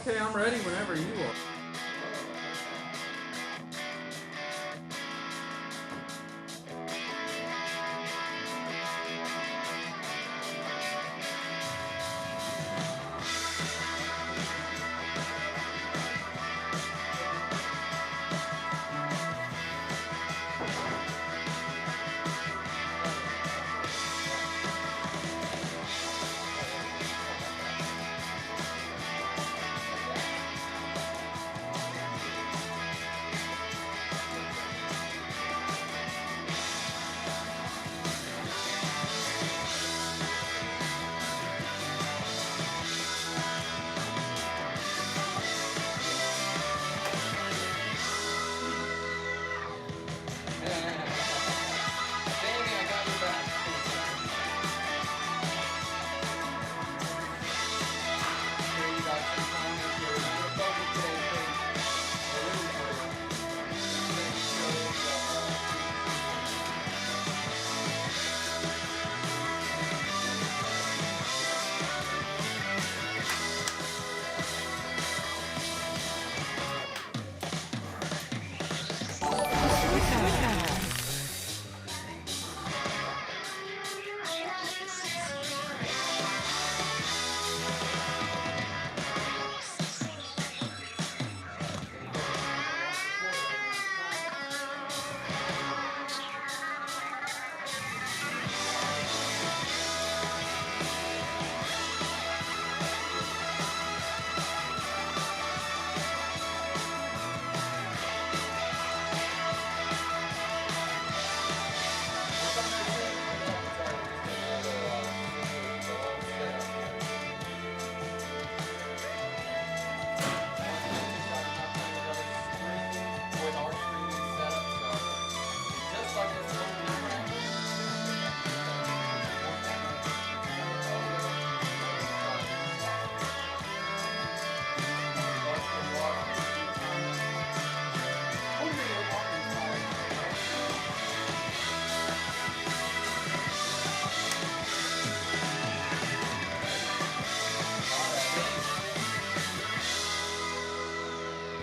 Okay, I'm ready whenever you are.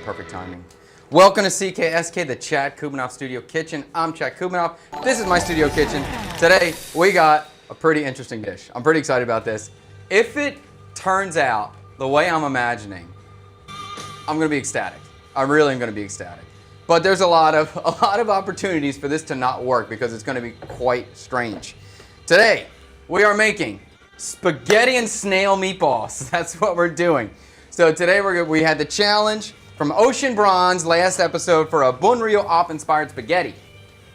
Perfect timing. Welcome to CKSK, the Chad Kubanoff Studio Kitchen. I'm Chad Kubanoff. This is my studio kitchen. Today, we got a pretty interesting dish. I'm pretty excited about this. If it turns out the way I'm imagining, I'm gonna be ecstatic. I really am gonna be ecstatic. But there's a lot of opportunities for this to not work because it's going to be quite strange. Today, we are making spaghetti and snail meatballs. That's what we're doing. So today we had the challenge from Ocean Bronze last episode for a bun ryu op inspired spaghetti.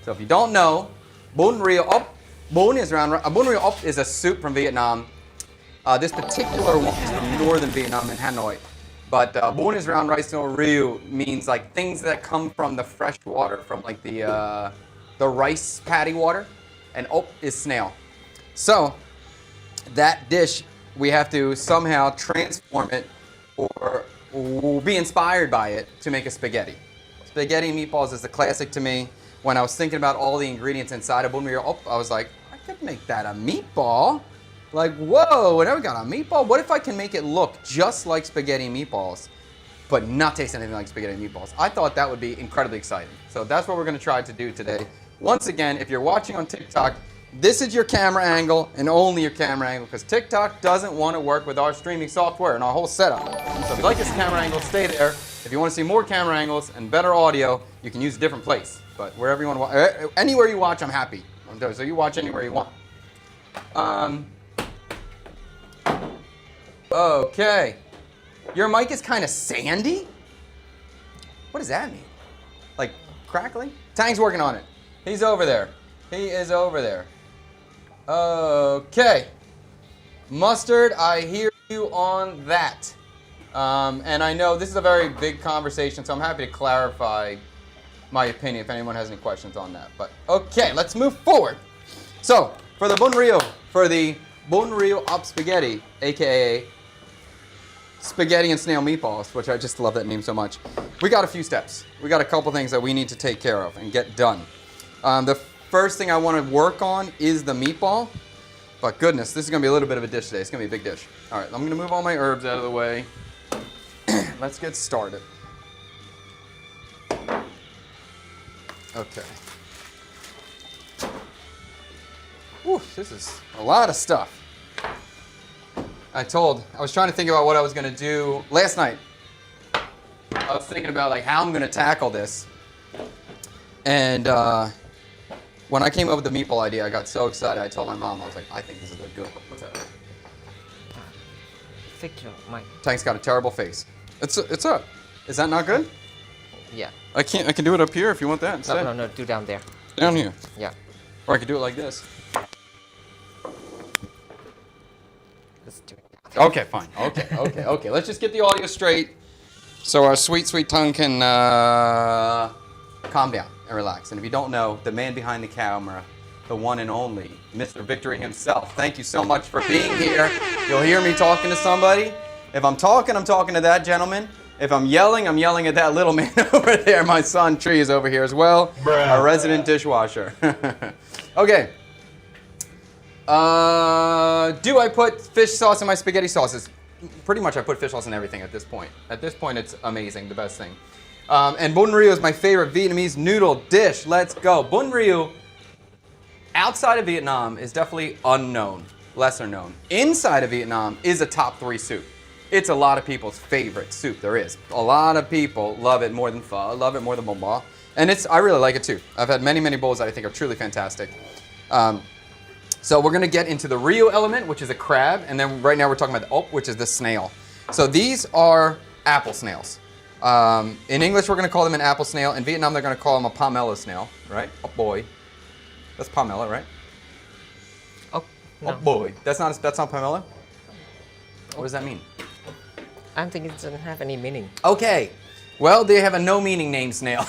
So if you don't know, bun ryu op is a soup from Vietnam. This particular one is from northern Vietnam in Hanoi. But bun is round rice noodle, ryu means like things that come from the fresh water, from like the rice paddy water, and op is snail. So that dish, we have to somehow transform it or be inspired by it to make a spaghetti. Spaghetti and meatballs is a classic to me. When I was thinking about all the ingredients inside of bun ryu op, I was like, I could make that a meatball. Like, whoa, now we got a meatball? What if I can make it look just like spaghetti and meatballs, but not taste anything like spaghetti and meatballs? I thought that would be incredibly exciting. So that's what we're gonna try to do today. Once again, if you're watching on TikTok, this is your camera angle and only your camera angle, because TikTok doesn't want to work with our streaming software and our whole setup. So if you like this camera angle, stay there. If you want to see more camera angles and better audio, you can use a different place. But wherever you want to watch, anywhere you watch, I'm happy. So you watch anywhere you want. Okay. Your mic is kind of sandy? What does that mean? Like crackling? Tang's working on it. He's over there. He is over there. Okay. Mustard, I hear you on that. And I know this is a very big conversation, so I'm happy to clarify my opinion if anyone has any questions on that. But okay, let's move forward. So for the bun ryu op spaghetti, aka spaghetti and snail meatballs, which I just love that name so much. We got a few steps. We got a couple things that we need to take care of and get done. The first thing I want to work on is the meatball. But goodness, this is going to be a little bit of a dish today. It's going to be a big dish. All right, I'm going to move all my herbs out of the way. Let's get started. Okay. Whew, this is a lot of stuff. I was trying to think about what I was going to do last night. I was thinking about like how I'm going to tackle this. And when I came up with the meatball idea, I got so excited. I told my mom, I was like, I think this is a good one. What's that? Fix your mic. Tank's got a terrible face. It's up. Is that not good? Yeah. I can do it up here if you want that instead. No, do down there. Down here. Yeah. Or I could do it like this. Let's do it down there. Okay, fine. Okay. Let's just get the audio straight so our sweet, sweet tongue can calm down and relax. And if you don't know, the man behind the camera, the one and only, Mr. Victory himself. Thank you so much for being here. You'll hear me talking to somebody. If I'm talking to that gentleman. If I'm yelling at that little man over there. My son, Tree, is over here as well. Our resident dishwasher. Okay. Do I put fish sauce in my spaghetti sauces? Pretty much I put fish sauce in everything at this point. At this point, it's amazing, the best thing. And bun ryu is my favorite Vietnamese noodle dish. Let's go. Bun ryu, outside of Vietnam, is definitely unknown, lesser known. Inside of Vietnam is a top 3 soup. It's a lot of people's favorite soup there is. A lot of people love it more than pho, love it more than bun bò. And I really like it too. I've had many, many bowls that I think are truly fantastic. So we're gonna get into the ryu element, which is a crab, and then right now we're talking about the op, which is the snail. So these are apple snails. In English, we're gonna call them an apple snail. In Vietnam, they're gonna call them a pomelo snail, right? Oh boy. That's pomelo, right? Oh, no. Oh boy. That's not pomelo? What does that mean? I don't think it doesn't have any meaning. Okay. Well, they have a no meaning name snail.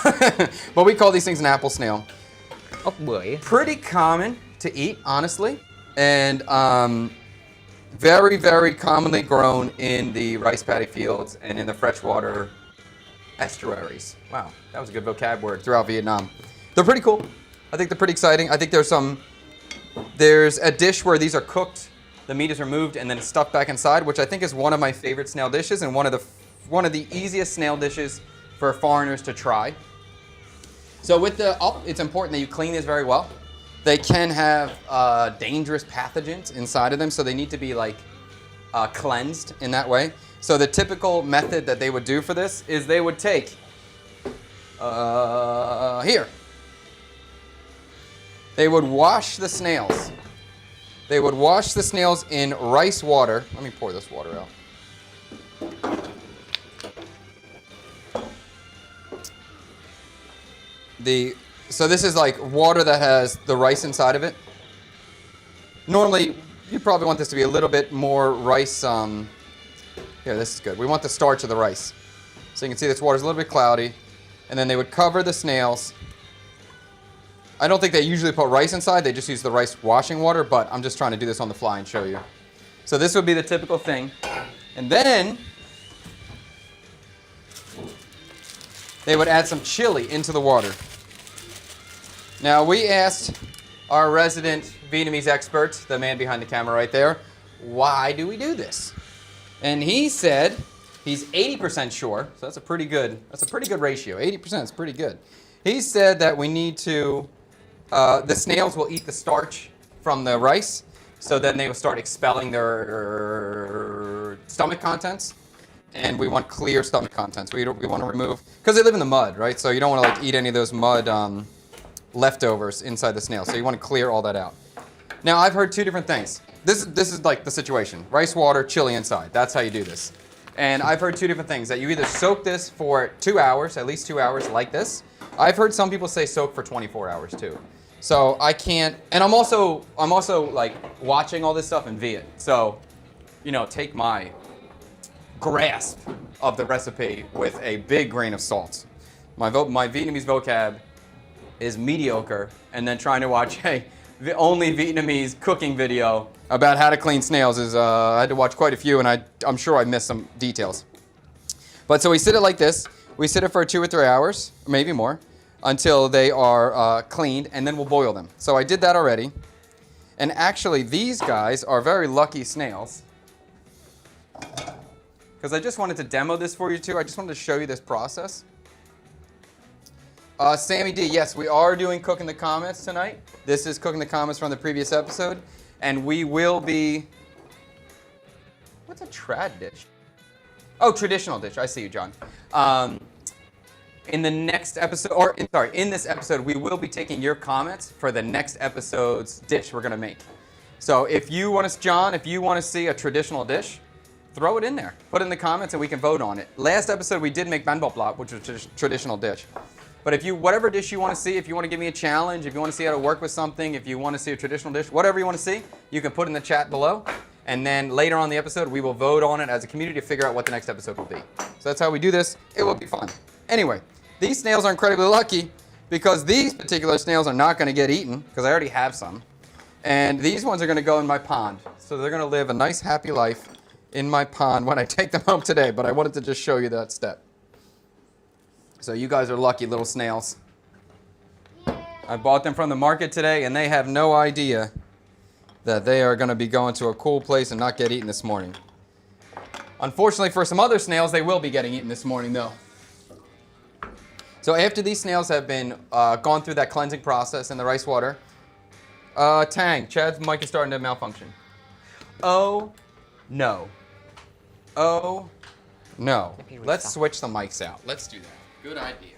But we call these things an apple snail. Ốc bưởi. Pretty common to eat, honestly. And very, very commonly grown in the rice paddy fields and in the freshwater estuaries. Wow, that was a good vocab word throughout Vietnam. They're pretty cool. I think they're pretty exciting. I think there's a dish where these are cooked, the meat is removed and then stuffed back inside, which I think is one of my favorite snail dishes and one of the easiest snail dishes for foreigners to try. So with the op, it's important that you clean these very well. They can have dangerous pathogens inside of them, so they need to be like cleansed in that way. So the typical method that they would do for this is they would take Here. They would wash the snails. They would wash the snails in rice water. Let me pour this water out. So this is like water that has the rice inside of it. Normally, you probably want this to be a little bit more rice. Here, this is good. We want the starch of the rice. So you can see this water's a little bit cloudy. And then they would cover the snails. I don't think they usually put rice inside. They just use the rice washing water, but I'm just trying to do this on the fly and show you. So this would be the typical thing. And then they would add some chili into the water. Now, we asked our resident Vietnamese expert, the man behind the camera right there, why do we do this? And he said he's 80% sure, so that's a pretty good ratio. 80% is pretty good. He said that we need to, the snails will eat the starch from the rice, so then they will start expelling their stomach contents. And we want clear stomach contents. We want to remove, because they live in the mud, right? So you don't want to like eat any of those mud leftovers inside the snail. So you want to clear all that out. Now, I've heard two different things. This is like the situation. Rice water, chili inside. That's how you do this. And I've heard two different things. That you either soak this for 2 hours, at least 2 hours like this. I've heard some people say soak for 24 hours too. So I can't, and I'm also like watching all this stuff in Viet. So, you know, take my grasp of the recipe with a big grain of salt. My Vietnamese vocab is mediocre, and then trying to watch the only Vietnamese cooking video about how to clean snails is, I had to watch quite a few, and I'm sure I missed some details. But so we sit it like this. We sit it for 2 or 3 hours, maybe more, until they are cleaned, and then we'll boil them. So I did that already. And actually, these guys are very lucky snails, because I just wanted to demo this for you too. I just wanted to show you this process. Sammy D, yes, we are doing Cook in the Comments tonight. This is Cook in the Comments from the previous episode. And we will be, what's a trad dish? Oh, traditional dish. I see you, John. In the next episode, in this episode, we will be taking your comments for the next episode's dish we're gonna make. So if you want to, John, if you want to see a traditional dish, throw it in there. Put it in the comments and we can vote on it. Last episode we did make meatball, which was a traditional dish. But if you, whatever dish you want to see, if you want to give me a challenge, if you want to see how to work with something, if you want to see a traditional dish, whatever you want to see, you can put in the chat below. And then later on in the episode, we will vote on it as a community to figure out what the next episode will be. So that's how we do this. It will be fun. Anyway, these snails are incredibly lucky because these particular snails are not going to get eaten because I already have some. And these ones are going to go in my pond. So they're going to live a nice, happy life in my pond when I take them home today. But I wanted to just show you that step. So you guys are lucky little snails. Yeah. I bought them from the market today, and they have no idea that they are going to be going to a cool place and not get eaten this morning. Unfortunately for some other snails, they will be getting eaten this morning, though. So after these snails have been gone through that cleansing process in the rice water, Tang, Chad's mic is starting to malfunction. Oh, no. Oh, no. Let's switch the mics out. Let's do that. Good idea.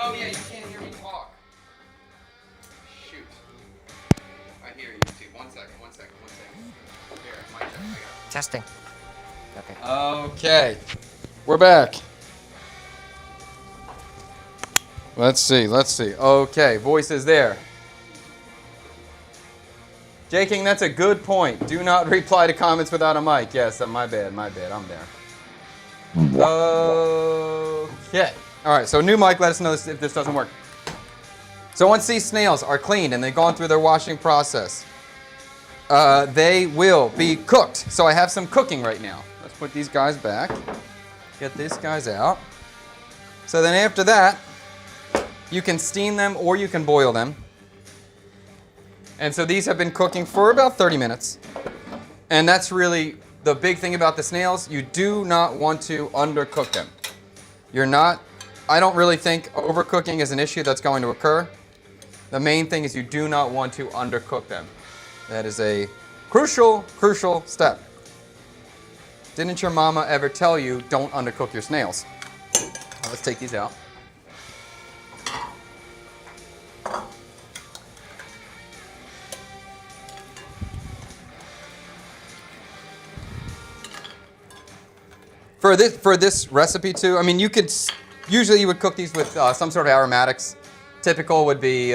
Oh yeah, you can't hear me talk. Shoot. I hear you too. One second. Here, my check. I got it. Testing. Okay. Okay. We're back. Let's see. Okay, voice is there. J King, that's a good point. Do not reply to comments without a mic. Yes, my bad. I'm there. Okay. All right, so new mic, let us know if this doesn't work. So once these snails are cleaned and they've gone through their washing process, they will be cooked. So I have some cooking right now. Let's put these guys back. Get these guys out. So then after that, you can steam them or you can boil them. And so these have been cooking for about 30 minutes. And that's really the big thing about the snails. You do not want to undercook them. I don't really think overcooking is an issue that's going to occur. The main thing is you do not want to undercook them. That is a crucial step. Didn't your mama ever tell you don't undercook your snails? Let's take these out. For this recipe too, I mean, usually you would cook these with some sort of aromatics. Typical would be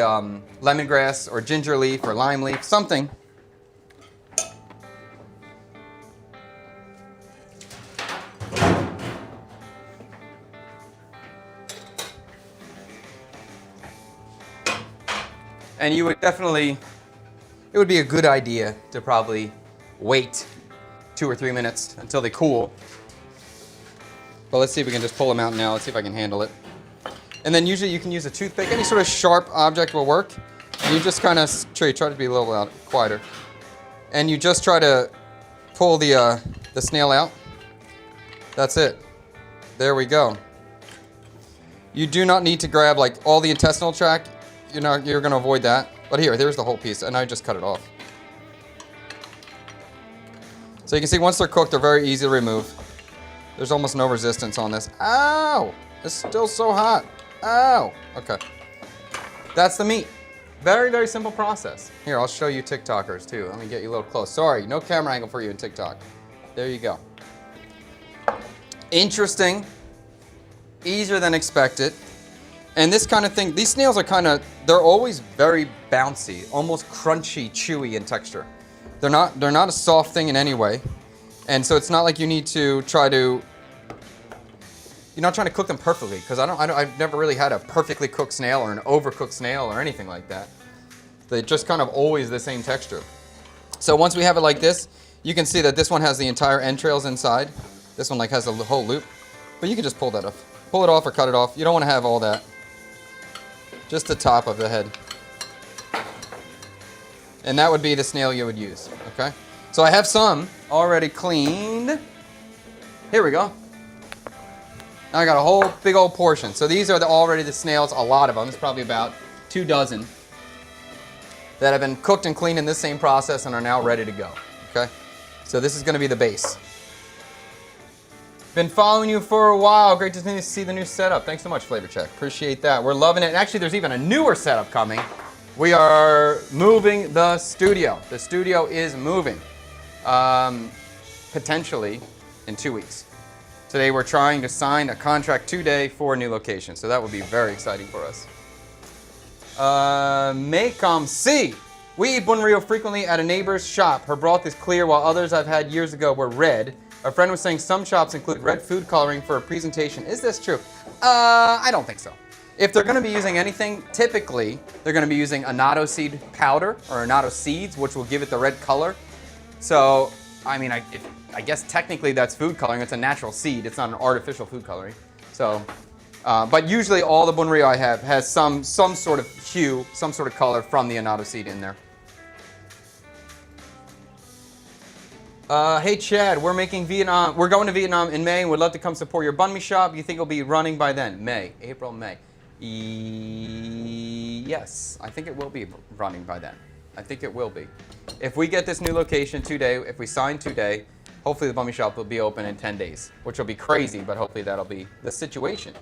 lemongrass or ginger leaf or lime leaf, something. And you would definitely, it would be a good idea to probably wait 2 or 3 minutes until they cool. But let's see if we can just pull them out now. Let's see if I can handle it. And then usually you can use a toothpick. Any sort of sharp object will work. And you just kind of try to be a little quieter. And you just try to pull the snail out. That's it. There we go. You do not need to grab like all the intestinal tract. You're going to avoid that. But there's the whole piece. And I just cut it off. So you can see once they're cooked, they're very easy to remove. There's almost no resistance on this. Ow! It's still so hot. Ow! Okay. That's the meat. Very, very simple process. Here, I'll show you TikTokers too. Let me get you a little close. Sorry, no camera angle for you in TikTok. There you go. Interesting. Easier than expected. And this kind of thing, these snails are they're always very bouncy, almost crunchy, chewy in texture. They're not a soft thing in any way. And so it's not like you need to you're not trying to cook them perfectly, because I've never really had a perfectly cooked snail or an overcooked snail or anything like that. They're just kind of always the same texture. So once we have it like this, you can see that this one has the entire entrails inside. This one has the whole loop. But you can just pull that off. Pull it off or cut it off. You don't want to have all that. Just the top of the head. And that would be the snail you would use, okay? So I have some already cleaned. Here we go. Now I got a whole big old portion. So these are already the snails, a lot of them. It's probably about 2 dozen that have been cooked and cleaned in this same process and are now ready to go, okay? So this is gonna be the base. Been following you for a while. Great to see the new setup. Thanks so much, Flavor Check. Appreciate that. We're loving it. And actually, there's even a newer setup coming. We are moving the studio. The studio is moving. Potentially in 2 weeks. Today we're trying to sign a contract today for a new location, so that would be very exciting for us. Maycom C. We eat bunrio frequently at a neighbor's shop. Her broth is clear, while others I've had years ago were red. A friend was saying some shops include red food coloring for a presentation. Is this true? I don't think so. If they're going to be using anything, typically they're going to be using annatto seed powder or annatto seeds, which will give it the red color. So, I mean, I guess technically that's food coloring. It's a natural seed. It's not an artificial food coloring. So, but usually all the bunrio I have has some sort of hue, some sort of color from the annatto seed in there. Hey Chad, we're going to Vietnam in May and would love to come support your banh mi shop. You think it'll be running by then? April, May. Yes, I think it will be running by then. I think it will be. If we get this new location today, if we sign today, hopefully the banh mi shop will be open in 10 days, which will be crazy, but hopefully that'll be the situation.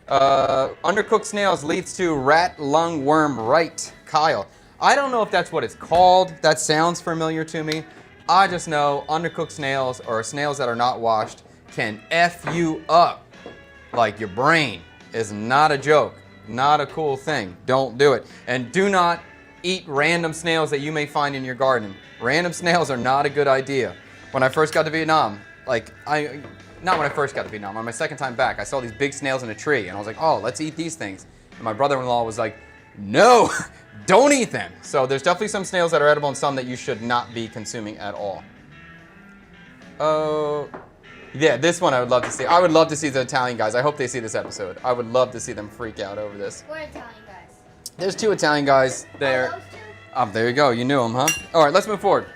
Undercooked snails leads to rat lung worm right, Kyle. I don't know if that's what it's called. That sounds familiar to me. I just know undercooked snails or snails that are not washed can F you up. Like your brain is not a joke, not a cool thing. Don't do it. And do not eat random snails that you may find in your garden. Random snails are not a good idea. When I first got to Vietnam, not when I first got to Vietnam, on my second time back, I saw these big snails in a tree, and I was like, oh, let's eat these things. And my brother-in-law was like, no, don't eat them. So there's definitely some snails that are edible and some that you should not be consuming at all. Oh, yeah, this one I would love to see. I would love to see the Italian guys. I hope they see this episode. I would love to see them freak out over this. We're Italian guys. There's 2 Italian guys there. Those two? Oh, there you go. You knew them, huh? All right, let's move forward.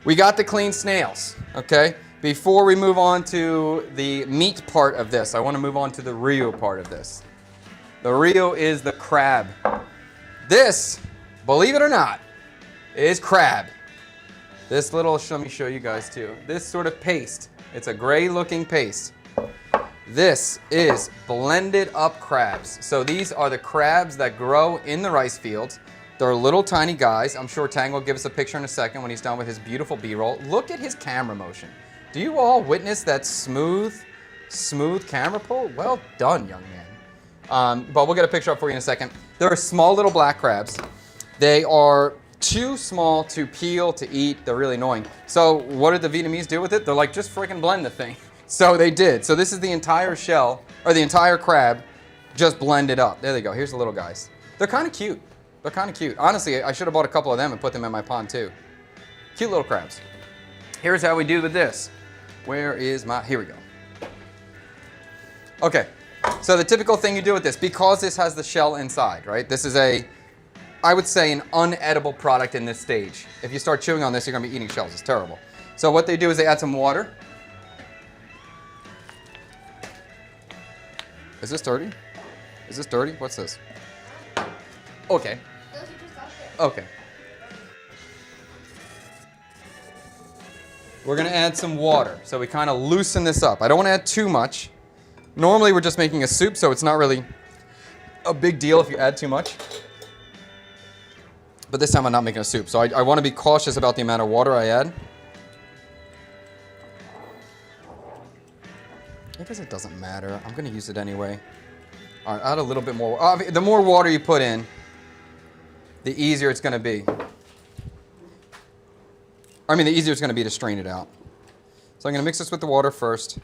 We got the clean snails, okay? Before we move on to the meat part of this, I want to move on to the real part of this. The real is the crab. This, believe it or not, is crab. This little, let me show you guys too. This sort of paste, it's a gray looking paste. This is blended up crabs. So these are the crabs that grow in the rice fields. They're little tiny guys. I'm sure Tang will give us a picture in a second when he's done with his beautiful B-roll. Look at his camera motion. Do you all witness that smooth camera pull? Well done, young man. But we'll get a picture up for you in a second. They're small little black crabs. They are too small to peel, to eat. They're really annoying. So what did the Vietnamese do with it? They're like, just freaking blend the thing. So they did. So this is the entire shell, or the entire crab, just blended up. There they go. Here's the little guys. They're kind of cute. They're kind of cute. Honestly, I should have bought a couple of them and put them in my pond too. Cute little crabs. Here's how we do with this. Where is my, here we go. Okay, so the typical thing you do with this, because this has the shell inside, right? This is I would say, an unedible product in this stage. If you start chewing on this, you're gonna be eating shells. It's terrible. So what they do is they add some water. Is this dirty? Is this dirty? What's this? Okay. Those are just out there. Okay. We're gonna add some water. So we kind of loosen this up. I don't wanna add too much. Normally we're just making a soup, so it's not really a big deal if you add too much. But this time I'm not making a soup, so I wanna be cautious about the amount of water I add. I guess it doesn't matter. I'm gonna use it anyway. All right, add a little bit more. The more water you put in, the easier it's gonna be. I mean, the easier it's gonna be to strain it out. So I'm gonna mix this with the water first.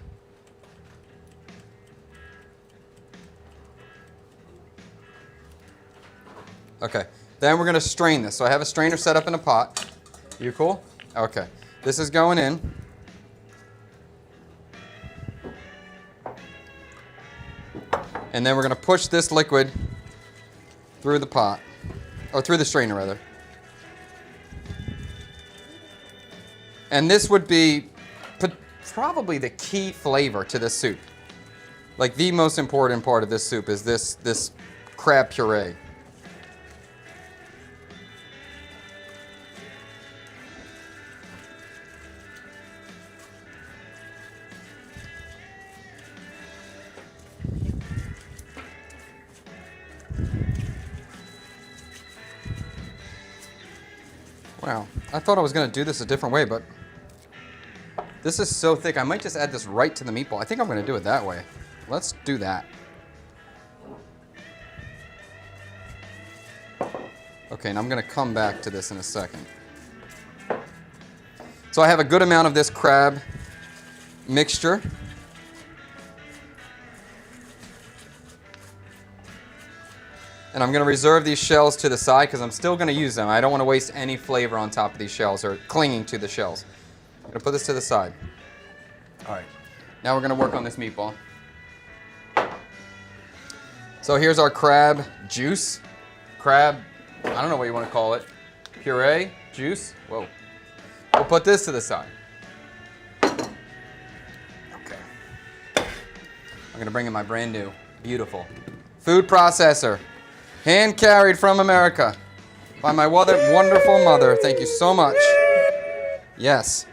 Okay, then we're gonna strain this. So I have a strainer set up in a pot. You cool? Okay, this is going in. And then we're gonna push this liquid through the pot, or through the strainer rather. And this would be probably the key flavor to this soup. Like the most important part of this soup is this crab puree. Wow, I thought I was gonna do this a different way, but this is so thick. I might just add this right to the meatball. I think I'm gonna do it that way. Let's do that. Okay, and I'm gonna come back to this in a second. So I have a good amount of this crab mixture. And I'm gonna reserve these shells to the side because I'm still gonna use them. I don't wanna waste any flavor on top of these shells or clinging to the shells. I'm gonna put this to the side. All right, now we're gonna work on this meatball. So here's our crab juice. Crab, I don't know what you wanna call it. Puree, juice, whoa. We'll put this to the side. Okay. I'm gonna bring in my brand new, beautiful food processor. Hand carried from America by my wonderful mother. Thank you so much. Yes.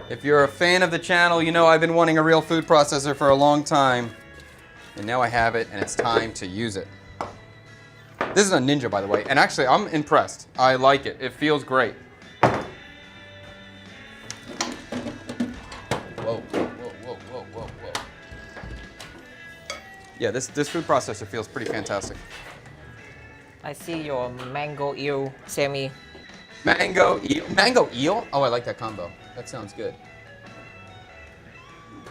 If you're a fan of the channel, you know I've been wanting a real food processor for a long time. And now I have it, and it's time to use it. This is a Ninja, by the way. And actually, I'm impressed. I like it. It feels great. Whoa, whoa, whoa, whoa, whoa, whoa. Yeah, this food processor feels pretty fantastic. I see your mango eel, Sammy. Mango eel. Mango eel? Oh, I like that combo. That sounds good.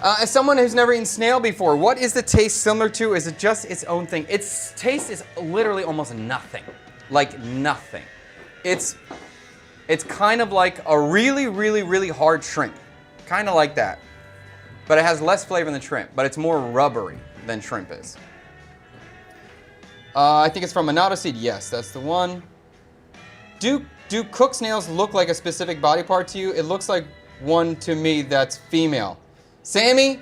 As someone who's never eaten snail before, what is the taste similar to? Is it just its own thing? Its taste is literally almost nothing. Like nothing. It's kind of like a really, really, really hard shrimp. Kind of like that. But it has less flavor than shrimp, but it's more rubbery than shrimp is. I think it's from Monado seed. Yes, that's the one. Do cooked snails look like a specific body part to you? It looks like one to me that's female. Sammy?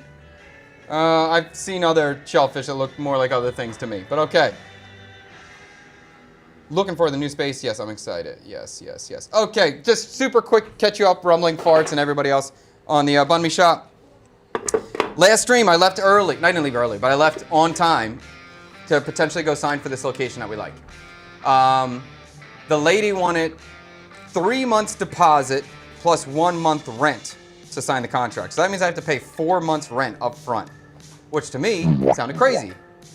I've seen other shellfish that look more like other things to me, but okay. Looking for the new space? Yes, I'm excited. Yes, yes, yes. Okay, just super quick, catch you up, rumbling farts and everybody else on the Bun Me Shop. Last stream, I left early. I didn't leave early, but I left on time to potentially go sign for this location that we like. The lady wanted 3 months deposit plus 1 month rent to sign the contract. So that means I have to pay 4 months rent up front, which to me sounded crazy.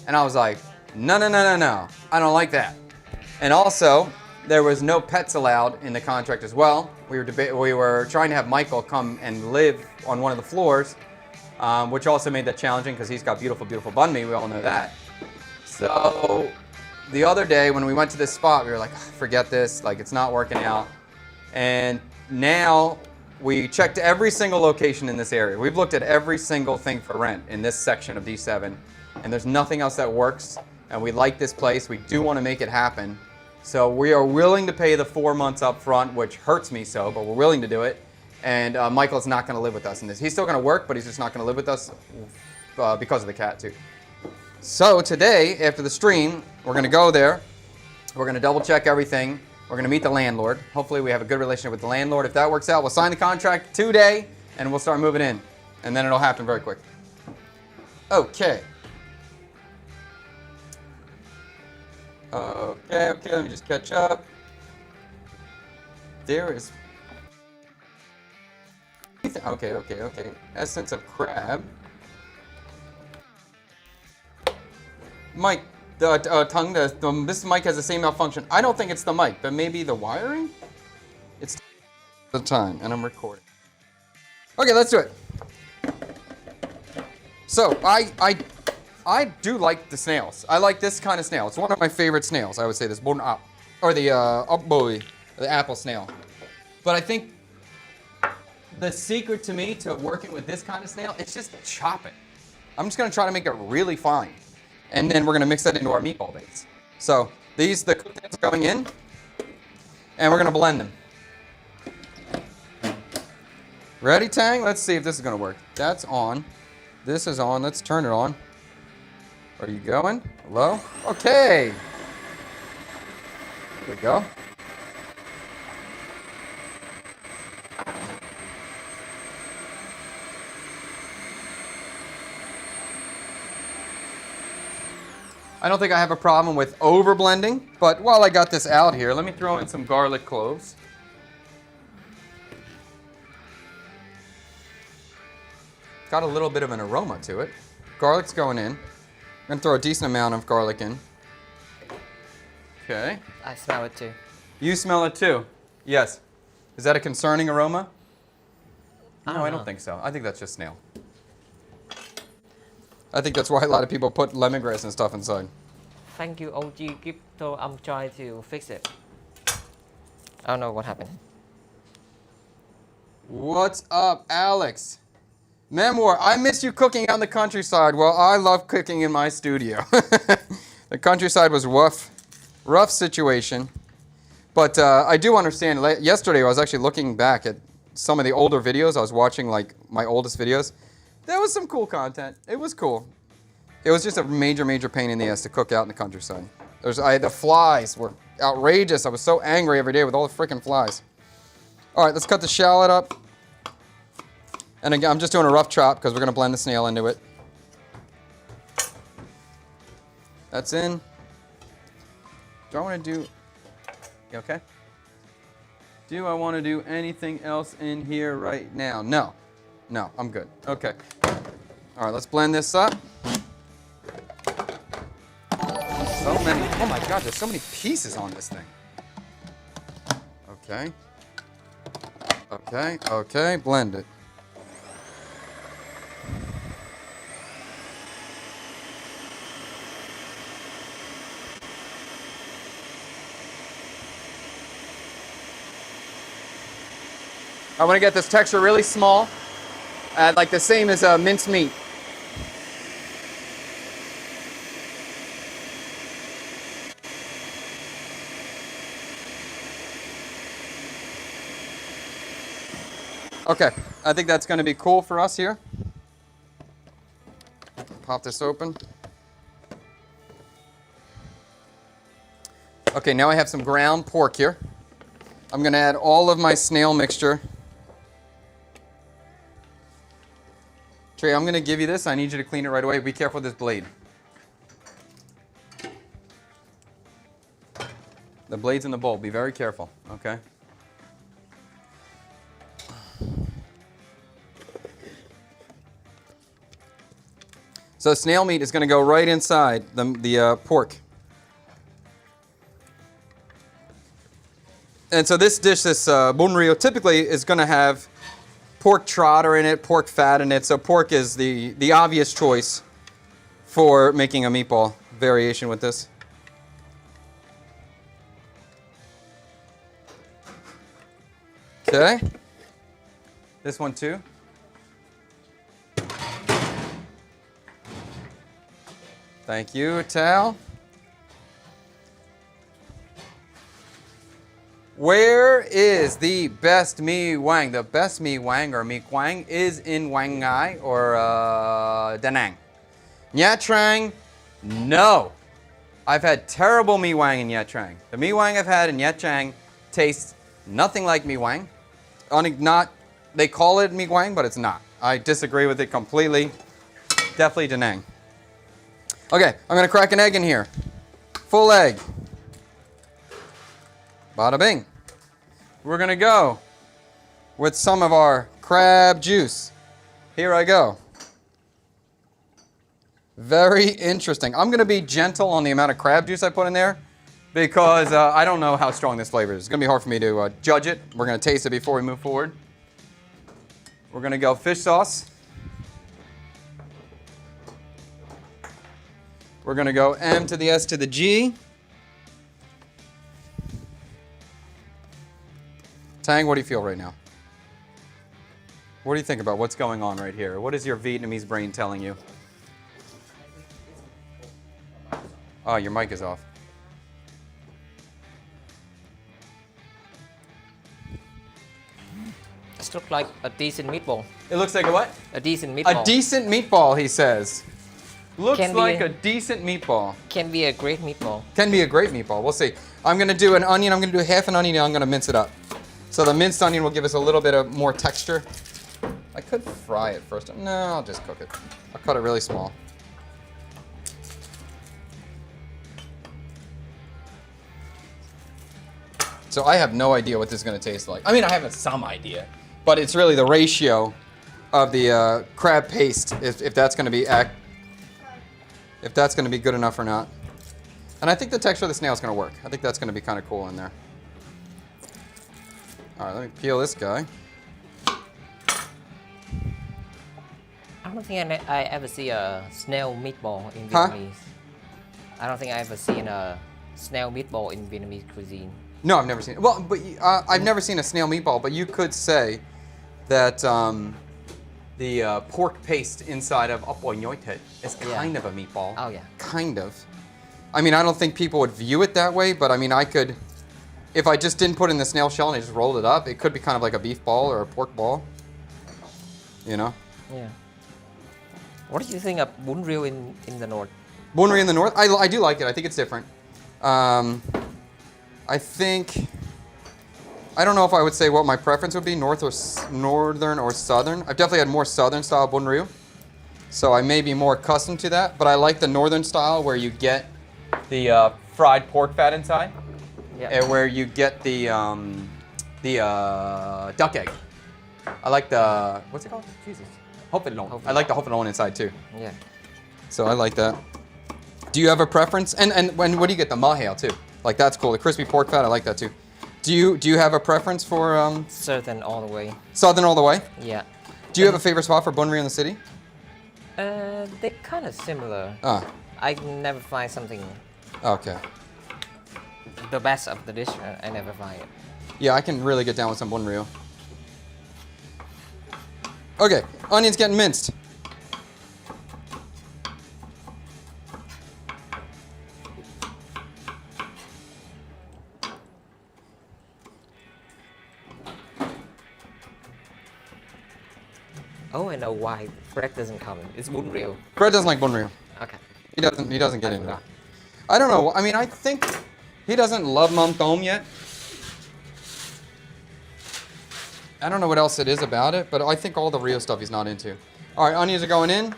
And I was like, no, no, no, no, no. I don't like that. And also, there was no pets allowed in the contract as well. We were trying to have Michael come and live on one of the floors, which also made that challenging because he's got beautiful, beautiful bun meat. We all know that. So the other day when we went to this spot, we were like, forget this, like it's not working out. And now we checked every single location in this area. We've looked at every single thing for rent in this section of D7, and there's nothing else that works. And we like this place. We do want to make it happen. So we are willing to pay the 4 months up front, which hurts me so, but we're willing to do it. And Michael's not going to live with us in this. He's still going to work, but he's just not going to live with us because of the cat too. So today, after the stream, we're going to go there. We're going to double check everything. We're going to meet the landlord. Hopefully we have a good relationship with the landlord. If that works out, we'll sign the contract today and we'll start moving in. And then it'll happen very quick. Okay. Okay, let me just catch up. There is... Okay. Essence of crab. Mic, this mic has the same malfunction. I don't think it's the mic, but maybe the wiring? It's the time, and I'm recording. Okay, let's do it. So, I do like the snails. I like this kind of snail. It's one of my favorite snails, I would say this. Or the apple snail. But I think the secret to me to working with this kind of snail, it's just chop it. I'm just gonna try to make it really fine. And then we're gonna mix that into our meatball base. So the cooked things are going in, and we're gonna blend them. Ready, Tang? Let's see if this is gonna work. That's on. This is on. Let's turn it on. Are you going? Hello? Okay. There we go. I don't think I have a problem with over blending, but while I got this out here, let me throw in some garlic cloves. Got a little bit of an aroma to it. Garlic's going in. I'm gonna throw a decent amount of garlic in. Okay. I smell it too. You smell it too? Yes. Is that a concerning aroma? No, I don't think so. I think that's just snail. I think that's why a lot of people put lemongrass and stuff inside. Thank you, OG gift. So I'm trying to fix it. I don't know what happened. What's up, Alex? Memoir, I miss you cooking out in the countryside. Well, I love cooking in my studio. The countryside was rough situation. But I do understand. Yesterday, I was actually looking back at some of the older videos. I was watching like my oldest videos. There was some cool content. It was cool. It was just a major, major pain in the ass to cook out in the countryside. The flies were outrageous. I was so angry every day with all the freaking flies. All right, let's cut the shallot up. And again, I'm just doing a rough chop because we're going to blend the snail into it. That's in. Do I want to do... You okay? Do I want to do anything else in here right now? No. No, I'm good. Okay. All right, let's blend this up. So many. Oh my God, there's so many pieces on this thing. Okay. Okay, okay, blend it. I want to get this texture really small, like the same as minced meat. Okay, I think that's going to be cool for us here. Pop this open. Okay, now I have some ground pork here. I'm going to add all of my snail mixture. Trey, I'm going to give you this. I need you to clean it right away. Be careful with this blade. The blade's in the bowl. Be very careful, okay? So snail meat is going to go right inside the pork. And so this dish, this bun ryu, typically is going to have pork trotter in it, pork fat in it. So pork is the obvious choice for making a meatball variation with this. Okay. This one too. Thank you, Tal. Where is the best mi wang? The best mi wang or mi quang is in Wang Ngai or Da Nang. Nha Trang, no. I've had terrible mi wang in Nha Trang. The mi wang I've had in Nha Trang tastes nothing like mi wang. They call it mi wang, but it's not. I disagree with it completely. Definitely Da Nang. Okay, I'm gonna crack an egg in here. Full egg. Bada bing. We're gonna go with some of our crab juice. Here I go. Very interesting. I'm gonna be gentle on the amount of crab juice I put in there because I don't know how strong this flavor is. It's gonna be hard for me to judge it. We're gonna taste it before we move forward. We're gonna go fish sauce. We're gonna go M to the S to the G. Tang, what do you feel right now? What do you think about what's going on right here? What is your Vietnamese brain telling you? Oh, your mic is off. It looks like a decent meatball. It looks like a what? A decent meatball. A decent meatball, he says. Looks Can be like a decent meatball. Can be a great meatball. Can be a great meatball. We'll see. I'm going to do an onion. I'm going to do half an onion and I'm going to mince it up. So the minced onion will give us a little bit of more texture. I could fry it first. No, I'll just cook it. I'll cut it really small. So I have no idea what this is going to taste like. I mean, I have some idea, but it's really the ratio of the crab paste if that's going to be good enough or not. And I think the texture of the snail is going to work. I think that's going to be kind of cool in there. All right, let me peel this guy. I don't think I ever see a snail meatball in Vietnamese. I don't think I ever seen a snail meatball in Vietnamese cuisine. No, I've never seen it. Well, but I've never seen a snail meatball, but you could say that the pork paste inside of Apoi Nhoi Thịt is kind of a meatball. Oh, yeah. Kind of. I mean, I don't think people would view it that way, but I mean, I could, if I just didn't put in the snail shell and I just rolled it up, it could be kind of like a beef ball or a pork ball. You know? Yeah. What do you think of bún riêu in the north? Bún riêu in the north? I do like it. I think it's different. I think, I don't know if I would say what my preference would be, northern or southern. I've definitely had more southern style bún riêu, so I may be more accustomed to that, but I like the northern style where you get the fried pork fat inside, and where you get the duck egg. I like the, what's it called? Jesus. I like the hopalong inside too. Yeah. So I like that. Do you have a preference? And when what do you get? The mahale too. Like that's cool. The crispy pork fat, I like that too. Do you have a preference for Southern all the way. Southern all the way? Yeah. Do you have a favorite spot for bun ryu in the city? They're kind of similar. Ah. I never find something Okay. the best of the dish. I never find it. Yeah, I can really get down with some bun ryu. Okay, onions getting minced. Oh, I know why Fred doesn't come. It's bun ryu. Fred doesn't like bun ryu. Okay. He doesn't get I into it. forgot. I don't know. I mean, I think he doesn't love mom tom yet. I don't know what else it is about it, but I think all the Rio stuff he's not into. All right, onions are going in.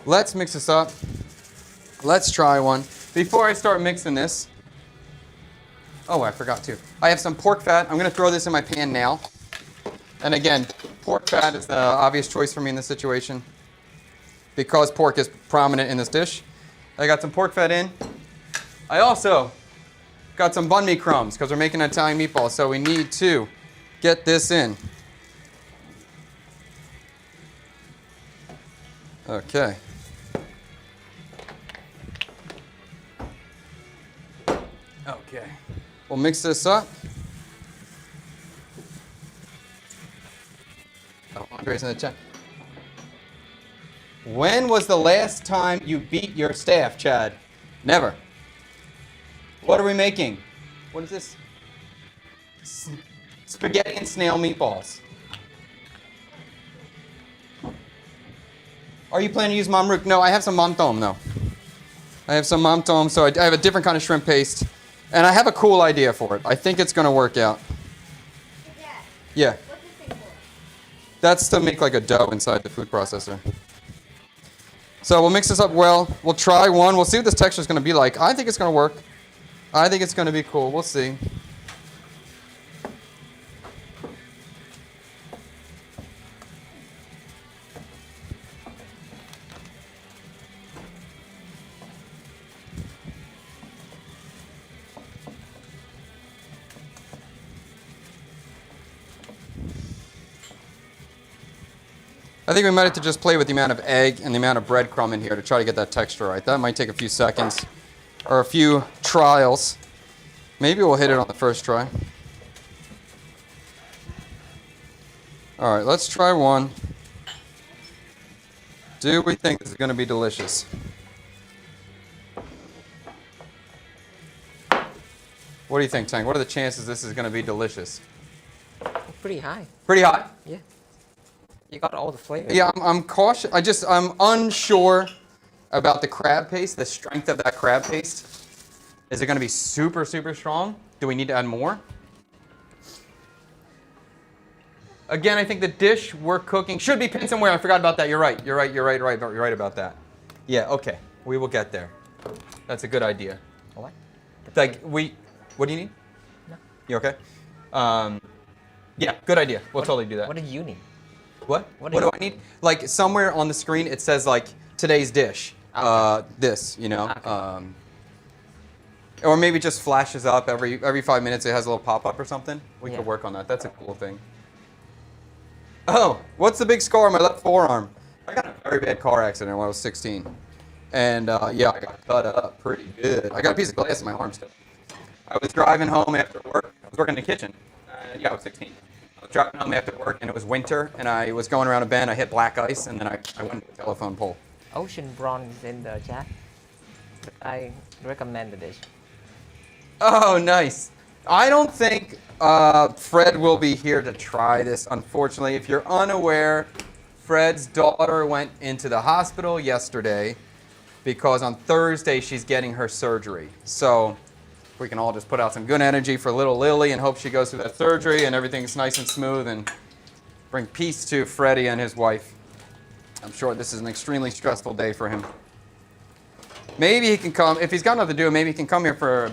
Let's mix this up. Let's try one. Before I start mixing this, oh, I forgot to. I have some pork fat. I'm gonna throw this in my pan now. And again, pork fat is the obvious choice for me in this situation because pork is prominent in this dish. I got some pork fat in. I also got some banh mi crumbs because we're making an Italian meatball, so we need to get this in. Okay. Okay. We'll mix this up. Oh, Andre's in the chat. When was the last time you beat your staff, Chad? Never. What are we making? What is this? Spaghetti and snail meatballs. Are you planning to use mamruk? No, I have some mamtom, no. I have some mamtom, so I have a different kind of shrimp paste. And I have a cool idea for it. I think it's going to work out. Yeah. What's this thing for? That's to make like a dough inside the food processor. So we'll mix this up well. We'll try one. We'll see what this texture is going to be like. I think it's going to work. I think it's going to be cool. We'll see. I think we might have to just play with the amount of egg and the amount of breadcrumb in here to try to get that texture right. That might take a few seconds or a few trials. Maybe we'll hit it on the first try. All right, let's try one. Do we think this is going to be delicious? What do you think, Tang? What are the chances this is going to be delicious? Pretty high. Pretty high. Yeah. You got all the flavor. Yeah, I'm cautious. I'm unsure about the crab paste, the strength of that crab paste. Is it going to be super, super strong? Do we need to add more? Again, I think the dish we're cooking should be pinned somewhere. I forgot about that. You're right. You're right about that. Yeah, okay. We will get there. That's a good idea. What? What do you need? No. You okay? Yeah, good idea. We'll totally do that. What do you need? What? What What do do I need? Like somewhere on the screen it says like today's dish. Okay. This, you know. Okay. Or maybe it just flashes up every 5 minutes. It has a little pop up or something. We Yeah. could work on that. That's a cool thing. Oh, what's the big scar on my left forearm? I got in a very bad car accident when I was 16, and yeah, I got cut up pretty good. I got a piece of glass in my arm still. I was driving home after work. I was working in the kitchen. Yeah, I was 16. I was driving home after work, and it was winter, and I was going around a bend. I hit black ice, and then I went to a telephone pole. Ocean Bronze is in the chat. I recommend the dish. Oh, nice. I don't think Fred will be here to try this, unfortunately. If you're unaware, Fred's daughter went into the hospital yesterday because on Thursday she's getting her surgery. So we can all just put out some good energy for little Lily and hope she goes through that surgery and everything's nice and smooth and bring peace to Freddie and his wife. I'm sure this is an extremely stressful day for him. Maybe he can come, if he's got nothing to do, maybe he can come here for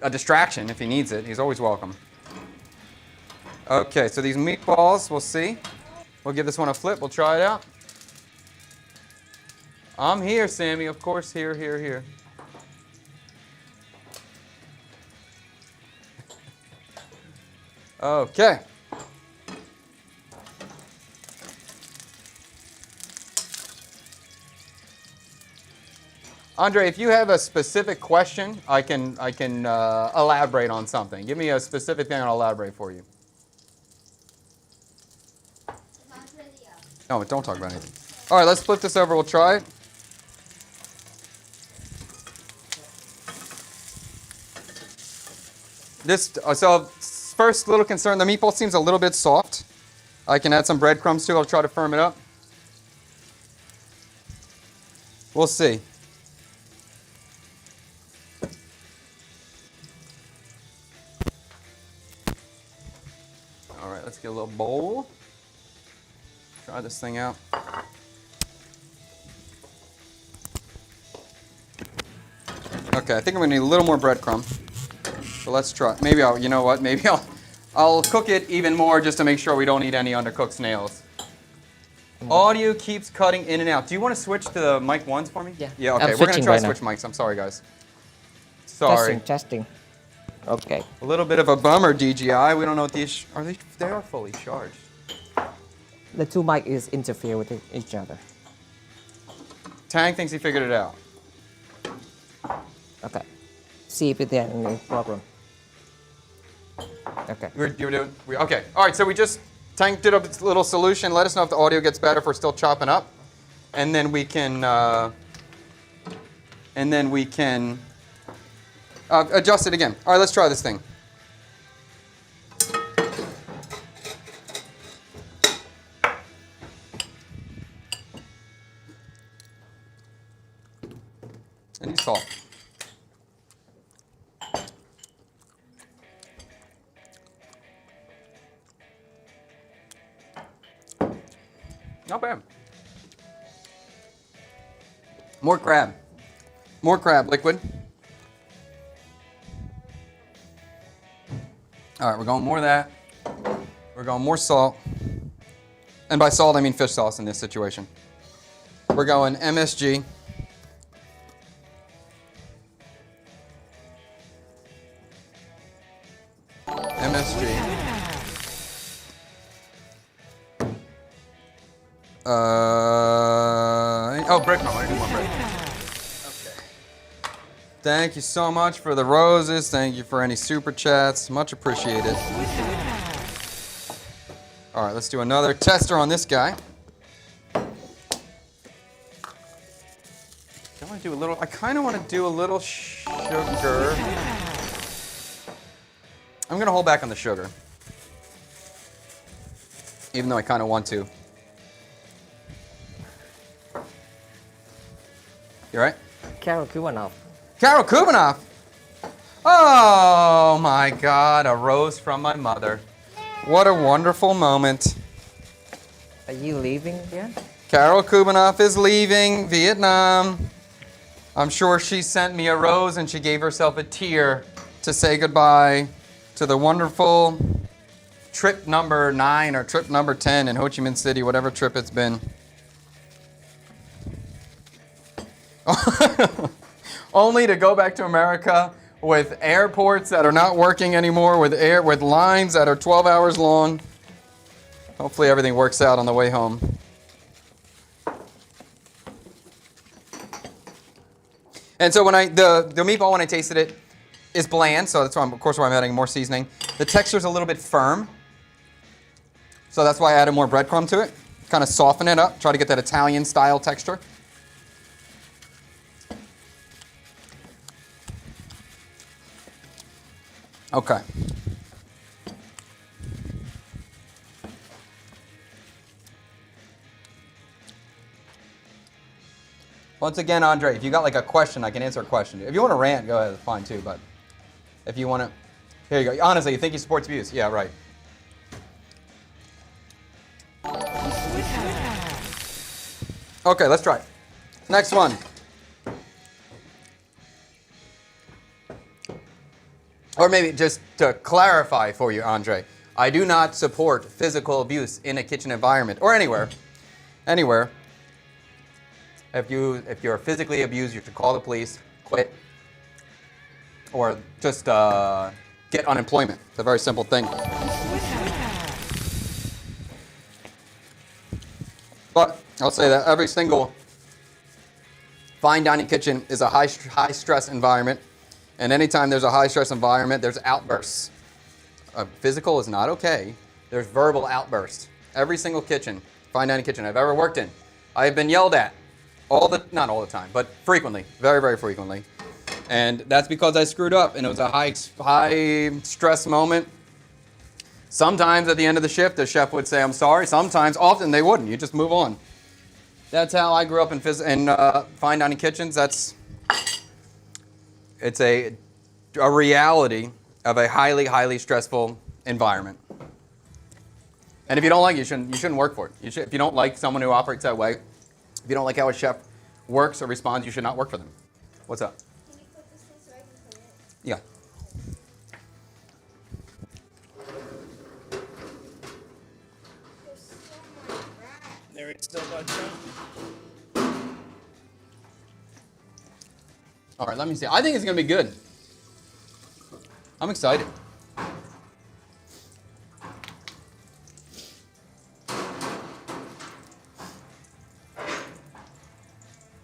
a distraction if he needs it. He's always welcome. Okay, so these meatballs, we'll see. We'll give this one a flip. We'll try it out. I'm here, Sammy. Of course, here. Okay. Andre, if you have a specific question, I can elaborate on something. Give me a specific thing, and I'll elaborate for you. No, don't talk about anything. All right, let's flip this over. We'll try it. So first little concern, the meatball seems a little bit soft. I can add some breadcrumbs too. I'll try to firm it up. We'll see. All right, let's get a little bowl. Try this thing out. Okay, I think I'm gonna need a little more breadcrumb. So let's try. Maybe you know what? Maybe I'll cook it even more just to make sure we don't eat any undercooked snails. Audio keeps cutting in and out. Do you want to switch to the mic ones for me? Yeah. Yeah. Okay. We're gonna try switch mics. I'm sorry, guys. Sorry. Testing. Okay. A little bit of a bummer, DJI. We don't know what these are. They are fully charged. The two mic is interfere with each other. Tang thinks he figured it out. Okay. See if there's any problem. Okay. Okay. All right. So Tang did a little solution. Let us know if the audio gets better if we're still chopping up, and then we can adjust it again. All right. Let's try this thing. Any salt. Not bad. More crab. More crab liquid. All right, we're going more of that. We're going more salt. And by salt, I mean fish sauce in this situation. We're going MSG. Breadcrumb. I do more breadcrumb. Okay. Thank you so much for the roses. Thank you for any super chats. Much appreciated. All right, let's do another tester on this guy. I kind of want to do a little sugar. I'm going to hold back on the sugar. Even though I kind of want to. You all right? Carol Kubanov. Carol Kubanov! Oh my God, a rose from my mother. What a wonderful moment. Are you leaving here? Carol Kubanov is leaving Vietnam. I'm sure she sent me a rose and she gave herself a tear to say goodbye to the wonderful trip number 9 or trip number 10 in Ho Chi Minh City, whatever trip it's been. Only to go back to America with airports that are not working anymore, with lines that are 12 hours long. Hopefully everything works out on the way home. And so the meatball, when I tasted it, is bland, so that's why of course I'm adding more seasoning. The texture is a little bit firm, so that's why I added more breadcrumb to it. Kind of soften it up, try to get that Italian style texture. Okay. Once again, Andre, if you got like a question, I can answer a question. If you want to rant, go ahead, it's fine too, but if you want to, here you go. Honestly, you think he supports views? Yeah, right. Okay, let's try it. Next one. Or maybe just to clarify for you, Andre, I do not support physical abuse in a kitchen environment or anywhere. Anywhere. If you're physically abused, you should call the police, quit, or just get unemployment. It's a very simple thing. But I'll say that every single fine dining kitchen is a high stress environment, and anytime there's a high stress environment, there's outbursts. Physical is not okay. There's verbal outbursts. Every single kitchen, fine dining kitchen I've ever worked in, I have been yelled at. Not all the time, but frequently, very, very frequently. And that's because I screwed up, and it was a high stress moment. Sometimes at the end of the shift, the chef would say, I'm sorry. Often they wouldn't. You just move on. That's how I grew up in fine dining kitchens. It's a reality of a highly, highly stressful environment. And if you don't like it, you shouldn't work for it. If you don't like someone who operates that way, if you don't like how a chef works or responds, you should not work for them. What's up? Can you put this in so I can put it? Yeah. There's so much rat. There it's still got some. All right, let me see. I think it's going to be good. I'm excited.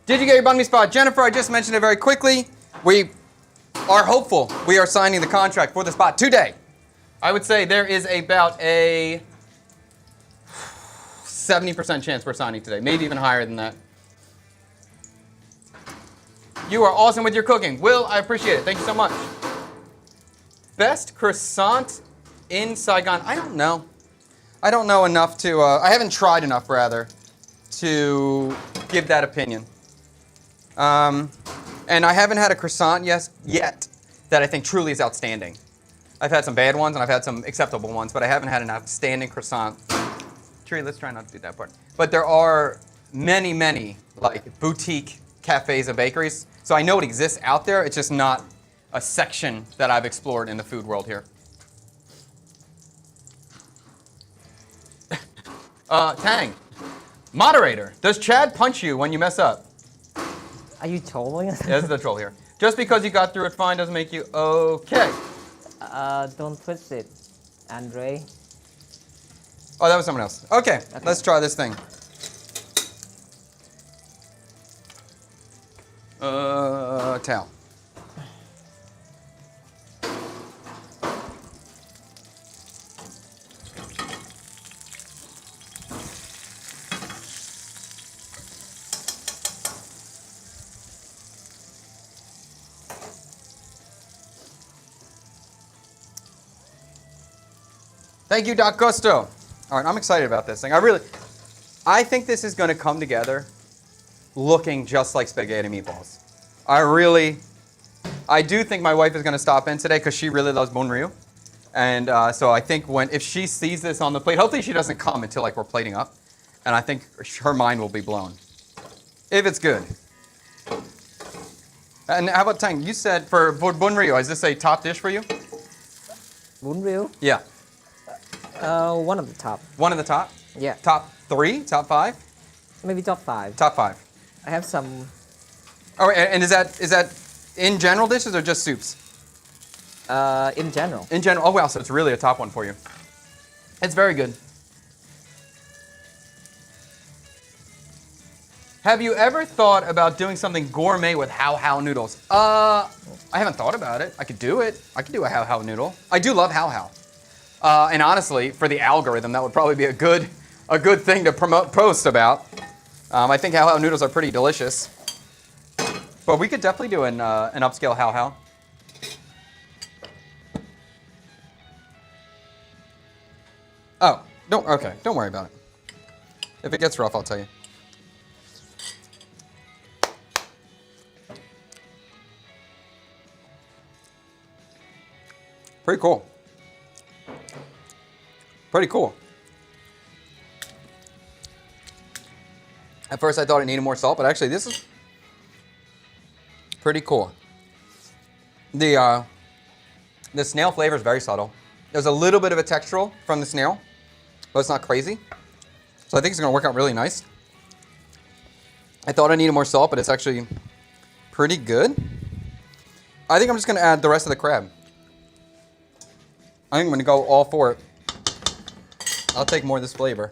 Did you get your banh mi spot? Jennifer, I just mentioned it very quickly. We are hopeful. We are signing the contract for the spot today. I would say there is about a 70% chance we're signing today, maybe even higher than that. You are awesome with your cooking. Will, I appreciate it. Thank you so much. Best croissant in Saigon? I don't know. I don't know enough to, I haven't tried enough, rather, to give that opinion. And I haven't had a croissant yet that I think truly is outstanding. I've had some bad ones and I've had some acceptable ones, but I haven't had an outstanding croissant. Tree, let's try not to do that part. But there are many, many like boutique cafes and bakeries. So I know it exists out there. It's just not a section that I've explored in the food world here. Tang, moderator, does Chad punch you when you mess up? Are you trolling? Yeah, this is the troll here. Just because you got through it fine doesn't make you okay. Don't twist it, Andre. Oh, that was someone else. Okay, let's try this thing. Towel. Thank you, Doc Gusto. All right, I'm excited about this thing. I think this is going to come together looking just like spaghetti meatballs. I do think my wife is going to stop in today because she really loves bun ryu. And so I think if she sees this on the plate, hopefully she doesn't come until like we're plating up. And I think her mind will be blown. If it's good. And how about Tang? You said for bun ryu, is this a top dish for you? Bun ryu? Yeah. One of the top. One of the top? Yeah. Top 3? Top 5? Maybe top 5. Top 5. I have some. Oh, and is that in general dishes or just soups? In general. In general. Oh, wow, so it's really a top one for you. It's very good. Have you ever thought about doing something gourmet with hao noodles? I haven't thought about it. I could do it. I could do a hao noodle. I do love hao. And honestly, for the algorithm, that would probably be a good thing to post about. I think hao noodles are pretty delicious. But we could definitely do an upscale hao. Oh, don't worry about it. If it gets rough, I'll tell you. Pretty cool. Pretty cool. At first I thought it needed more salt, but actually this is pretty cool. The snail flavor is very subtle. There's a little bit of a textural from the snail, but it's not crazy. So I think it's gonna work out really nice. I thought I needed more salt, but it's actually pretty good. I think I'm just gonna add the rest of the crab. I think I'm gonna go all for it. I'll take more of this flavor.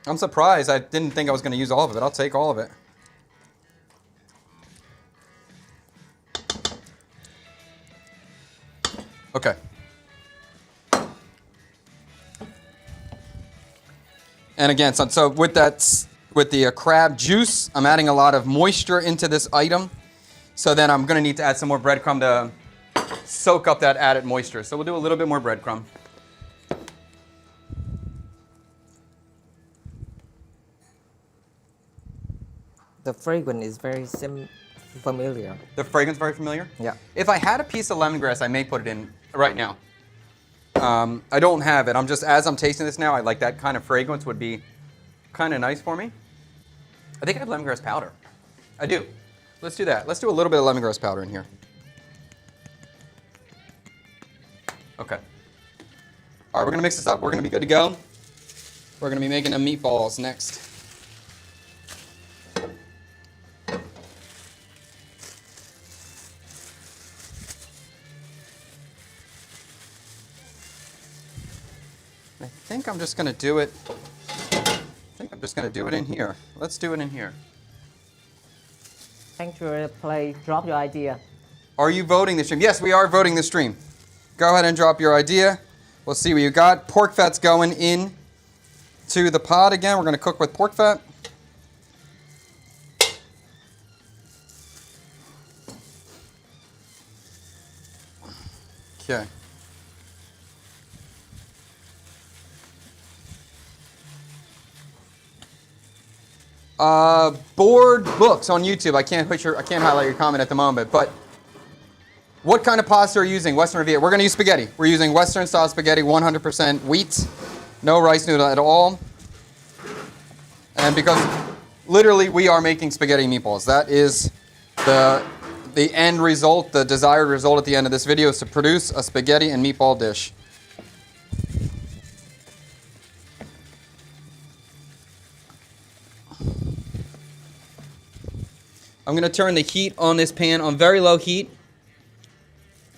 I'm surprised. I didn't think I was gonna use all of it. I'll take all of it. Okay. And again, so with that, with the crab juice, I'm adding a lot of moisture into this item. So then I'm gonna need to add some more breadcrumb to soak up that added moisture. So we'll do a little bit more breadcrumb. The fragrance is very familiar. The fragrance very familiar? Yeah. If I had a piece of lemongrass, I may put it in right now. I don't have it. As I'm tasting this now, I like that kind of fragrance would be kind of nice for me. I think I have lemongrass powder. I do. Let's do that. Let's do a little bit of lemongrass powder in here. Okay. All right, we're gonna mix this up. We're gonna be good to go. We're gonna be making the meatballs next. I think I'm just gonna do it. In here. Let's do it in here. Thank you. Play. Drop your idea. Are you voting the stream? Yes, we are voting the stream. Go ahead and drop your idea. We'll see what you got. Pork fat's going in to the pot again. We're gonna cook with pork fat. Okay. Board books on YouTube. I can't highlight your comment at the moment, but what kind of pasta are you using? Western or Viet? We're going to use spaghetti. We're using Western style spaghetti, 100% wheat, no rice noodle at all. And because literally we are making spaghetti meatballs. That is the end result, the desired result at the end of this video is to produce a spaghetti and meatball dish. I'm going to turn the heat on this pan on very low heat.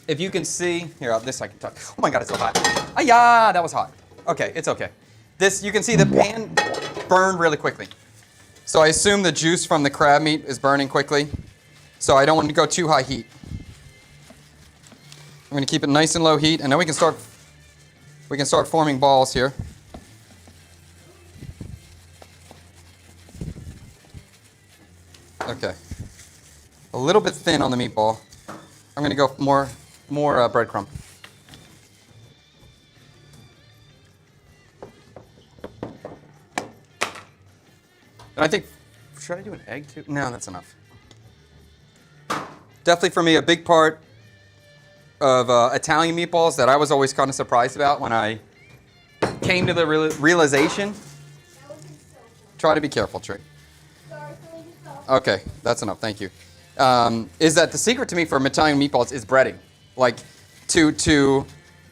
If you can see, here, this I can touch. Oh my God, it's so hot. Ah, that was hot. Okay, it's okay. This, you can see the pan burned really quickly. So I assume the juice from the crab meat is burning quickly. So I don't want to go too high heat. I'm going to keep it nice and low heat, and then we can start forming balls here. Okay. A little bit thin on the meatball. I'm going to go more breadcrumb. And I think, should I do an egg too? No, that's enough. Definitely for me, a big part of Italian meatballs that I was always kind of surprised about when I came to the realization. Try to be careful, Trey. Okay, that's enough. Thank you. Is that the secret to me for Italian meatballs is breading, like to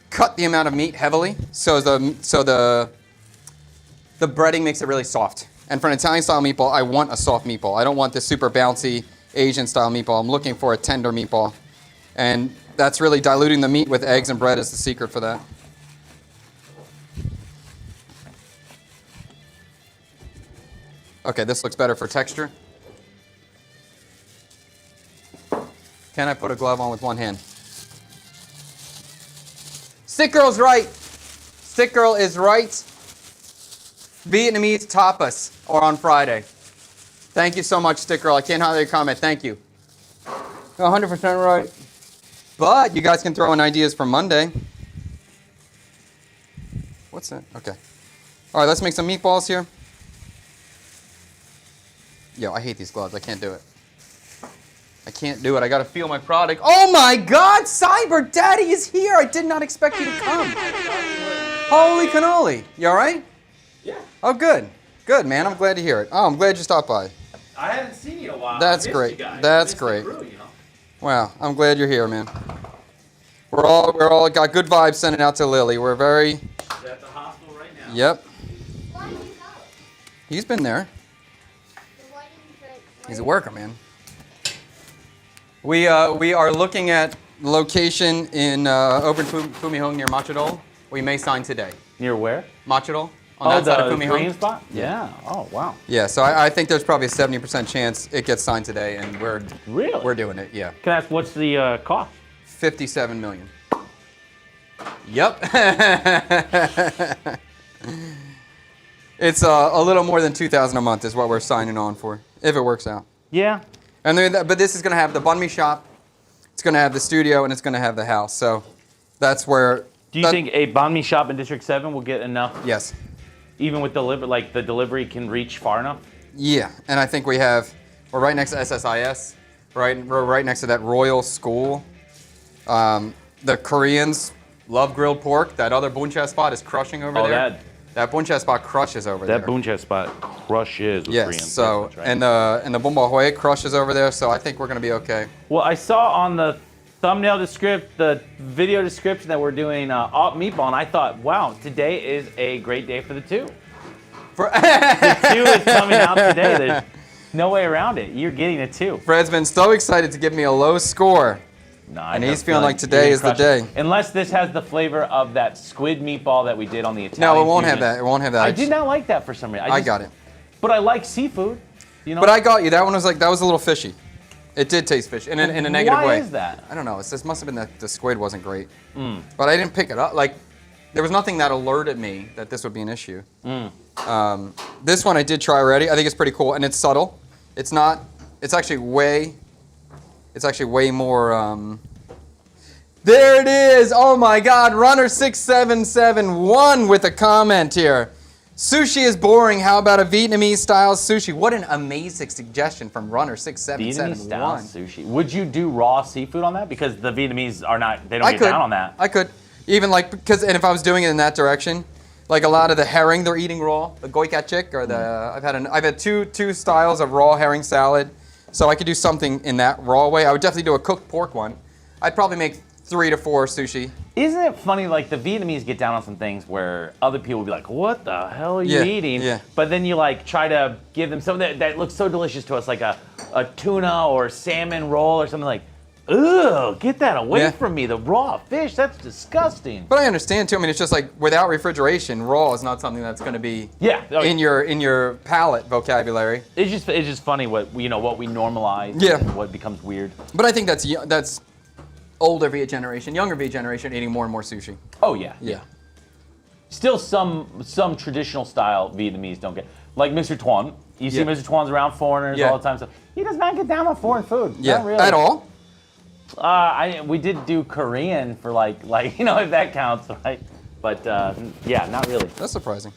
cut the amount of meat heavily, so the breading makes it really soft. And for an Italian style meatball, I want a soft meatball. I don't want this super bouncy Asian style meatball. I'm looking for a tender meatball, and that's really diluting the meat with eggs and bread is the secret for that. Okay, this looks better for texture. Can I put a glove on with one hand? Stick Girl's right. Stick Girl is right. Vietnamese tapas are on Friday. Thank you so much, Stick Girl. I can't highlight your comment. Thank you. 100% right. But you guys can throw in ideas for Monday. What's that? Okay. All right, let's make some meatballs here. Yo, I hate these gloves. I can't do it. I can't do it. I got to feel my product. Oh my God, Cyber Daddy is here. I did not expect you to come. Holy cannoli. You all right? Yeah. Oh, good. Good, man. I'm glad to hear it. Oh, I'm glad you stopped by. I haven't seen you in a while. That's great. That's great. Wow, I'm glad you're here, man. We're all got good vibes sending out to Lily. We're very. She's at the hospital right now. Yep. Why do you go? He's been there. Why didn't you He's a worker, man. We are looking at location in Open Fumihong near Machadol. We may sign today. Near where? Machadol on that side of the Fumihong. Korean spot? Yeah. Oh, wow. Yeah, so I think there's probably a 70% chance it gets signed today, and we're doing it. Yeah. Can I ask what's the cost? 57 million. Yep. It's a little more than 2,000 a month is what we're signing on for, if it works out. Yeah. And then, but this is going to have the banh mi shop, it's going to have the studio, and it's going to have the house. So that's where. Do you think a banh mi shop in District 7 will get enough? Yes. Even with the delivery can reach far enough? Yeah, and I think we're right next to SSIS, we're right next to that Royal School. The Koreans love grilled pork. That other buncha spot is crushing over there. That buncha spot crushes over there. That buncha spot crushes with Koreans. Yes, so, that's right. and the bumba hoi crushes over there, so I think we're going to be okay. Well, I saw on the thumbnail the video description that we're doing meatball, and I thought, wow, today is a great day for the two. The two is coming out today. There's no way around it. You're getting a 2. Fred's been so excited to give me a low score. No, And he's feeling like today is the day. Unless this has the flavor of that squid meatball that we did on the Italian No, it won't fusion. have that. It won't have that. I did not like that for some reason. I got it. But I like seafood. You know. But I got you. That one was that was a little fishy. It did taste fishy in a negative way. Why is that? I don't know. It must have been that the squid wasn't great. But I didn't pick it up. Like, there was nothing that alerted me that this would be an issue. This one I did try already. I think it's pretty cool, and it's subtle. It's not. It's actually way more. There it is! Oh my God, Runner6771 with a comment here. Sushi is boring. How about a Vietnamese style sushi? What an amazing suggestion from Runner6771. Vietnamese style sushi. Would you do raw seafood on that? Because the Vietnamese are not. They don't get down on that. I could. Even and if I was doing it in that direction, like a lot of the herring they're eating raw, the goi cat chick, or I've had two styles of raw herring salad, so I could do something in that raw way. I would definitely do a cooked pork one. I'd probably make 3 to 4 sushi. Isn't it funny, like the Vietnamese get down on some things where other people will be like, what the hell are you eating? Yeah. But then you like try to give them something that looks so delicious to us, like a tuna or salmon roll or something like, ugh, get that away from me, the raw fish, that's disgusting. But I understand too, I mean, it's just like without refrigeration, raw is not something that's gonna be in your palate vocabulary. It's just funny what we normalize and what becomes weird. But I think that's older Viet generation, younger Viet generation eating more and more sushi. Oh yeah. Yeah. Still some traditional style Vietnamese don't get. Like Mr. Tuan. You see Mr. Tuan's around foreigners all the time. So he does not get down on foreign food. Yeah. Not really. At all? We did do Korean for like if that counts, right? But yeah, not really. That's surprising.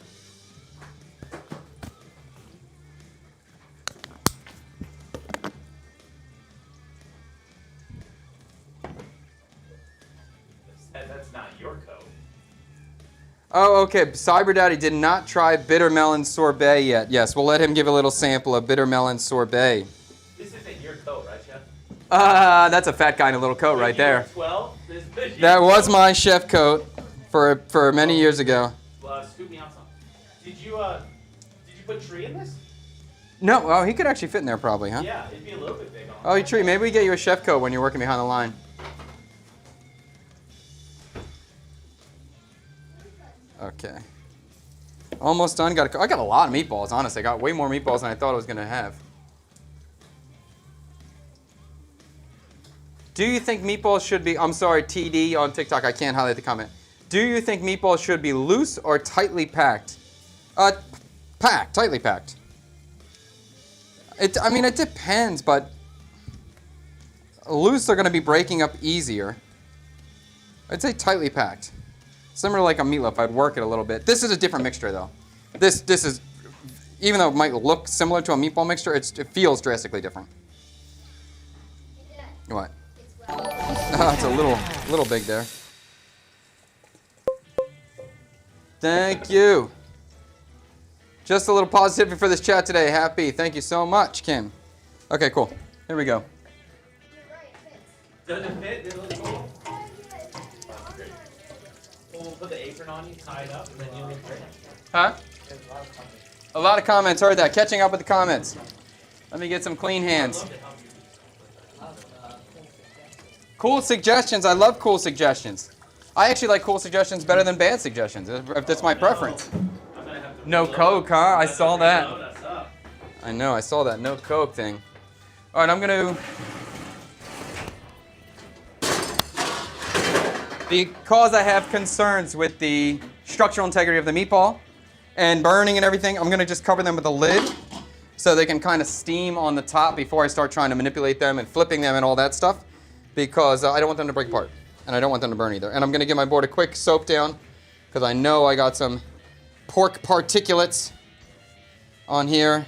That's not your code. Oh, okay. Cyber Daddy did not try bitter melon sorbet yet. Yes, we'll let him give a little sample of bitter melon sorbet. This isn't your coat, right, Chef? That's a fat guy in a little coat right there. 12? That was my chef coat for many years ago. Scoop me out some. Did you put tree in this? No, oh, he could actually fit in there probably, huh? Yeah, it'd be a little bit big on. Oh, Tree, maybe we get you a chef coat when you're working behind the line. Okay. Almost done. I got a lot of meatballs, honestly. I got way more meatballs than I thought I was going to have. Do you think meatballs should be, I'm sorry, TD on TikTok, I can't highlight the comment. Do you think meatballs should be loose or tightly packed? Tightly packed. It depends, but loose are going to be breaking up easier. I'd say tightly packed. Similar like a meatloaf, I'd work it a little bit. This is a different mixture though. This is, even though it might look similar to a meatball mixture, it feels drastically different. What? Oh, it's a little big there. Thank you. Just a little positivity for this chat today. Happy. Thank you so much, Kim. Okay, cool. Here we go. Does it fit? We'll put the apron on you, tie it up, and then you'll look great. Huh? A lot of comments. Heard that. Catching up with the comments. Let me get some clean hands. Cool suggestions. I love cool suggestions. I actually like cool suggestions better than bad suggestions, if that's my preference. No Coke, huh? I saw that. I know, I saw that no Coke thing. All right, I'm going to... Because I have concerns with the structural integrity of the meatball and burning and everything, I'm going to just cover them with a lid so they can kind of steam on the top before I start trying to manipulate them and flipping them and all that stuff, because I don't want them to break apart and I don't want them to burn either. And I'm going to give my board a quick soap down because I know I got some pork particulates on here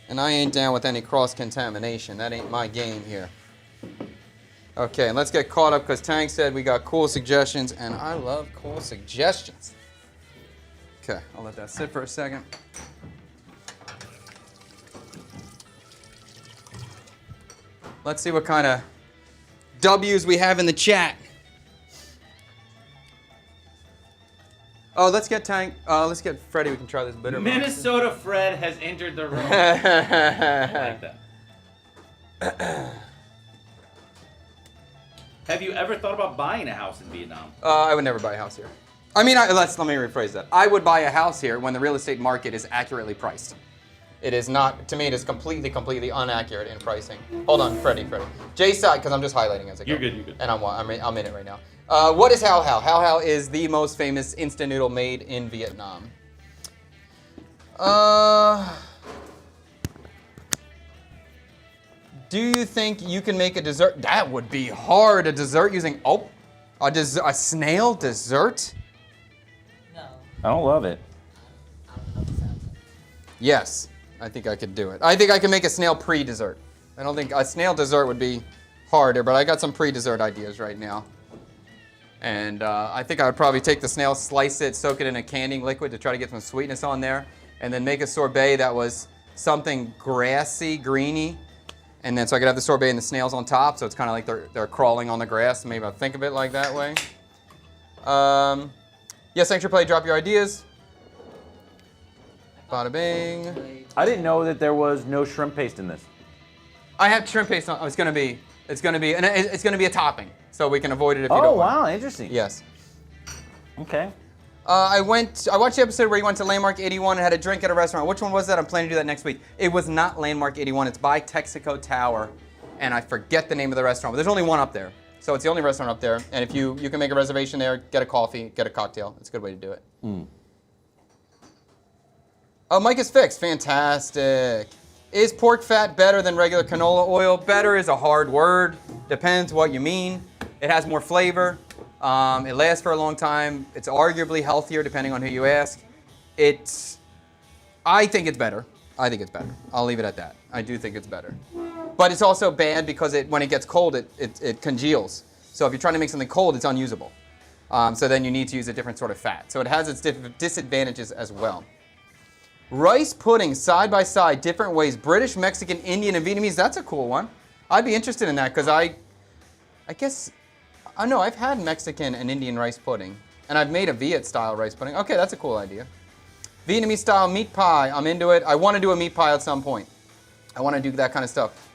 and I ain't down with any cross-contamination. That ain't my game here. Okay, and let's get caught up because Tank said we got cool suggestions, and I love cool suggestions. Okay, I'll let that sit for a second. Let's see what kind of W's we have in the chat. Oh, let's get let's get Freddie. We can try this bitter. Minnesota Fred has entered the room. I like that. Have you ever thought about buying a house in Vietnam? I would never buy a house here. I mean, let me rephrase that. I would buy a house here when the real estate market is accurately priced. It is not, to me, it is completely inaccurate in pricing. Hold on, Freddie. Jay's side, because I'm just highlighting as I go. You're good. And I'm in it right now. What is Hao Hao? Hao Hao is the most famous instant noodle made in Vietnam. Do you think you can make a dessert? That would be hard. A dessert using, a snail dessert? No. I don't love it. Yes, I think I could do it. I think I can make a snail pre-dessert. I don't think a snail dessert would be harder, but I got some pre-dessert ideas right now. And I think I would probably take the snail, slice it, soak it in a candying liquid to try to get some sweetness on there, and then make a sorbet that was something grassy, greeny, and then so I could have the sorbet and the snails on top, so it's kind of like they're crawling on the grass. Maybe I'll think of it like that way. Yes, thanks for play. Drop your ideas. Bada bing. I didn't know that there was no shrimp paste in this. I have shrimp paste on. It's gonna be a topping, so we can avoid it if you don't want. Oh wow, interesting. Yes. Okay. I watched the episode where you went to Landmark 81 and had a drink at a restaurant. Which one was that? I'm planning to do that next week. It was not Landmark 81. It's by Texaco Tower, and I forget the name of the restaurant. But there's only one up there, so it's the only restaurant up there. And if you can make a reservation there, get a coffee, get a cocktail. It's a good way to do it. Oh, Mike is fixed. Fantastic. Is pork fat better than regular canola oil? Better is a hard word. Depends what you mean. It has more flavor. It lasts for a long time. It's arguably healthier depending on who you ask. I think it's better. I'll leave it at that. I do think it's better. But it's also bad because when it gets cold, it congeals. So if you're trying to make something cold, it's unusable. So then you need to use a different sort of fat. So it has its disadvantages as well. Rice pudding side by side, different ways. British, Mexican, Indian, and Vietnamese. That's a cool one. I'd be interested in that because I guess, I know I've had Mexican and Indian rice pudding. And I've made a Viet style rice pudding. Okay, that's a cool idea. Vietnamese style meat pie. I'm into it. I want to do a meat pie at some point. I want to do that kind of stuff.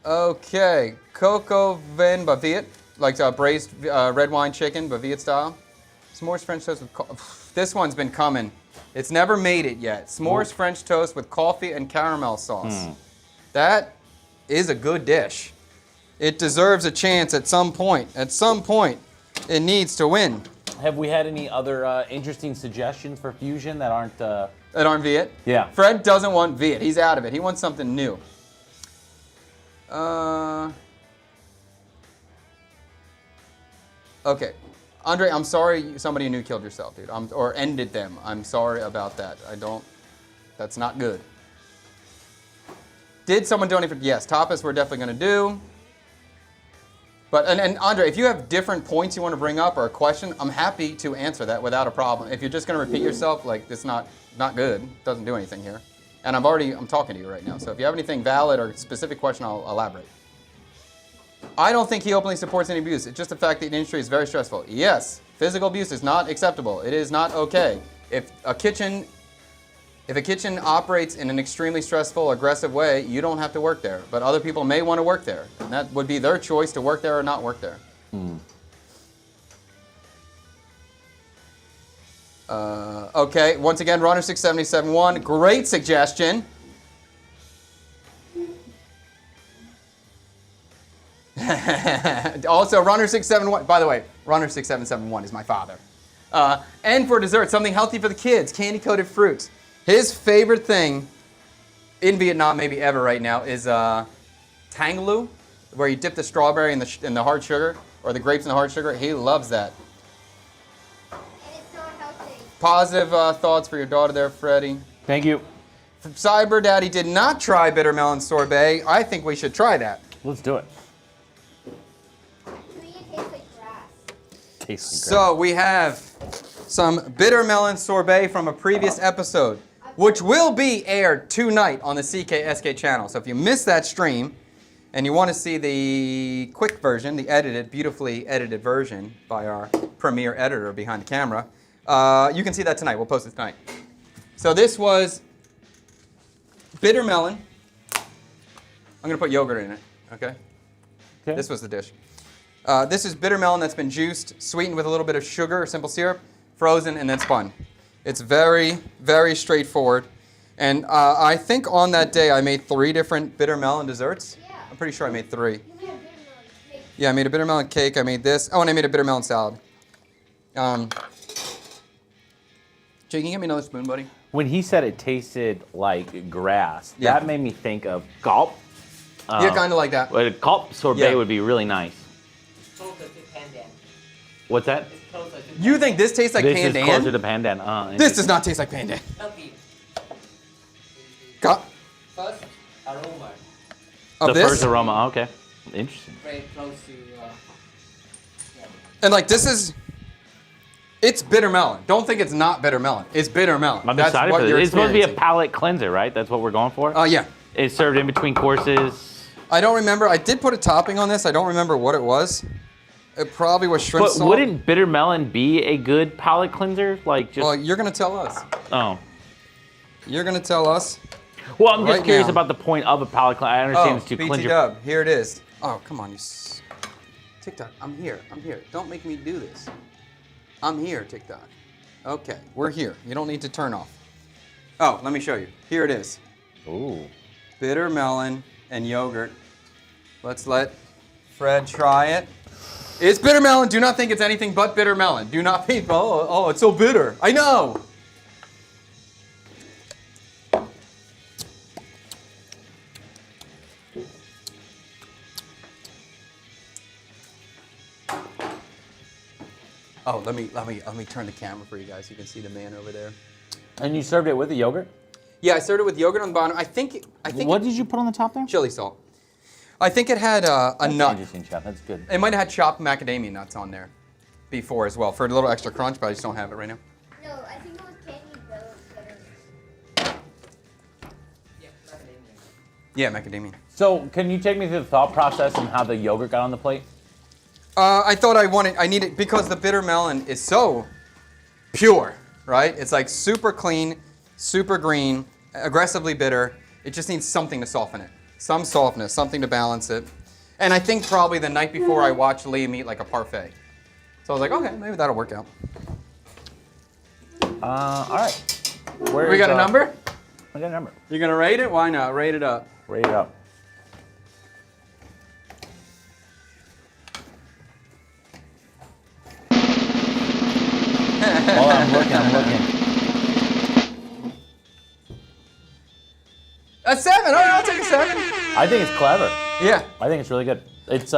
Okay, coco vin baviet, like braised red wine chicken, baviet style. S'mores French toast with this one's been coming. It's never made it yet. S'mores French toast with coffee and caramel sauce. That is a good dish. It deserves a chance at some point. At some point, it needs to win. Have we had any other interesting suggestions for fusion that aren't... That aren't Viet? Yeah. Fred doesn't want Viet. He's out of it. He wants something new. Okay. Andre, I'm sorry somebody new killed yourself, dude. Or ended them. I'm sorry about that. That's not good. Did someone donate for, yes, tapas we're definitely going to do. But, and Andre, if you have different points you want to bring up or a question, I'm happy to answer that without a problem. If you're just going to repeat yourself, like, it's not good. It doesn't do anything here. And I'm talking to you right now. So if you have anything valid or specific question, I'll elaborate. I don't think he openly supports any abuse. It's just the fact that the industry is very stressful. Yes, physical abuse is not acceptable. It is not okay. If a kitchen operates in an extremely stressful, aggressive way, you don't have to work there. But other people may want to work there. And that would be their choice to work there or not work there. Okay, once again, Runner6771, great suggestion. Also, Runner671, by the way, Runner6771 is my father. And for dessert, something healthy for the kids, candy-coated fruits. His favorite thing in Vietnam, maybe ever right now, is tang lu, where you dip the strawberry in the hard sugar, or the grapes in the hard sugar. He loves that. And it's not healthy. Positive thoughts for your daughter there, Freddie. Thank you. Cyber Daddy did not try bitter melon sorbet. I think we should try that. Let's do it. To me, it tastes like grass. Tastes like So we have some bitter melon sorbet from a previous episode, which will be aired tonight on the CKSK channel. So if you missed that stream and you want to see the quick version, the edited, beautifully edited version by our premier editor behind the camera, you can see that tonight. We'll post it tonight. So this was bitter melon. I'm going to put yogurt in it, okay? Okay. This was the dish. This is bitter melon that's been juiced, sweetened with a little bit of sugar or simple syrup, frozen, and then spun. It's very, very straightforward. And I think on that day I made 3 different bitter melon desserts. Yeah. I'm pretty sure I made 3. You made a bitter melon cake. Yeah, I made a bitter melon cake. I made this. Oh, and I made a bitter melon salad. Jay, can you get me another spoon, buddy? When he said it tasted like grass, Yeah. that made me think of gulp. Yeah, kind of like that. But a gulp sorbet Yeah. would be really nice. Closer to pandan. What's that? It's closer to You think this tastes like This is closer pandan? to pandan. This does not taste like pandan. healthy. Got First aroma, of the this? first aroma. Okay, interesting. very close to. And like this is, it's bitter melon. Don't think it's not bitter melon. It's bitter melon. I'm That's excited what for you're this. It's supposed to be a experiencing. palate cleanser, right? That's what we're going for. Yeah. It's served in between courses. I don't remember. I did put a topping on this. I don't remember what it was. It probably was shrimp But salt. wouldn't bitter melon be a good palate cleanser? Like just Well, you're gonna tell us. oh. You're gonna tell us. Well, I'm just Right curious now. about the point of a palate cleanser. I understand it's to BT cleanse your. Dub. Here it is. Oh, come on, TikTok. I'm here. I'm here. Don't make me do this. I'm here, TikTok. Okay, we're here. You don't need to turn off. Oh, let me show you. Here it is. Ooh. Bitter melon and yogurt. Let's let Fred try it. It's bitter melon. Do not think it's anything but bitter melon. Do not think, oh, it's so bitter. I know. Oh, let me turn the camera for you guys so you can see the man over there. And you served it with the yogurt? Yeah, I served it with yogurt on the bottom. I think What did you put on the top there? chili salt. I think it had a That's nut. interesting, chef. That's good. It might have had chopped macadamia nuts on there before as well for a little extra crunch, but I just don't have it right now. No, I think it was candy butter. Yeah, macadamia. Yeah, macadamia. So, can you take me through the thought process and how the yogurt got on the plate? I thought I needed, because the bitter melon is so pure, right? It's like super clean, super green, aggressively bitter. It just needs something to soften it. Some softness, something to balance it. And I think probably the night before I watched Liam eat like a parfait. So I was like, okay, maybe that'll work out. All right. We got a number? I got a number. You're gonna rate it? Why not? Rate it up. Rate it up. Hold on, I'm looking. A 7. All right, I'll take a 7. I think it's clever. Yeah. I think it's really good. It's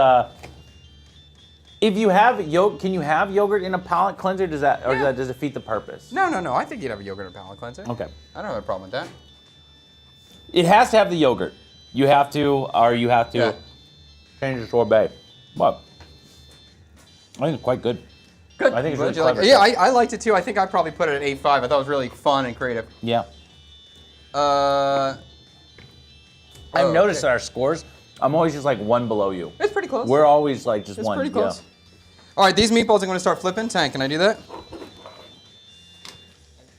if you have yogurt, can you have yogurt in a palate cleanser? Does that or Yeah. does it defeat the purpose? No. I think you'd have a yogurt and palate cleanser. Okay. I don't have a problem with that. It has to have the yogurt. You have to Yeah. change the sorbet. What? I think it's quite good. Good. I think it's Glad really you like clever it. Yeah, stuff. I liked it too. I think I'd probably put it at 8.5. I thought it was really fun and creative. Yeah. Uh, I've oh, noticed okay. our scores I'm always just like one below you. It's pretty close. We're always like just It's one. pretty close. Yeah. All right, these meatballs are going to start flipping. Tank, can I do that?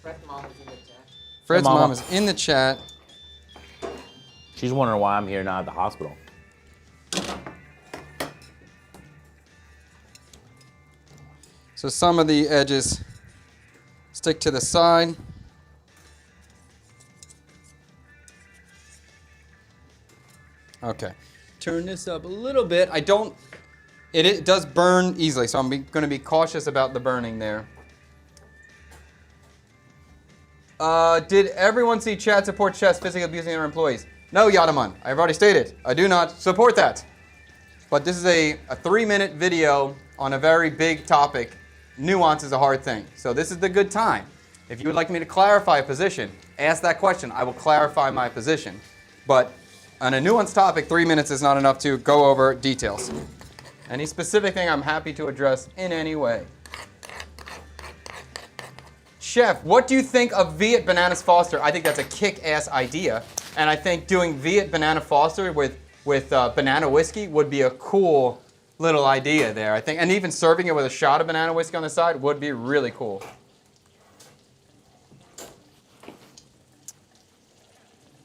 Fred's mom is in the chat. Fred's Mama. mom is in the chat. She's wondering why I'm here, not at the hospital. So some of the edges stick to the side. Okay, turn this up a little bit. It does burn easily, so I'm going to be cautious about the burning there. Did everyone see chat support chefs physically abusing their employees? No, Yadaman. I've already stated. I do not support that. But this is a 3-minute video on a very big topic. Nuance is a hard thing. So this is the good time. If you would like me to clarify a position, ask that question. I will clarify my position. But on a nuanced topic, 3 minutes is not enough to go over details. Any specific thing I'm happy to address in any way. Chef, what do you think of Viet Bananas Foster? I think that's a kick-ass idea. And I think doing Viet Banana Foster with banana whiskey would be a cool little idea there, I think. And even serving it with a shot of banana whiskey on the side would be really cool.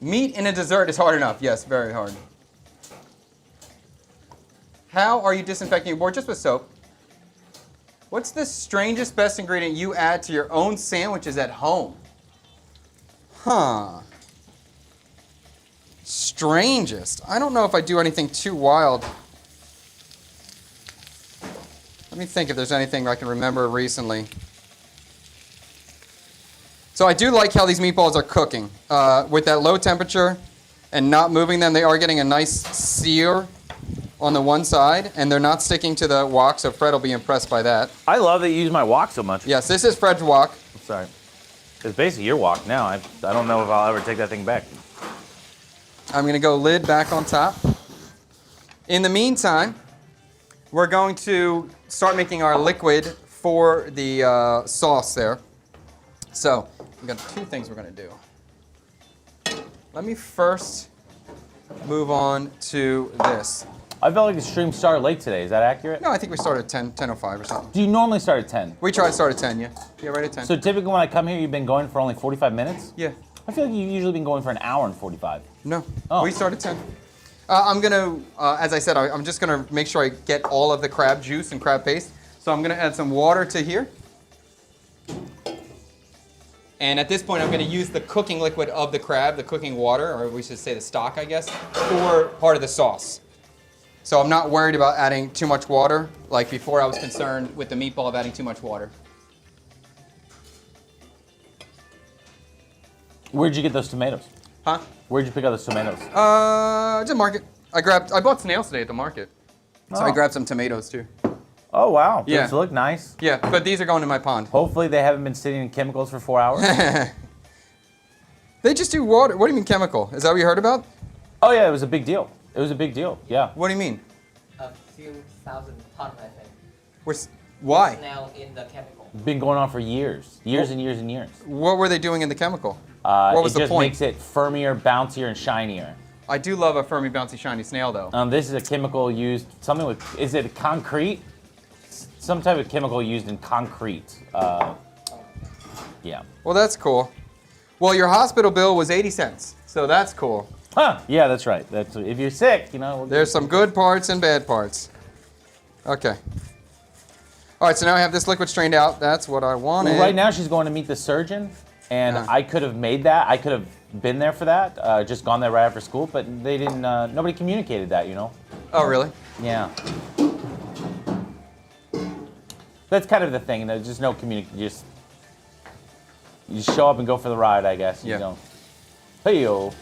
Meat in a dessert is hard enough. Yes, very hard. How are you disinfecting your board? Just with soap. What's the strangest, best ingredient you add to your own sandwiches at home? Huh. Strangest. I don't know if I do anything too wild. Let me think if there's anything I can remember recently. So I do like how these meatballs are cooking. With that low temperature and not moving them, they are getting a nice sear on the one side, and they're not sticking to the wok, so Fred will be impressed by that. I love that you use my wok so much. Yes, this is Fred's wok. I'm sorry. It's basically your wok now. I don't know if I'll ever take that thing back. I'm going to go lid back on top. In the meantime, we're going to start making our liquid for the sauce there. So, we've got 2 things we're going to do. Let me first move on to this. I felt like the stream started late today. Is that accurate? No, I think we started at 10:05 or something. Do you normally start at 10? We try to start at 10, yeah. Yeah, right at 10. So typically when I come here, you've been going for only 45 minutes? Yeah. I feel like you've usually been going for an hour and 45. No, Oh. we start at 10. I'm going to, as I said, I'm just going to make sure I get all of the crab juice and crab paste. So I'm going to add some water to here. And at this point, I'm going to use the cooking liquid of the crab, the cooking water, or we should say the stock, I guess, for part of the sauce. So I'm not worried about adding too much water. Like before, I was concerned with the meatball of adding too much water. Where'd you get those tomatoes? Huh? Where'd you pick up those tomatoes? Just market. I bought snails today at the market. So I Oh. grabbed some tomatoes too. Oh, wow. Yeah. Those look nice. Yeah, but these are going in my pond. Hopefully they haven't been sitting in chemicals for 4 hours. They just do water. What do you mean chemical? Is that what you heard about? Oh, yeah, it was a big deal. It was a big deal, yeah. What do you mean? A few thousand tons, I think. Why? Snail in the chemical. Been going on for years. Years and years and years. What were they doing in the chemical? What was it the just point? makes it firmier, bouncier, and shinier. I do love a firmy, bouncy, shiny snail, though. This is a chemical used, something with, is it concrete? Some type of chemical used in concrete. Yeah. Well, that's cool. Well, your hospital bill was 80 cents, so that's cool. Huh, yeah, that's right. That's, if you're sick, you know. There's some good parts and bad parts. Okay. All right, so now I have this liquid strained out. That's what I wanted. Well, right now she's going to meet the surgeon, and I could have made that. I could have been there for that, just gone there right after school, but they didn't, nobody communicated that, you know. Oh, really? Yeah. That's kind of the thing. There's just no communication. You show up and go for the ride, I guess. Yeah. You know. Hey-yo.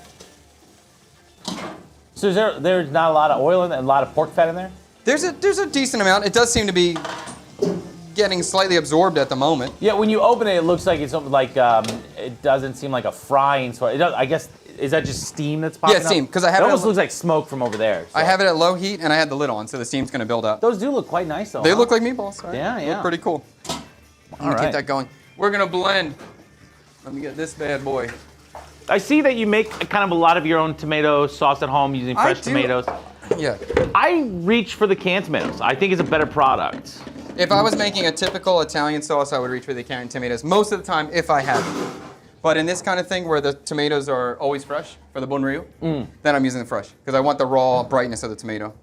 So there's not a lot of oil in there, a lot of pork fat in there? There's a decent amount. It does seem to be getting slightly absorbed at the moment. Yeah, when you open it, it looks like it's like it doesn't seem like a frying. So it does, I guess, is that just steam that's popping up? Yeah, steam, because I have it it almost at- looks like smoke from over there. So. I have it at low heat, and I had the lid on, so the steam's going to build up. Those do look quite nice, though. They huh? look like meatballs. Right? Yeah, They yeah. look pretty cool. I'm going to right. keep that going. We're going to blend. Let me get this bad boy. I see that you make kind of a lot of your own tomato sauce at home using fresh tomatoes. Yeah. I reach for the canned tomatoes. I think it's a better product. If I was making a typical Italian sauce, I would reach for the canned tomatoes most of the time if I had them. But in this kind of thing where the tomatoes are always fresh for the bunryu, then I'm using the fresh because I want the raw brightness of the tomato.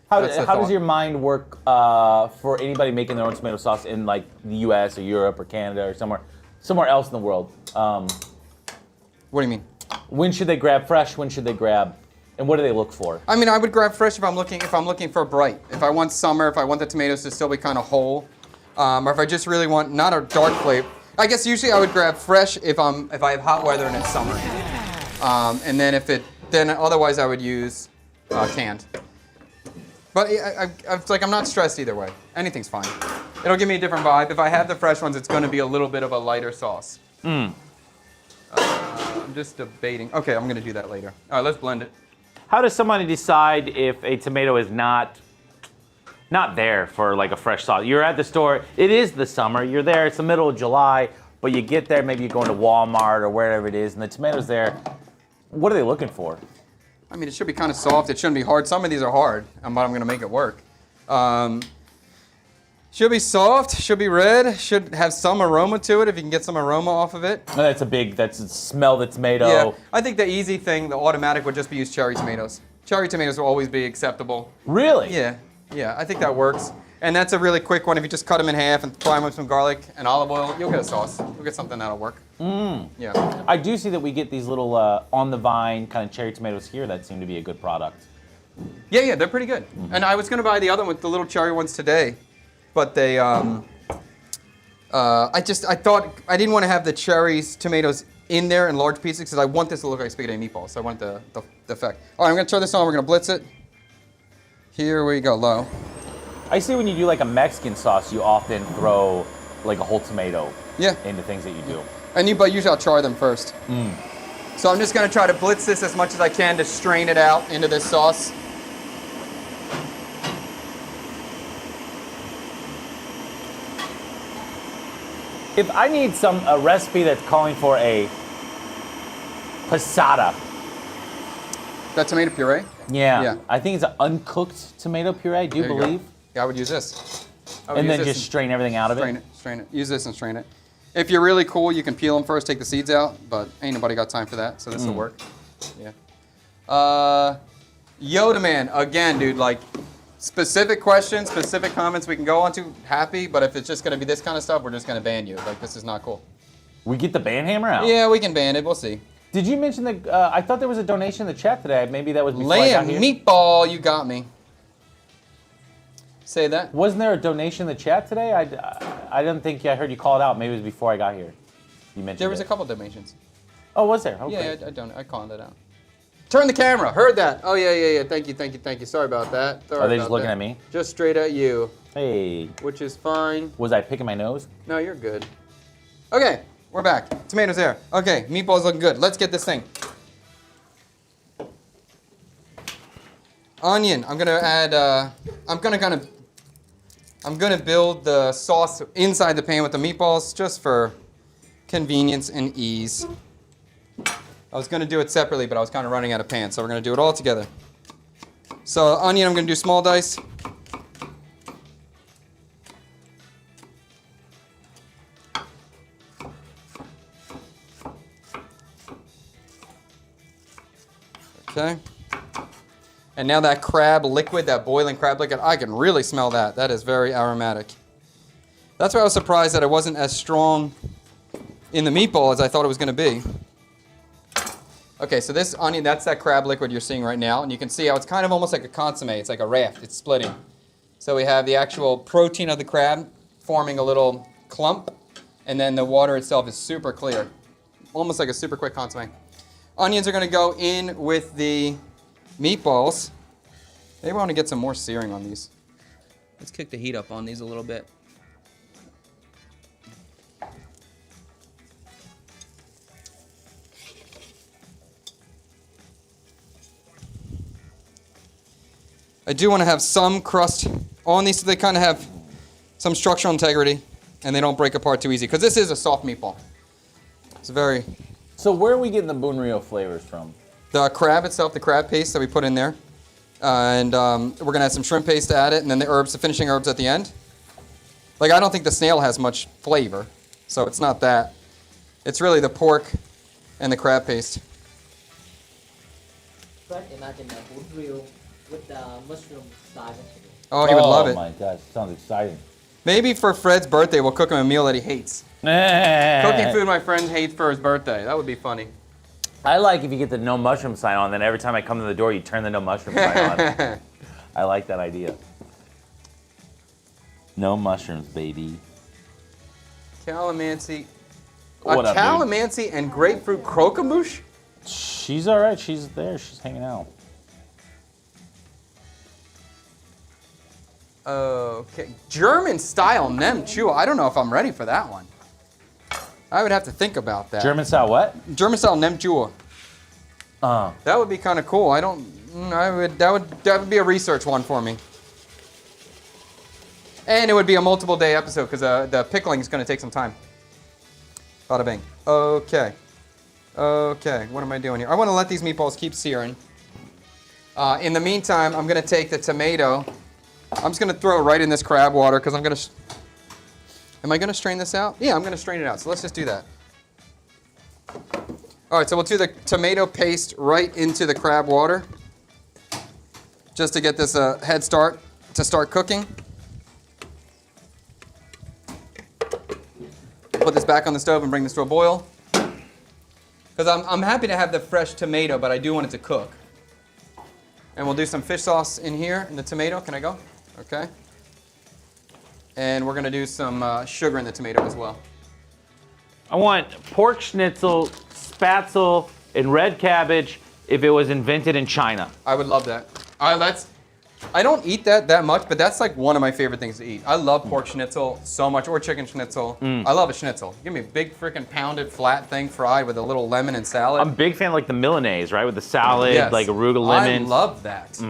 How does your mind work for anybody making their own tomato sauce in like the U.S. or Europe or Canada or somewhere else in the world? What do you mean? When should they grab fresh? When should they grab? And what do they look for? I mean, I would grab fresh if I'm looking for bright. If I want summer, if I want the tomatoes to still be kind of whole, or if I just really want not a dark flavor. I guess usually I would grab fresh if I have hot weather and it's summer. And then otherwise I would use canned. But it's like I'm not stressed either way. Anything's fine. It'll give me a different vibe. If I have the fresh ones, it's going to be a little bit of a lighter sauce. I'm just debating. Okay, I'm going to do that later. All right, let's blend it. How does somebody decide if a tomato is not there for like a fresh sauce? You're at the store, it is the summer, you're there, it's the middle of July, but you get there, maybe you go into Walmart or wherever it is, and the tomato's there. What are they looking for? I mean, it should be kind of soft. It shouldn't be hard. Some of these are hard, but I'm going to make it work. Should be soft, should be red, should have some aroma to it if you can get some aroma off of it. That's smell the tomato. Yeah, I think the easy thing, the automatic would just be use cherry tomatoes. Cherry tomatoes will always be acceptable. Really? Yeah, I think that works. And that's a really quick one. If you just cut them in half and fry them with some garlic and olive oil, you'll get a sauce. You'll get something that'll work. Yeah. I do see that we get these little on the vine kind of cherry tomatoes here that seem to be a good product. Yeah, they're pretty good. And I was going to buy the other one, the little cherry ones today, but they, I thought I didn't want to have the cherries, tomatoes in there in large pieces because I want this to look like spaghetti meatballs. So I want the effect. All right, I'm going to turn this on. We're going to blitz it. Here we go, low. I see when you do like a Mexican sauce, you often throw like a whole tomato into things that you do. But usually I'll char them first. So I'm just going to try to blitz this as much as I can to strain it out into this sauce. If I need a recipe that's calling for a passata. That tomato puree? Yeah. I think it's an uncooked tomato puree, I do believe. Yeah, I would use this. And then just strain everything out of it? Strain it. Use this and strain it. If you're really cool, you can peel them first, take the seeds out, but ain't nobody got time for that, so this will work. Yeah. Yoda Man, again, dude, like, specific questions, specific comments we can go on to, happy, but if it's just gonna be this kind of stuff, we're just gonna ban you. Like, this is not cool. We get the ban hammer out? Yeah, we can ban it, we'll see. Did you mention that, I thought there was a donation in the chat today, maybe that was before I got here? Meatball, you got me. Say that. Wasn't there a donation in the chat today? I didn't think I heard you call it out. Maybe it was before I got here. You mentioned there was a couple donations. Oh, was there? Okay. Yeah, I called it out. Turn the camera. Heard that. Oh, yeah. Thank you. Sorry about that. Are they just looking at me? Just straight at you. Hey. Which is fine. Was I picking my nose? No, you're good. Okay, we're back. Tomatoes there. Okay, meatballs looking good. Let's get this thing. Onion. I'm gonna add. I'm gonna build the sauce inside the pan with the meatballs just for convenience and ease. I was gonna do it separately, but I was kind of running out of pan, so we're gonna do it all together. So onion, I'm gonna do small dice. Okay. And now that crab liquid, that boiling crab liquid, I can really smell that. That is very aromatic. That's why I was surprised that it wasn't as strong in the meatball as I thought it was going to be. Okay, so this onion, that's that crab liquid you're seeing right now. And you can see how it's kind of almost like a consomme. It's like a raft. It's splitting. So we have the actual protein of the crab forming a little clump. And then the water itself is super clear. Almost like a super quick consomme. Onions are going to go in with the meatballs. Maybe I want to get some more searing on these. Let's kick the heat up on these a little bit. I do want to have some crust on these so they kind of have some structural integrity and they don't break apart too easy because this is a soft meatball. It's very... So where are we getting the bunryu flavors from? The crab itself, the crab paste that we put in there. And we're gonna add some shrimp paste to add it, and then the herbs, the finishing herbs at the end. Like, I don't think the snail has much flavor, so it's not that. It's really the pork and the crab paste. But imagine a food grill with the mushroom side. Oh, he would love it. Oh my gosh, sounds exciting. Maybe for Fred's birthday, we'll cook him a meal that he hates. Cooking food my friend hates for his birthday. That would be funny. I like if you get the no mushroom sign on, then every time I come to the door, you turn the no mushroom sign on. I like that idea. No mushrooms, baby. Calamansi. What up, dude? Calamansi and grapefruit croquembouche? She's all right. She's there. She's hanging out. Okay. German style nem chua. I don't know if I'm ready for that one. I would have to think about that. German style what? German style nem chua. That would be kind of cool. That would be a research one for me. And it would be a multiple day episode because the pickling is going to take some time. Bada bing. Okay. Okay, what am I doing here? I want to let these meatballs keep searing. In the meantime, I'm going to take the tomato. I'm just going to throw it right in this crab water because I'm going to... Am I going to strain this out? Yeah, I'm going to strain it out. So let's just do that. All right, so we'll do the tomato paste right into the crab water just to get this head start to start cooking. Put this back on the stove and bring this to a boil. Because I'm happy to have the fresh tomato, but I do want it to cook. And we'll do some fish sauce in here in the tomato. Can I go? Okay. And we're going to do some sugar in the tomato as well. I want pork schnitzel, spatzel, and red cabbage if it was invented in China. I would love that. I don't eat that much, but that's like one of my favorite things to eat. I love pork schnitzel so much, or chicken schnitzel. I love a schnitzel. Give me a big freaking pounded flat thing fried with a little lemon and salad. I'm a big fan of like the Milanese, right? With the salad, Yes. like arugula lemon. I love that.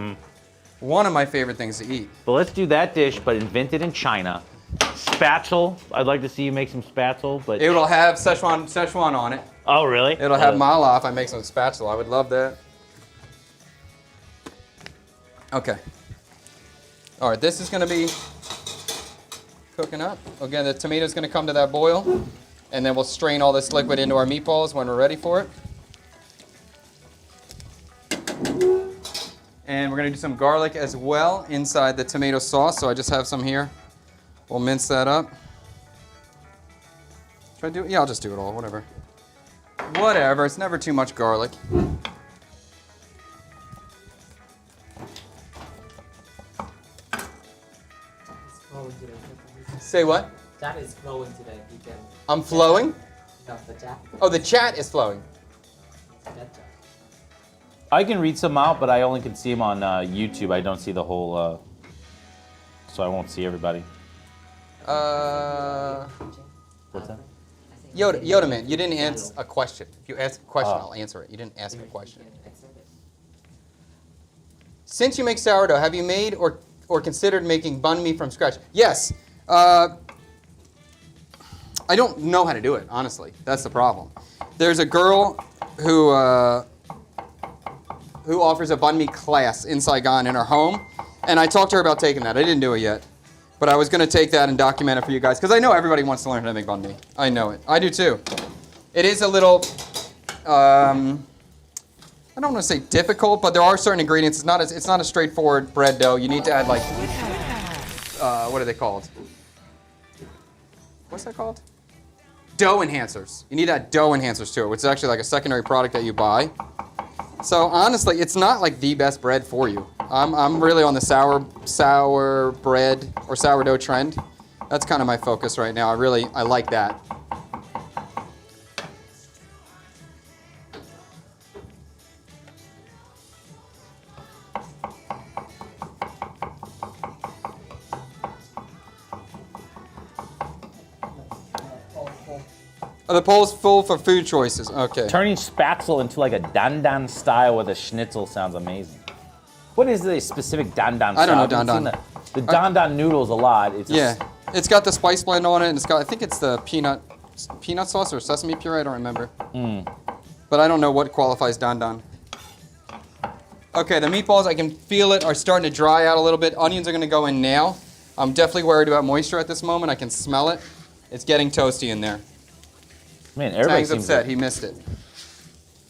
One of my favorite things to eat. But let's do that dish, but invented in China. Spatzel. I'd like to see you make some spatzel, but It will have Szechuan on it. oh really? It'll have mala if I make some spatula. I would love that. Okay. All right, this is going to be cooking up. Again, the tomato's going to come to that boil, and then we'll strain all this liquid into our meatballs when we're ready for it. And we're going to do some garlic as well inside the tomato sauce, so I just have some here. We'll mince that up. Should I do it? Yeah, I'll just do it all, whatever. Whatever, it's never too much garlic. Say what? Chat is flowing today. You can. I'm flowing? No, the chat. Oh, the chat is flowing. That chat. I can read some out, but I only can see them on YouTube. I don't see the whole, so I won't see everybody. What's that? Yoda man, you didn't answer a question. If you ask a question, I'll answer it. You didn't ask a question. Since you make sourdough, have you made or considered making banh mi from scratch? Yes. I don't know how to do it, honestly. That's the problem. There's a girl who offers a banh mi class in Saigon in her home, and I talked to her about taking that. I didn't do it yet, but I was going to take that and document it for you guys because I know everybody wants to learn how to make banh mi. I know it. I do too. It is a little, I don't want to say difficult, but there are certain ingredients. It's not a straightforward bread dough. You need to add like, what are they called? What's that called? Dough enhancers. You need to add dough enhancers to it, which is actually like a secondary product that you buy. So honestly, it's not like the best bread for you. I'm really on the sour bread or sourdough trend. That's kind of my focus right now. I like that. Oh, the poll's full for food choices. Okay. Turning spatzel into like a dandan style with a schnitzel sounds amazing. What is the specific dandan style? I don't know I've been dandan. seeing The dandan noodles a lot. It's Yeah, it's got the spice blend on it, and I think it's the peanut sauce or sesame puree. I don't remember. But I don't know what qualifies dandan. Okay, the meatballs, I can feel it, are starting to dry out a little bit. Onions are going to go in now. I'm definitely worried about moisture at this moment. I can smell it. It's getting toasty in there. Man, everybody Tang's seems upset. to... He missed it.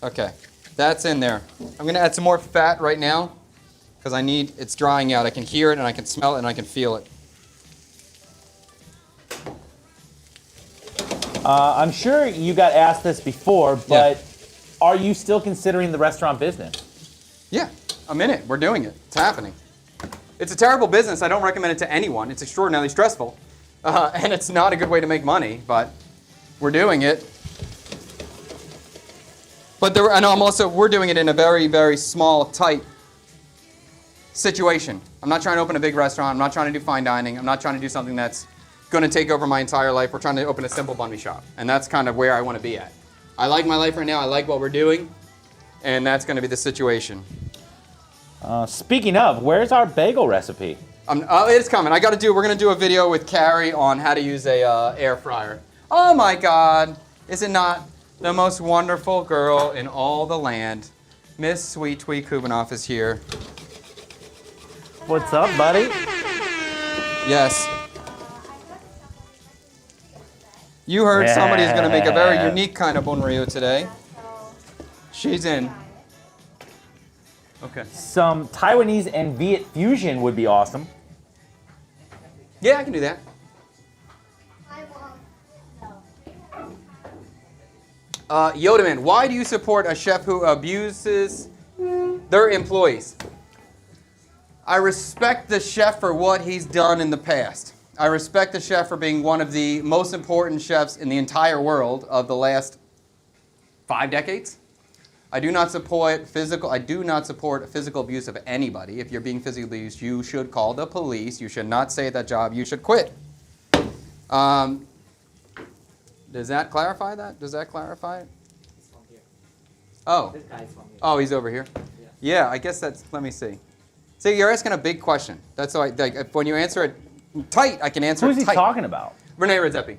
Okay, that's in there. I'm going to add some more fat right now because it's drying out. I can hear it and I can smell it and I can feel it. I'm sure you got asked this before, but are you still considering the restaurant business? Yeah, I'm in it. We're doing it. It's happening. It's a terrible business. I don't recommend it to anyone. It's extraordinarily stressful. And it's not a good way to make money, but we're doing it. But we're doing it in a very, very small, tight situation. I'm not trying to open a big restaurant. I'm not trying to do fine dining. I'm not trying to do something that's going to take over my entire life. We're trying to open a simple bun me shop. And that's kind of where I want to be at. I like my life right now. I like what we're doing. And that's going to be the situation. Speaking of, where's our bagel recipe? It's coming. We're going to do a video with Carrie on how to use a air fryer. Oh my God. Is it not the most wonderful girl in all the land? Miss Sweet Tweet Kubanoff is here. What's up, buddy? Yes. You heard somebody's going to make a very unique kind of bunryu today. She's in. Okay. Some Taiwanese and Viet fusion would be awesome. Yeah, I can do that. I won't. No. Yoda Man, why do you support a chef who abuses their employees? I respect the chef for what he's done in the past. I respect the chef for being one of the most important chefs in the entire world of the last 5 decades. I do not support physical abuse of anybody. If you're being physically abused, you should call the police. You should not stay at that job. You should quit. Does that clarify that? Does that clarify it? It's from here. Oh. This guy's from here. Oh, he's over here? Yeah, I guess that's, let me see. See, you're asking a big question. That's why, like, when you answer it tight, I can answer it tight. Who's he talking about? Rene Redzepi.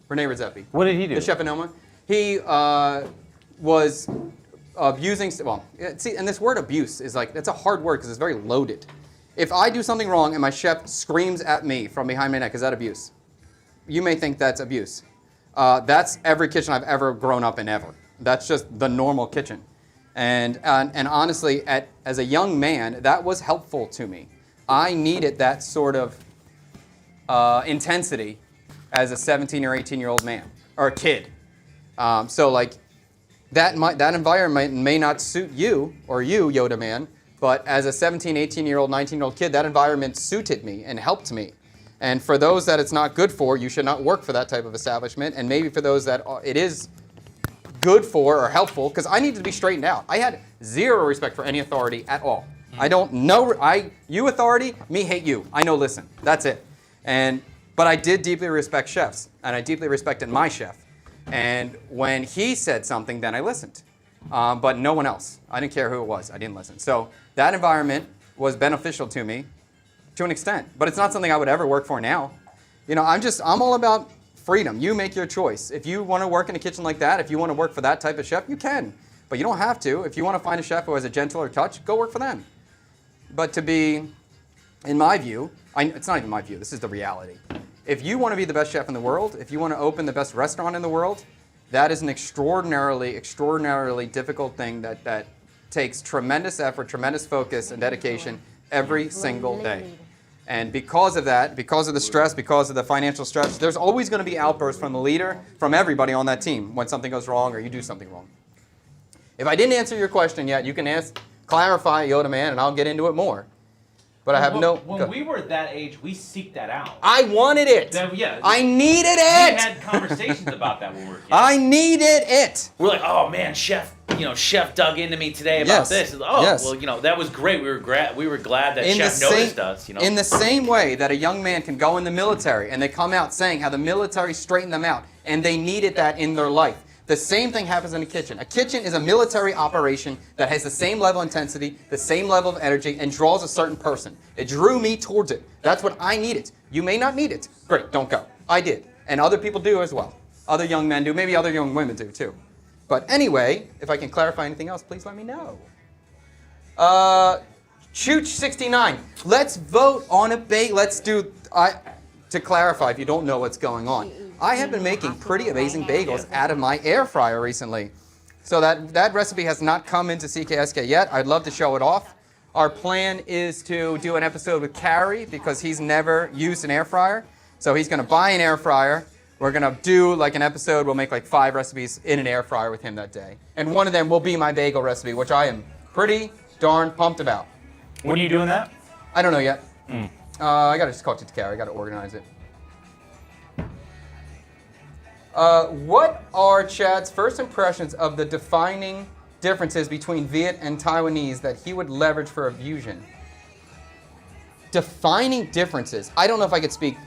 Rene Redzepi. What did he do? The chef in Noma. He was abusing, well, see, and this word abuse is like, it's a hard word because it's very loaded. If I do something wrong and my chef screams at me from behind my neck, is that abuse? You may think that's abuse. That's every kitchen I've ever grown up in ever. That's just the normal kitchen. And honestly, as a young man, that was helpful to me. I needed that sort of intensity as a 17 or 18-year-old man, or a kid. So like, that environment may not suit you, or you, Yoda Man, but as a 17, 18-year-old, 19-year-old kid, that environment suited me and helped me. And for those that it's not good for, you should not work for that type of establishment. And maybe for those that it is good for or helpful, because I needed to be straightened out. I had zero respect for any authority at all. I don't know, you authority, me hate you. I know, listen, that's it. But I did deeply respect chefs, and I deeply respected my chef. And when he said something, then I listened. But no one else. I didn't care who it was. I didn't listen. So that environment was beneficial to me to an extent. But it's not something I would ever work for now. You know, I'm all about freedom. You make your choice. If you want to work in a kitchen like that, if you want to work for that type of chef, you can. But you don't have to. If you want to find a chef who has a gentler touch, go work for them. But to be, in my view, it's not even my view, this is the reality. If you want to be the best chef in the world, if you want to open the best restaurant in the world, that is an extraordinarily, extraordinarily difficult thing that takes tremendous effort, tremendous focus, and dedication every single day. And because of that, because of the stress, because of the financial stress, there's always going to be outbursts from the leader, from everybody on that team when something goes wrong or you do something wrong. If I didn't answer your question yet, you can clarify, Yoda Man, and I'll get into it more. But I have When we were at that age, we seeked that out. I wanted it. Yeah. I needed it. We had conversations about that when we were kids. I needed it. We're like, oh man, Chef dug into me today about this. Oh, yes. Well, that was great. We were glad that Chef noticed us. In the same way that a young man can go in the military and they come out saying how the military straightened them out and they needed that in their life. The same thing happens in a kitchen. A kitchen is a military operation that has the same level of intensity, the same level of energy, and draws a certain person. It drew me towards it. That's what I needed. You may not need it. Great, don't go. I did. And other people do as well. Other young men do. Maybe other young women do too. But anyway, if I can clarify anything else, please let me know. Chooch69. Let's vote on a bagel. Let's do. To clarify, if you don't know what's going on, I have been making pretty amazing bagels out of my air fryer recently. So that recipe has not come into CKSK yet. I'd love to show it off. Our plan is to do an episode with Carrie because he's never used an air fryer. So he's going to buy an air fryer. We're going to do like an episode. We'll make like 5 recipes in an air fryer with him that day. And one of them will be my bagel recipe, which I am pretty darn pumped about. When are you doing that? I don't know yet. I got to just talk to Carrie. I got to organize it. What are Chad's first impressions of the defining differences between Viet and Taiwanese that he would leverage for a fusion? Defining differences. I don't know if I could speak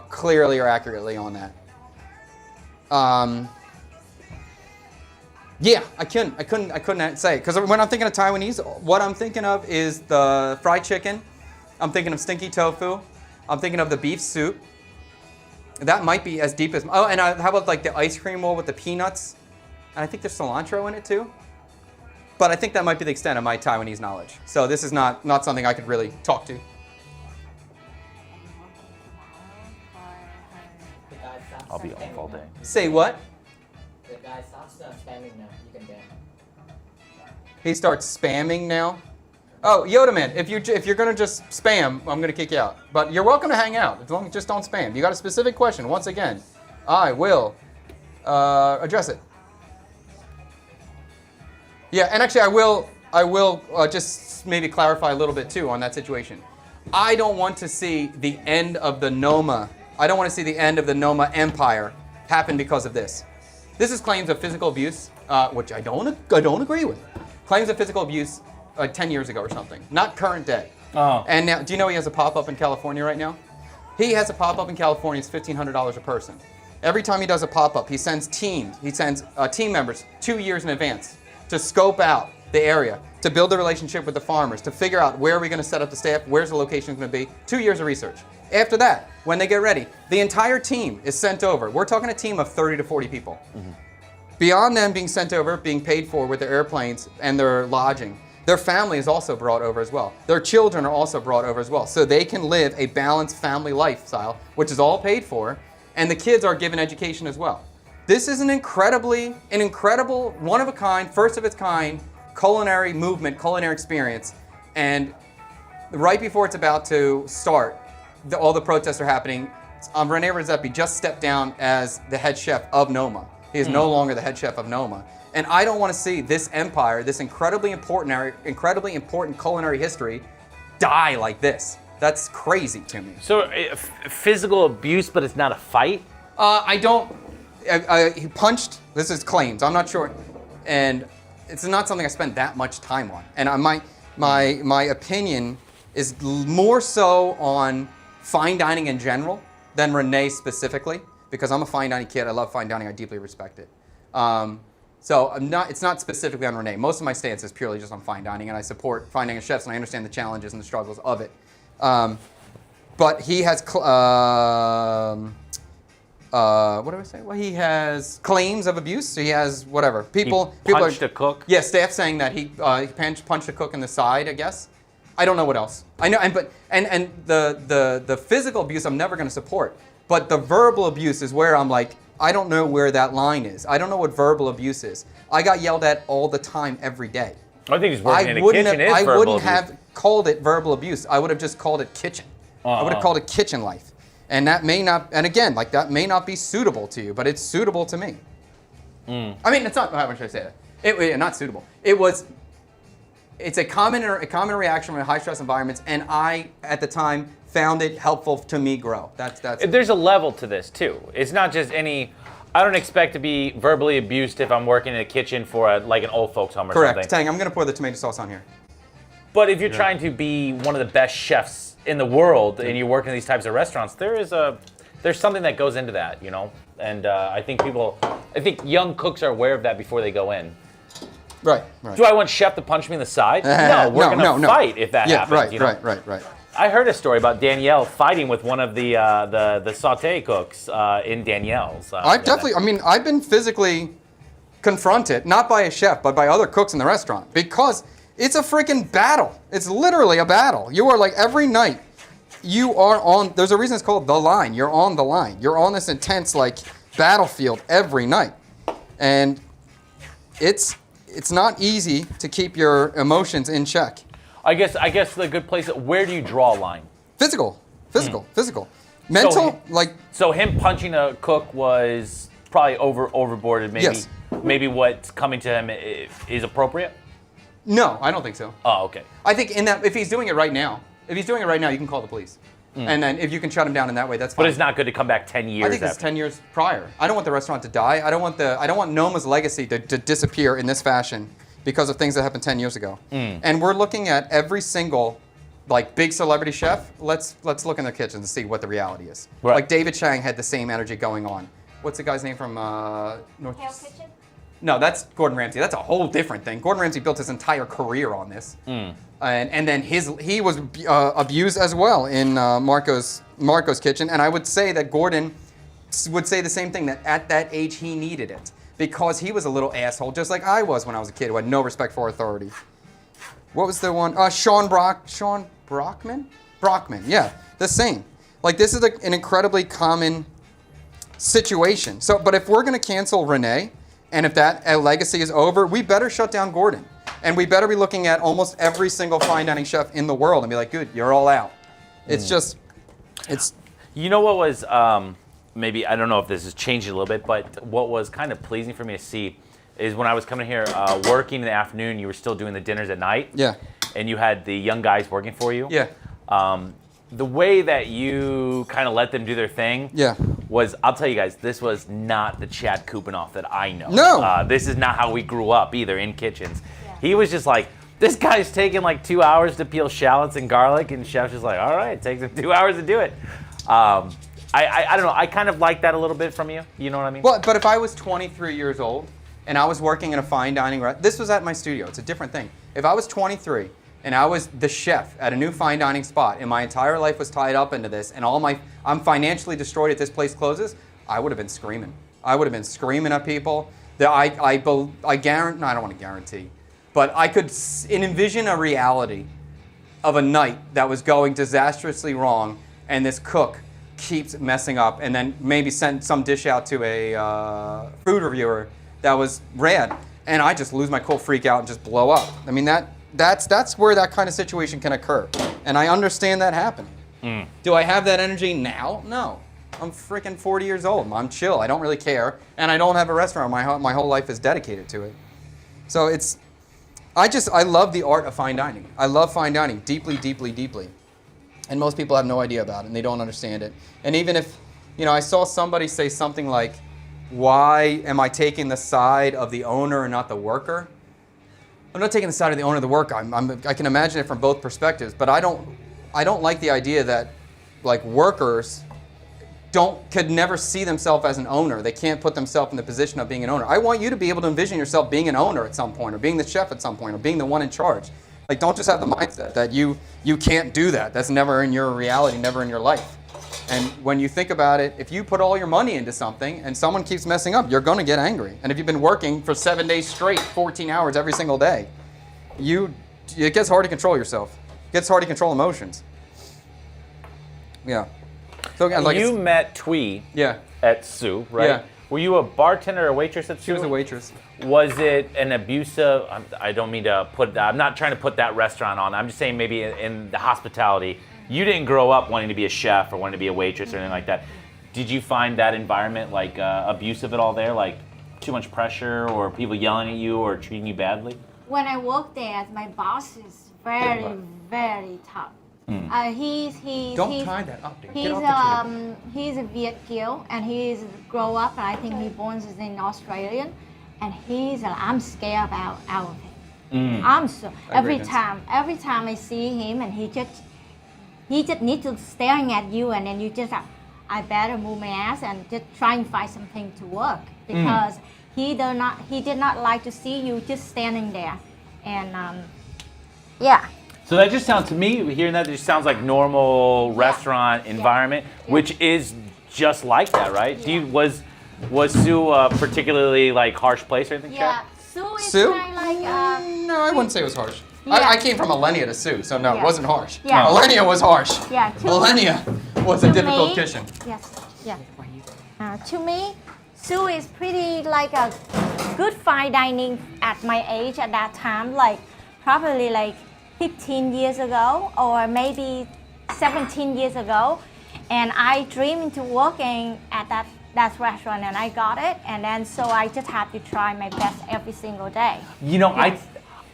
clearly or accurately on that. Yeah, I couldn't say. Because when I'm thinking of Taiwanese, what I'm thinking of is the fried chicken. I'm thinking of stinky tofu. I'm thinking of the beef soup. That might be as deep as... Oh, and how about like the ice cream roll with the peanuts? And I think there's cilantro in it too. But I think that might be the extent of my Taiwanese knowledge. So this is not something I could really talk to. I'll be off all day. Say what? The guy starts spamming now. You can ban. He starts spamming now? Oh, Yoda Man, if you're gonna just spam, I'm gonna kick you out. But you're welcome to hang out, as long as you just don't spam. You got a specific question, once again, I will address it. Yeah, and actually I will just maybe clarify a little bit too on that situation. I don't want to see the end of the Noma. I don't want to see the end of the Noma Empire happen because of this. This is claims of physical abuse, which I don't agree with. Claims of physical abuse 10 years ago or something, not current day. Oh. And now, do you know he has a pop-up in California right now? He has a pop-up in California. It's $1,500 a person. Every time he does a pop-up, he sends team members 2 years in advance to scope out the area, to build a relationship with the farmers, to figure out where are we going to set up the staff, where's the location going to be. 2 years of research. After that, when they get ready, the entire team is sent over. We're talking a team of 30 to 40 people. Mm-hmm. Beyond them being sent over, being paid for with their airplanes and their lodging, their family is also brought over as well. Their children are also brought over as well. So they can live a balanced family lifestyle, which is all paid for, and the kids are given education as well. This is an incredible, one of a kind, first of its kind, culinary movement, culinary experience. And right before it's about to start, all the protests are happening. Rene Redzepi just stepped down as the head chef of Noma. He is no longer the head chef of Noma. And I don't want to see this empire, this incredibly important culinary history, die like this. That's crazy to me. So physical abuse, but it's not a fight? He punched, this is claims, I'm not sure. And it's not something I spend that much time on. And my opinion is more so on fine dining in general than Rene specifically, because I'm a fine dining kid. I love fine dining. I deeply respect it. So it's not specifically on Rene. Most of my stance is purely just on fine dining, and I support fine dining chefs, and I understand the challenges and the struggles of it. But he has, what do I say? Well, he has claims of abuse. So he has whatever. People punched a cook? Yeah, staff saying that he punched a cook in the side, I guess. I don't know what else. I know, and the physical abuse I'm never going to support. But the verbal abuse is where I'm like, I don't know where that line is. I don't know what verbal abuse is. I got yelled at all the time, every day. I think he's working in a kitchen is verbal abuse. I wouldn't have called it verbal abuse. I would have just called it kitchen. I would have called it kitchen life. And that may not, and again, like that may not be suitable to you, but it's suitable to me. I mean, it's not, how should I say that? Not suitable. It's a common reaction from high stress environments, and I, at the time, found it helpful to me grow. That's. There's a level to this too. It's not just any. I don't expect to be verbally abused if I'm working in a kitchen for like an old folks home or something. Correct. Tang, I'm gonna pour the tomato sauce on here. But if you're trying to be one of the best chefs in the world and you work in these types of restaurants, there's something that goes into that, you know. And I think young cooks are aware of that before they go in. Right. Do I want chef to punch me in the side? No, we're gonna fight if that happens. Right, you know? right. I heard a story about Danielle fighting with one of the saute cooks in Danielle's. I've been physically confronted, not by a chef, but by other cooks in the restaurant, because It's a freaking battle. It's literally a battle. You are like every night, you are on, there's a reason it's called the line. You're on the line. You're on this intense like battlefield every night. And it's not easy to keep your emotions in check. I guess the good place, where do you draw a line? Physical. Mental, So him punching a cook was probably overboarded, maybe. Yes. Maybe what's coming to him is appropriate? No, I don't think so. Oh, okay. I think if he's doing it right now, you can call the police. And then if you can shut him down in that way, that's fine. But it's not good to come back 10 years I think it's after. 10 years prior. I don't want the restaurant to die. I don't want Noma's legacy to disappear in this fashion because of things that happened 10 years ago. And we're looking at every single like big celebrity chef. Let's look in their kitchen to see what the reality is. Right. Like David Chang had the same energy going on. What's the guy's name from North? Hell's Kitchen? No, that's Gordon Ramsay. That's a whole different thing. Gordon Ramsay built his entire career on this. And then he was abused as well in Marco's kitchen. And I would say that Gordon would say the same thing, that at that age he needed it because he was a little asshole, just like I was when I was a kid who had no respect for authority. What was the one? Sean Brockman, yeah, the same. Like this is an incredibly common situation. So, but if we're gonna cancel Renee, and if that legacy is over, we better shut down Gordon. And we better be looking at almost every single fine dining chef in the world and be like, good, you're all out. It's just, it's... You know what was, maybe, I don't know if this has changed a little bit, but what was kind of pleasing for me to see is when I was coming here working in the afternoon, you were still doing the dinners at night. Yeah. And you had the young guys working for you. Yeah. The way that you kind of let them do their thing was, I'll tell you guys, this was not the Chad Kupinoff that I know. No. This is not how we grew up either in kitchens. He was just like, this guy's taking like 2 hours to peel shallots and garlic, and Chef's just like, all right, it takes him 2 hours to do it. I don't know, I kind of like that a little bit from you. You know what I mean? Well, but if I was 23 years old and I was working in a fine dining restaurant, this was at my studio, it's a different thing. If I was 23 and I was the chef at a new fine dining spot and my entire life was tied up into this and I'm financially destroyed if this place closes, I would have been screaming. I would have been screaming at people. That I guarantee, no, I don't want to guarantee, but I could envision a reality of a night that was going disastrously wrong and this cook keeps messing up and then maybe send some dish out to a food reviewer that was rad and I just lose my cool, freak out and just blow up. I mean, that's where that kind of situation can occur. And I understand that happening. Do I have that energy now? No. I'm freaking 40 years old. I'm chill. I don't really care. And I don't have a restaurant. My whole life is dedicated to it. So I love the art of fine dining. I love fine dining deeply, deeply, deeply. And most people have no idea about it and they don't understand it. And even if, I saw somebody say something like, why am I taking the side of the owner and not the worker? I'm not taking the side of the owner or the worker. I can imagine it from both perspectives, but I don't like the idea that like workers could never see themselves as an owner. They can't put themselves in the position of being an owner. I want you to be able to envision yourself being an owner at some point, or being the chef at some point, or being the one in charge. Like, don't just have the mindset that you can't do that. That's never in your reality, never in your life. And when you think about it, if you put all your money into something and someone keeps messing up, you're going to get angry. And if you've been working for 7 days straight, 14 hours every single day, it gets hard to control yourself. It gets hard to control emotions. Yeah. So again, you met Twee at Sue, right? Yeah. Were you a bartender or a waitress at Sue? She was a waitress. Was it an abusive, I don't mean to I'm not trying to put that restaurant on. I'm just saying maybe in the hospitality, you didn't grow up wanting to be a chef or wanting to be a waitress or anything like that. Did you find that environment like abusive at all there? Like too much pressure or people yelling at you or treating you badly? When I worked there, my boss is very, very tough. Don't tie that up there. He's a Viet Kieu and he's grow up. I think he born in Australia, and I'm scared about of him. I'm so every time I see him and he just need to staring at you, and then you just I better move my ass and just try and find something to work, because he did not like to see you just standing there, and So that just sounds, to me, hearing that, just sounds like normal restaurant environment, which is just like that, right? Yeah. Was Sue a particularly like harsh place or anything? Yeah, Chad? Sue is Sue? kind of like No, I wouldn't say it was harsh. I came from millennia to Sue, so no, it Yeah. wasn't harsh. Yeah. Millennia was harsh. Yeah, Millennia was a difficult kitchen. Yes, yeah. To me, Sue is pretty like a good fine dining at my age at that time, like probably like 15 years ago or maybe 17 years ago. And I dreamed into working at that restaurant and I got it. And then so I just have to try my best every single day. You know, Yes.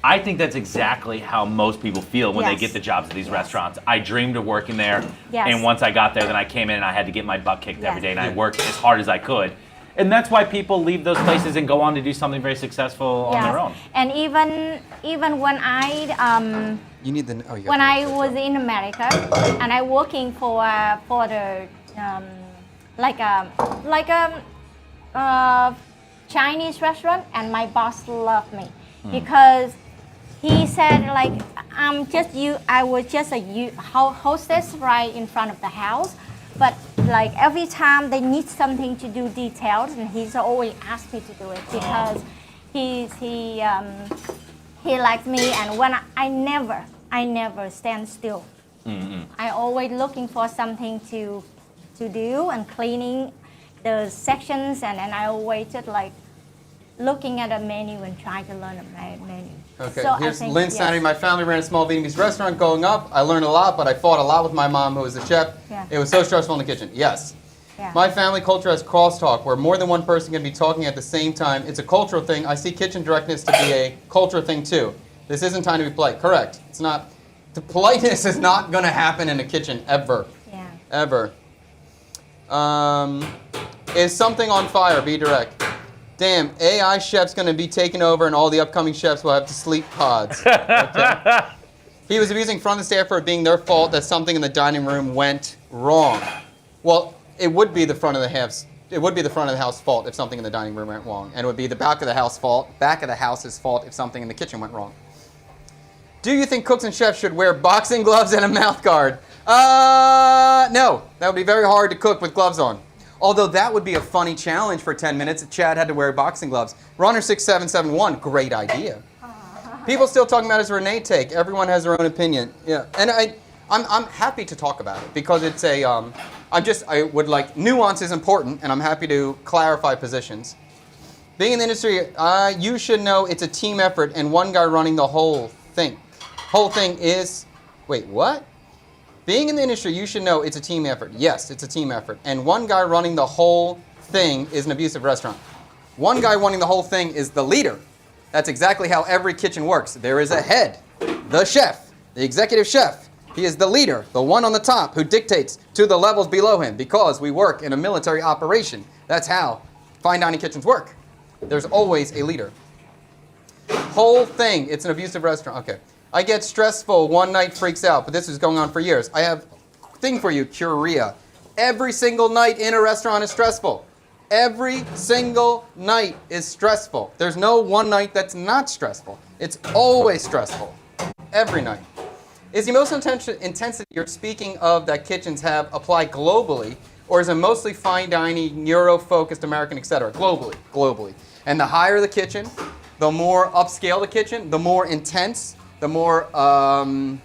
I think that's exactly how most people feel when they Yes. get the jobs at these restaurants. I dreamed of working there, Yes. and once I got there, then I came in and I had to get my butt kicked every Yes. day, and I worked as hard as I could. And that's why people leave those places and go on to do something very successful on their own. And even when You need the. Oh, you got when the- I was in America and I working for the like a Chinese restaurant, and my boss loved me because he said like I was just a hostess right in front of the house, but like every time they need something to do details, and he's always asked me to do it because he likes me, and when I never stand still. I always looking for something to do and cleaning the sections, and then I always just like looking at a menu and trying to learn a menu. Okay, So I here's think, Lynn yes. Sanity. My family ran a small Vietnamese restaurant growing up. I learned a lot, but I fought a lot with my mom, who was the chef. Yeah. It was so stressful in the kitchen. Yes. Yeah. My family culture has crosstalk, where more than one person can be talking at the same time. It's a cultural thing. I see kitchen directness to be a cultural thing too. This isn't time to be polite. Correct. It's not. The politeness is not going to happen in a kitchen ever. Yeah. Ever. Is something on fire? Be direct. Damn, AI chef's going to be taken over and all the upcoming chefs will have to sleep pods. Okay. He was abusing front of the staff for it being their fault that something in the dining room went wrong. Well, it would be the front of the house. It would be the front of the house fault if something in the dining room went wrong, and it would be the back of the house's fault if something in the kitchen went wrong. Do you think cooks and chefs should wear boxing gloves and a mouth guard? No. That would be very hard to cook with gloves on. Although that would be a funny challenge for 10 minutes if Chad had to wear boxing gloves. Runner6771, great idea. People still talking about his Renee take. Everyone has their own opinion. Yeah, and I'm happy to talk about it because it's a. I would like nuance is important, and I'm happy to clarify positions. Being in the industry, you should know it's a team effort, and one guy running the whole thing. Whole thing is, wait, what? Being in the industry, you should know it's a team effort. Yes, it's a team effort, and one guy running the whole thing is an abusive restaurant. One guy running the whole thing is the leader. That's exactly how every kitchen works. There is a head, the chef, the executive chef. He is the leader, the one on the top who dictates to the levels below him because we work in a military operation. That's how fine dining kitchens work. There's always a leader. Whole thing, it's an abusive restaurant. Okay. I get stressful, one night freaks out, but this is going on for years. I have a thing for you, Curia. Every single night in a restaurant is stressful. Every single night is stressful. There's no one night that's not stressful. It's always stressful. Every night. Is the emotional intensity you're speaking of that kitchens have applied globally, or is it mostly fine dining, Euro-focused, American, etc.? Globally. And the higher the kitchen, the more upscale the kitchen, the more intense, the more, I don't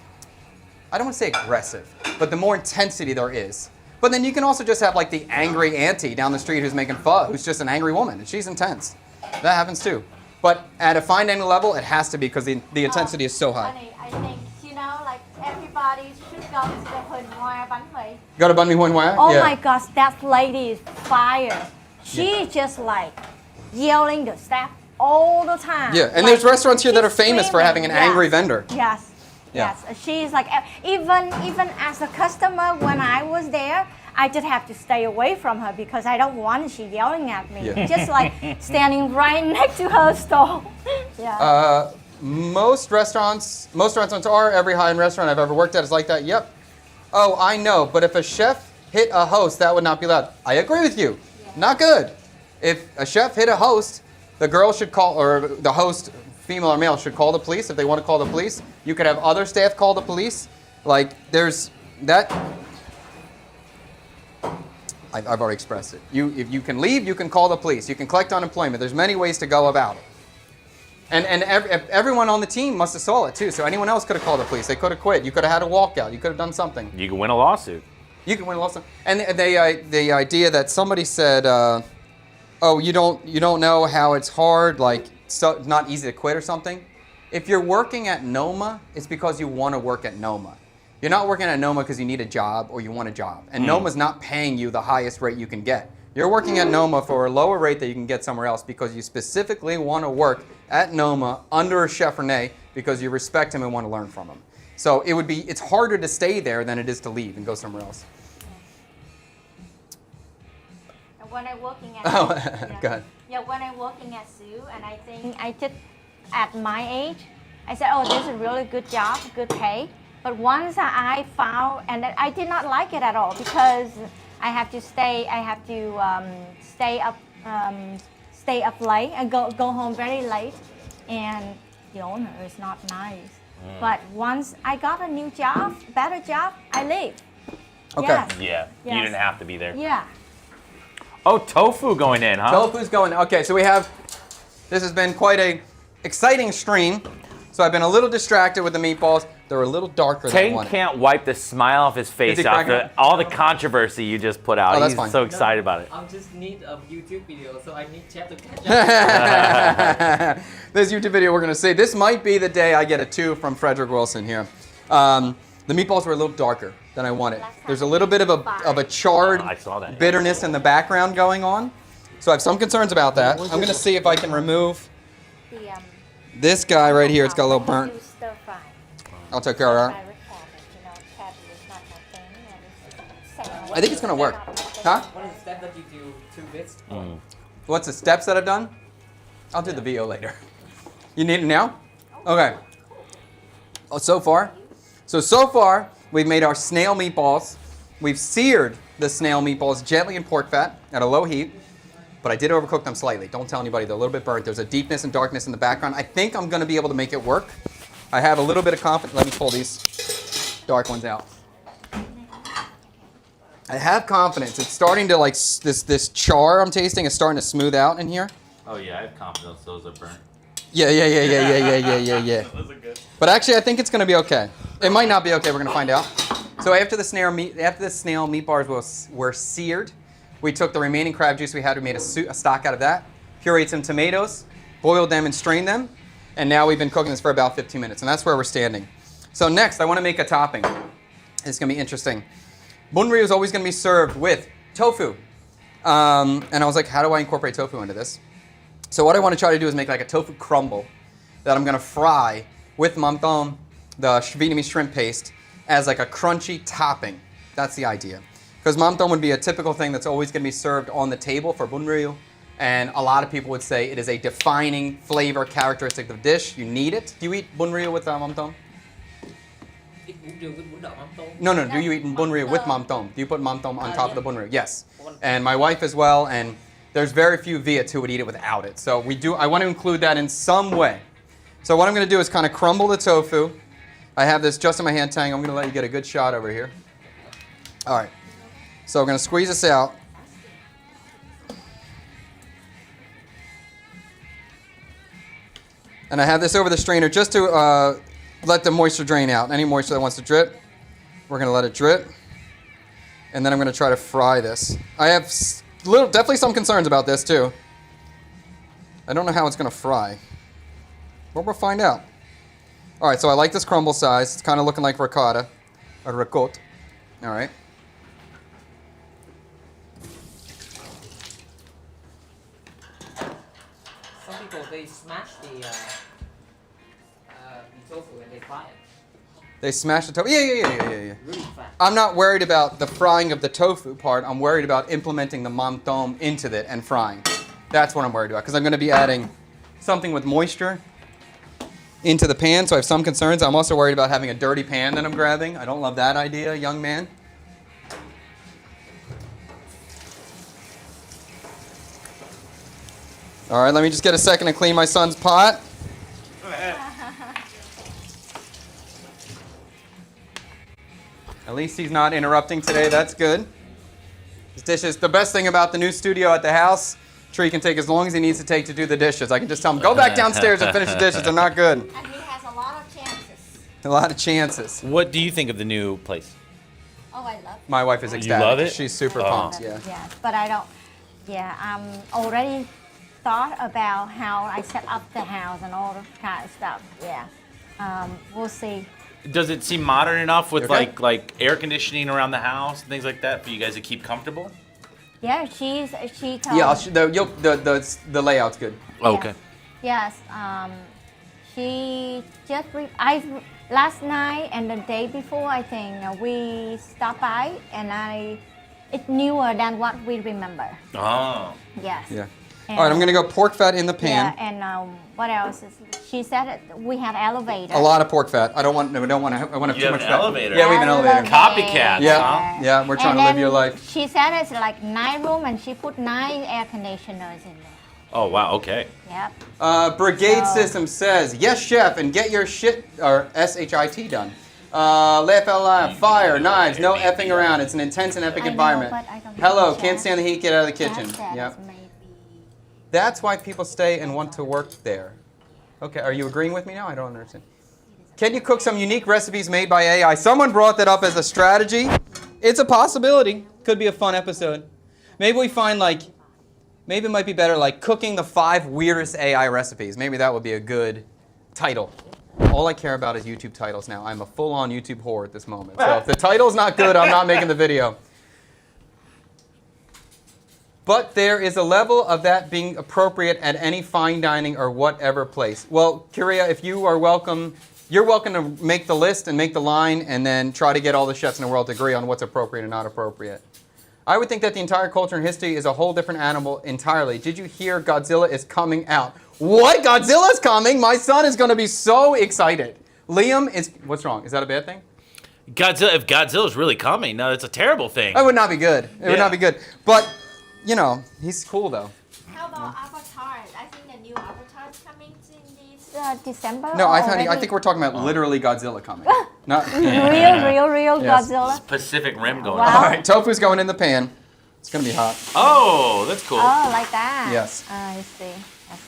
want to say aggressive, but the more intensity there is. But then you can also just have like the angry auntie down the street who's making pho, who's just an angry woman, and she's intense. That happens too. But at a fine dining level, it has to be because the intensity is so high. Honey, I think, like everybody should go to the Huỳnh Hoa bánh mì. Go to Banh Mi Huỳnh Hoa? Oh Yeah. my gosh, that lady is fire. She just like yelling the staff all the time. Yeah, and Like, there's restaurants here that are she's famous for having an screaming. angry Yes. vendor. Yes. Yeah. Yes. She's like, even as a customer, when I was there, I just have to stay away from her because I don't want she yelling at me. Yeah. Just like standing right next to her stall. Yeah. Most restaurants are. Every high-end restaurant I've ever worked at is like that. Yep. Oh, I know, but if a chef hit a host, that would not be allowed. I agree with you. Yeah. Not good. If a chef hit a host, the girl should call, or the host, female or male, should call the police if they want to call the police. You could have other staff call the police. Like, there's that. I've already expressed it. If you can leave, you can call the police. You can collect unemployment. There's many ways to go about it. And everyone on the team must have saw it too. So anyone else could have called the police. They could have quit. You could have had a walkout. You could have done something. You can win a lawsuit. You can win a lawsuit. And the idea that somebody said, oh, you don't know how it's hard, like so not easy to quit or something. If you're working at Noma, it's because you want to work at Noma. You're not working at Noma because you need a job or you want a job. And Noma's not paying you the highest rate you can get. You're working at Noma for a lower rate that you can get somewhere else because you specifically want to work at Noma under a chef Rene because you respect him and want to learn from him. So it's harder to stay there than it is to leave and go somewhere else. When I'm working at go ahead. Yeah, when I'm working at Zoo, and I think I did at my age, I said, oh, this is a really good job, good pay. But once I found, and I did not like it at all because I have to stay up late and go home very late, and the owner is not nice. But once I got a new job, better job, I leave. Okay. Yes. Yeah, Yes. you didn't have to be there. Yeah. Oh, tofu going in, huh? Tofu's going. Okay, so this has been quite a exciting stream. So I've been a little distracted with the meatballs. They're a little darker than I Tank wanted. can't wipe the smile off his face he cracking after up? all the controversy you just put out. Oh, that's He's fine. so excited about it. I just need a YouTube video, so I need Chef to catch up. This YouTube video we're going to see. This might be the day I get a 2 from Frederick Wilson here. The meatballs were a little darker than I wanted. There's a little bit of a charred I saw that. bitterness in the background going on. So I have some concerns about that. I'm going to see if I can remove this guy right here. It's got a little burnt. Stir fry. I'll take care of that. I think it's going to work. Huh? What is the step that you do 2 bits? What's the steps that I've done? I'll do the VO later. You need it now? Okay. Oh, so far we've made our snail meatballs. We've seared the snail meatballs gently in pork fat at a low heat, but I did overcook them slightly. Don't tell anybody, they're a little bit burnt. There's a deepness and darkness in the background. I think I'm going to be able to make it work. I have a little bit of confidence. Let me pull these dark ones out. I have confidence. It's starting to like this char I'm tasting is starting to smooth out in here. Oh yeah, I have confidence those are burnt. Yeah. Those are good. But actually, I think it's going to be okay. It might not be okay. We're going to find out. So after the snail meatballs were seared, we took the remaining crab juice we had. We made a stock out of that. Pureed some tomatoes, boiled them and strained them, and now we've been cooking this for about 15 minutes, and that's where we're standing. So next, I want to make a topping. It's going to be interesting. Bunryu is always going to be served with tofu, and I was like, how do I incorporate tofu into this? So what I want to try to do is make like a tofu crumble that I'm going to fry with mamtom, the Vietnamese shrimp paste, as like a crunchy topping. That's the idea. Because mamtom would be a typical thing that's always going to be served on the table for bunryu, and a lot of people would say it is a defining flavor characteristic of the dish. You need it. Do you eat bunryu with mamtom? No. Do you eat bunryu with mamtom? Do you put mamtom on top of the bunryu? Yes. And my wife as well, and there's very few Viets who would eat it without it. So I want to include that in some way. So what I'm going to do is kind of crumble the tofu. I have this just in my hand tang. I'm going to let you get a good shot over here. All right. So I'm going to squeeze this out. And I have this over the strainer just to let the moisture drain out. Any moisture that wants to drip, we're going to let it drip. And then I'm going to try to fry this. I have definitely some concerns about this too. I don't know how it's going to fry. But we'll find out. All right, so I like this crumble size. It's kind of looking like ricotta, or ricotta. All right. Some people, they smash the tofu and they fry it. They smash the tofu. Yeah. Really fast. I'm not worried about the frying of the tofu part. I'm worried about implementing the mamtom into it and frying. That's what I'm worried about, because I'm going to be adding something with moisture into the pan, so I have some concerns. I'm also worried about having a dirty pan that I'm grabbing. I don't love that idea, young man. All right, let me just get a second to clean my son's pot. At least he's not interrupting today. That's good. This dish is the best thing about the new studio at the house Tree can take as long as he needs to take to do the dishes. I can just tell him, go back downstairs and finish the dishes. They're not good. And he has a lot of chances. A lot of chances. What do you think of the new place? Oh, I love it. My wife is ecstatic. love it? She's super Oh. pumped. Yeah. Yes, but I don't. Yeah, I'm already thought about how I set up the house and all the kind of stuff. Yeah, we'll see. Does it seem modern enough with Okay. like air conditioning around the house and things like that for you guys to keep comfortable? Yeah, she told. Yeah, the layout's good. Oh, okay. Yes, she just last night and the day before I think we stopped by and it's newer than what we remember. Oh. Yes. Yeah. And, All right, I'm gonna go pork fat in the pan. Yeah, and what else? She said we have elevator. A lot of pork fat. I want to. I want to have You too have much an fat. elevator. Yeah, we have an elevator. Copycats, Yeah, huh? yeah. We're trying And to live then your life. She said it's like 9 rooms and she put 9 air conditioners in there. Oh, wow, okay. Yep. Brigade So- System says, yes, chef, and get your shit, or SHIT done. Laugh out loud, fire, knives, no effing around. It's an intense and epic I know, environment. but I don't Hello, think can't so. stand the heat, get out of the kitchen. That Yep. is maybe. That's why people stay and want to work there. Okay, are you agreeing with me now? I don't understand. Can you cook some unique recipes made by AI? Someone brought that up as a strategy. It's a possibility. Could be a fun episode. Maybe we find maybe it might be better like cooking the 5 weirdest AI recipes. Maybe that would be a good title. All I care about is YouTube titles now. I'm a full-on YouTube whore at this moment. So if the title's not good, I'm not making the video. But there is a level of that being appropriate at any fine dining or whatever place. Well, Kyria, if you are welcome, you're welcome to make the list and make the line and then try to get all the chefs in the world to agree on what's appropriate and not appropriate. I would think that the entire culture and history is a whole different animal entirely. Did you hear Godzilla is coming out? What? Godzilla's coming? My son is going to be so excited. Liam is, what's wrong? Is that a bad thing? Godzilla, if Godzilla's really coming, no, it's a terrible thing. That would not be good. It would not be good. But, you know, he's cool though. How about Avatar? I think the new Avatar is coming in this December. No, I already? think we're talking about literally Godzilla coming. Not. real Yes. Godzilla. Pacific Rim going Wow. on. All right, tofu's going in the pan. It's gonna be hot. Oh, that's cool. Oh, like that. Yes. I see. Yes.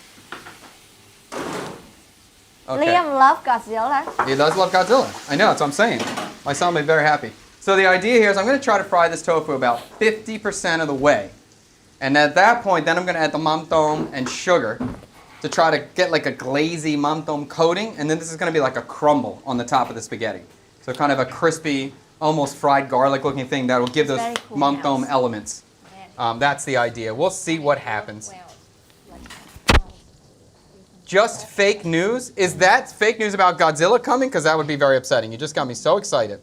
Okay. Liam loves Godzilla. He does love Godzilla. I know, that's what I'm saying. My son will be very happy. So the idea here is I'm gonna try to fry this tofu about 50% of the way. And at that point, then I'm gonna add the mamtom and sugar to try to get like a glazy mamtom coating. And then this is gonna be like a crumble on the top of the spaghetti. So kind of a crispy, almost fried garlic looking thing that will give those Very cool, mamtom yes. elements. That's the idea. We'll see what happens. Just fake news? Is that fake news about Godzilla coming? Because that would be very upsetting. You just got me so excited.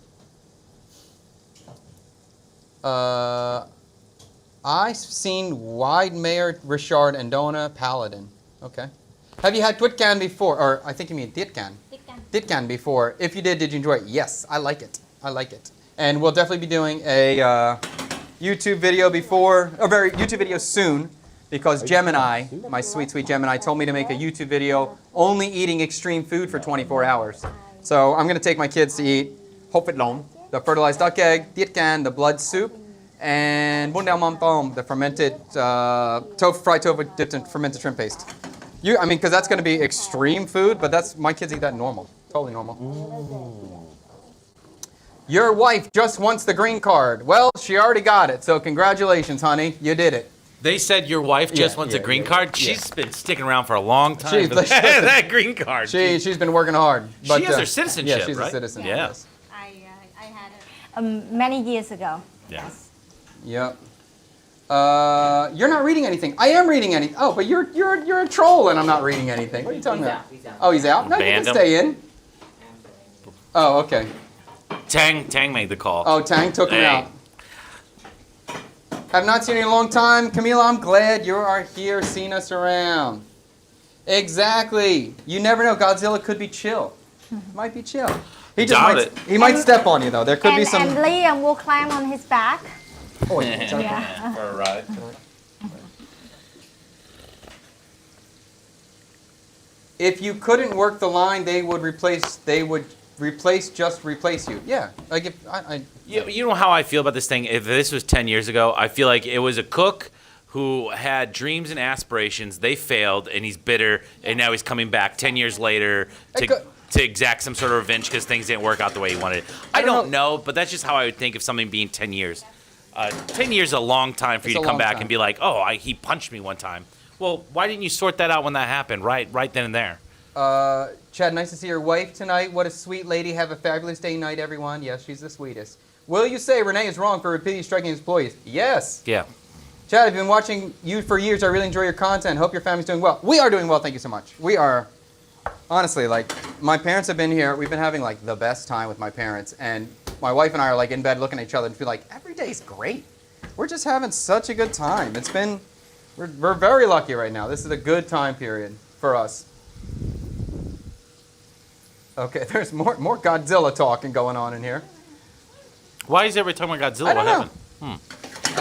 I've seen Wide Mayor Richard and Dona Paladin. Okay. Have you had Ditkan before? Or I think you mean Ditkan. Ditkan before. If you did you enjoy it? Yes, I like it. I like it. And we'll definitely be doing a YouTube video YouTube video soon. Because Gemini, my sweet, sweet Gemini, told me to make a YouTube video only eating extreme food for 24 hours. So I'm going to take my kids to eat hopitlong, the fertilized duck egg, ditkan, the blood soup, and bundao mamtom, the fermented fried tofu dipped in fermented shrimp paste. Because that's going to be extreme food, but my kids eat that normal, totally normal. Ooh. Your wife just wants the green card. Well, she already got it, so congratulations, honey, you did it. They said your wife just wants a green card. Yeah. She's been sticking around for a long time. She's- for that green card. She's been working hard. But, she has her citizenship, Yeah, she's right? a citizen. Yeah. Yes. I had it many years ago. Yeah. Yep. You're not reading anything. I am reading anything. Oh, but you're a troll and I'm not reading anything. What are you talking about? He's out. Oh, he's out? No, you Banned can him. stay in. Oh, okay. Tang made the call. Oh, Tang took him Hey. out. Have not seen you in a long time. Camila, I'm glad you are here, seeing us around. Exactly. You never know. Godzilla could be chill. Might be chill. He just Doubt might, it. he might step on you, though. There could be some... And Liam will climb on his back. Oh, yeah. Yeah. For a ride. If you couldn't work the line, they would replace you. Yeah. Like if You know how I feel about this thing? If this was 10 years ago, I feel like it was a cook who had dreams and aspirations. They failed, and he's bitter, and now he's coming back 10 years later to exact some sort of revenge because things didn't work out the way he wanted. I don't know, but that's just how I would think of something being 10 years. 10 years is a long time for you to come back and be like, oh, he punched me one time. Well, why didn't you sort that out when that happened, right then and there? Chad, nice to see your wife tonight. What a sweet lady. Have a fabulous day night, everyone. Yes, she's the sweetest. Will you say Renee is wrong for repeatedly striking his employees? Yes. Yeah. Chad, I've been watching you for years. I really enjoy your content. Hope your family's doing well. We are doing well. Thank you so much. We are, honestly, like, my parents have been here. We've been having, like, the best time with my parents. And my wife and I are, like, in bed looking at each other and feel like every day's great. We're just having such a good time. It's been, we're very lucky right now. This is a good time period for us. Okay, there's more Godzilla talking going on in here. Why is everybody talking about Godzilla? I don't know. I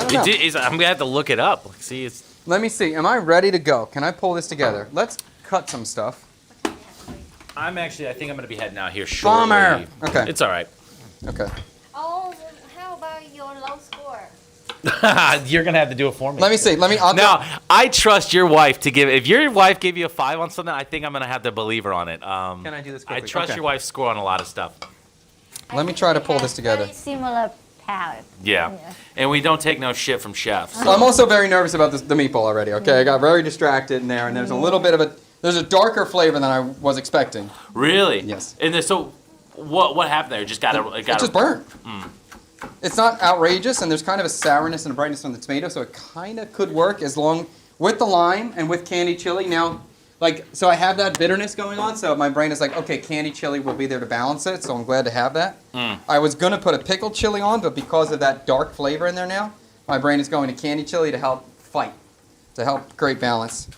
don't know. I'm going to have to look it up. See, Let me see. Am I ready to go? Can I pull this together? Let's cut some stuff. I think I'm going to be heading out here shortly. Bummer. Okay. It's all right. Okay. Oh, how about your low score? You're going to have to do it for me. Let me see. I trust your wife to give. If your wife gave you a 5 on something, I think I'm going to have to believe her on it. Can I do this quickly? I trust your wife's score on a lot of stuff. Let me try to pull this together. Very similar palette. Yeah. And we don't take no shit from chefs. I'm also very nervous about the meatball already, okay? I got very distracted in there, and there's a little bit of there's a darker flavor than I was expecting. Really? Yes. And so, what happened there? It just got it just burnt. It's not outrageous, and there's kind of a sourness and a brightness from the tomato, so it kind of could work as long with the lime and with candied chili. Now, so I have that bitterness going on, so my brain is like, okay, candied chili will be there to balance it, so I'm glad to have that. I was going to put a pickled chili on, but because of that dark flavor in there now, my brain is going to candied chili to help fight, to help create balance.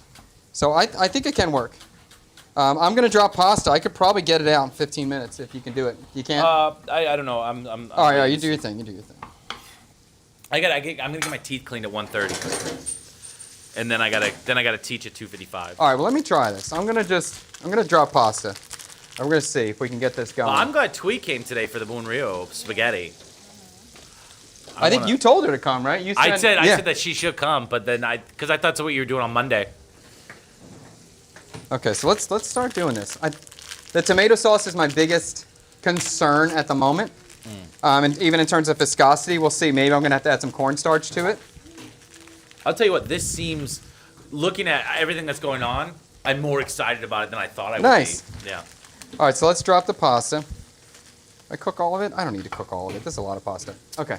So I think it can work. I'm going to drop pasta. I could probably get it out in 15 minutes if you can do it. You can't? I don't know. I'm all right, you do your thing. You do your thing. I'm going to get my teeth cleaned at 1:30. And then I gotta teach at 2:55. All right, well, let me try this. I'm gonna drop pasta. I'm gonna see if we can get this going. Well, I'm glad Twee came today for the Buon spaghetti. I think you told her to come, right? You said, I said that she should come, but then because I thought that's what you were doing on Monday. Okay, so let's start doing this. The tomato sauce is my biggest concern at the moment, and even in terms of viscosity, we'll see. Maybe I'm gonna have to add some cornstarch to it. I'll tell you what, this seems, looking at everything that's going on, I'm more excited about it than I thought I would Nice. be. Yeah. All right, so let's drop the pasta. I cook all of it? I don't need to cook all of it. This is a lot of pasta. Okay.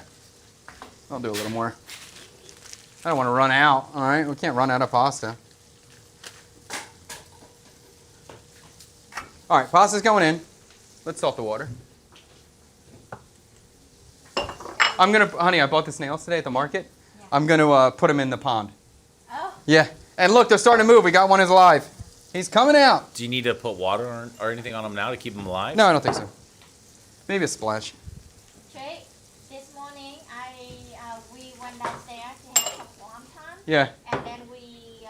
I'll do a little more. I don't want to run out, all right? We can't run out of pasta. All right, pasta's going in. Let's salt the water. Honey, I bought the snails today at the market. I'm going to put him in the pond. Oh. Yeah. And look, they're starting to move. We got one who's alive. He's coming out. Do you need to put water or anything on him now to keep him alive? No, I don't think so. Maybe a splash. Trey, this morning we went downstairs to have some wonton. Yeah. And then we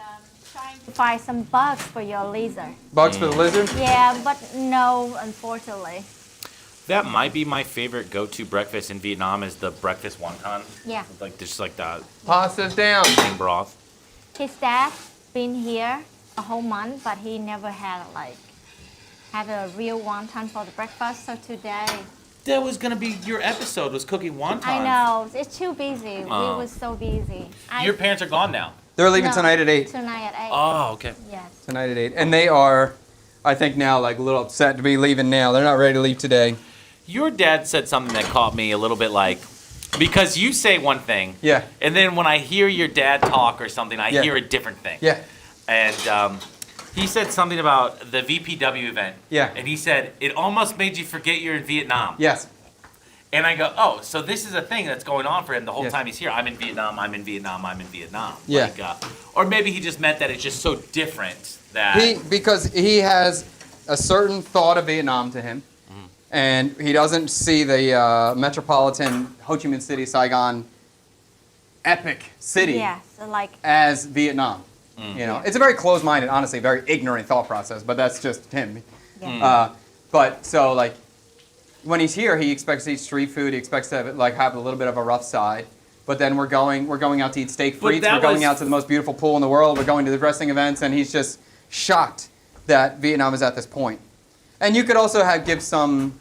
trying to find some bugs for your lizard. Bugs for the lizard? Yeah, but no, unfortunately. That might be my favorite go-to breakfast in Vietnam is the breakfast wonton. Yeah. Like just like the Pasta's down. plain broth. His dad been here a whole month, but he never had a real wonton for the breakfast. So today. That was gonna be your episode. Was cooking wonton. I know it's too busy. We were so busy. Your parents are gone now. They're leaving tonight at 8. Tonight at 8. Oh, okay. Yes. Tonight at 8. And they are, I think now, like a little upset to be leaving now. They're not ready to leave today. Your dad said something that caught me a little bit because you say one thing. Yeah. And then when I hear your dad talk or something, I hear a different thing. Yeah. And he said something about the VPW event. Yeah. And he said, it almost made you forget you're in Vietnam. Yes. And I go, oh, so this is a thing that's going on for him the whole Yes. time he's here. I'm in Vietnam, I'm in Vietnam, I'm in Vietnam. Yeah. Or maybe he just meant that it's just so different that... Because he has a certain thought of Vietnam to him. And he doesn't see the metropolitan Ho Chi Minh City, Saigon, epic city Yes, as Vietnam. You know, it's a very closed-minded, honestly, very ignorant thought process. But that's just him. Yeah. But so when he's here, he expects to eat street food. He expects to have a little bit of a rough side. but then we're going out to eat steak frites. that We're going was- out to the most beautiful pool in the world. We're going to the wrestling events, and he's just shocked that Vietnam is at this point. And you could also give some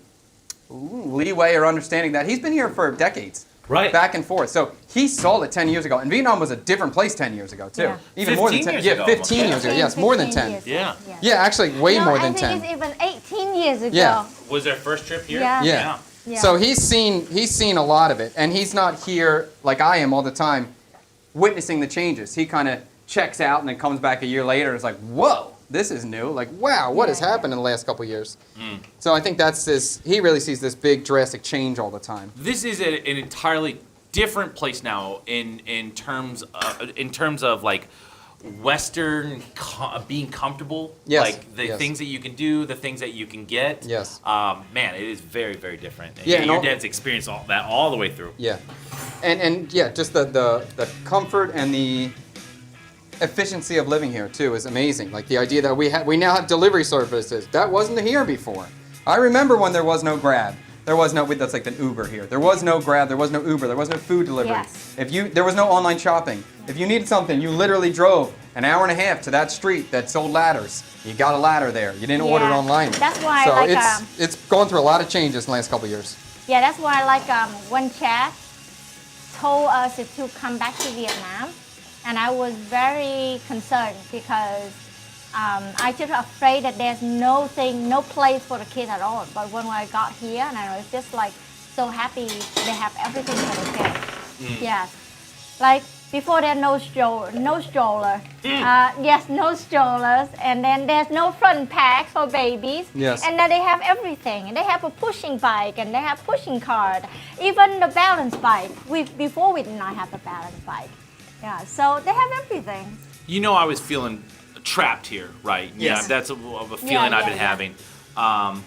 leeway or understanding that he's been here for decades. Right. Back and forth. So he saw it 10 years ago. And Vietnam was a different place 10 years ago, too. Yeah. Even more than 15 10. years ago, 15 almost. years ago. Yes, more than 15 10. years, Yeah. Yeah, actually, way more than I 10. think it's even 18 years ago. Yeah. Was their first trip here? Yeah. Yeah. Yeah. So he's seen a lot of it. And he's not here like I am all the time witnessing the changes. He kind of checks out and then comes back a year later and is like, whoa, this is new. Like, wow, what has happened in the last couple of years? So I think he really sees this big drastic change all the time. This is an entirely different place now in terms of like Western being comfortable. Yes, Like the yes. things that you can do, the things that you can get. Yes. Man, it is very, very different. Yeah, And and your all- dad's experienced all that all the way through. Yeah, and yeah, just the comfort and the efficiency of living here too is amazing. Like the idea that we now have delivery services that wasn't here before. I remember when there was no Grab. There was no, that's like an Uber here. There was no Grab, there was no Uber, there was no food delivery. Yes. There was no online shopping. If you needed something, you literally drove an hour and a half to that street that sold ladders. You got a ladder there. You didn't order it Yeah. online. That's why, So like, it's gone through a lot of changes in the last couple of years. Yeah, that's why like when Chad told us to come back to Vietnam, and I was very concerned because I just afraid that there's no place for the kids at all. But when I got here, and I was just like so happy they have everything for the kids. Yes, like before there no stroller. Yes, no strollers, and then there's no front packs for babies. Yes. And then they have everything. They have a pushing bike, and they have pushing cart, even the balance bike. Before we did not have the balance bike. Yeah, so they have everything. You know, I was feeling trapped here, right? Yes. Yeah, that's a feeling I've been having.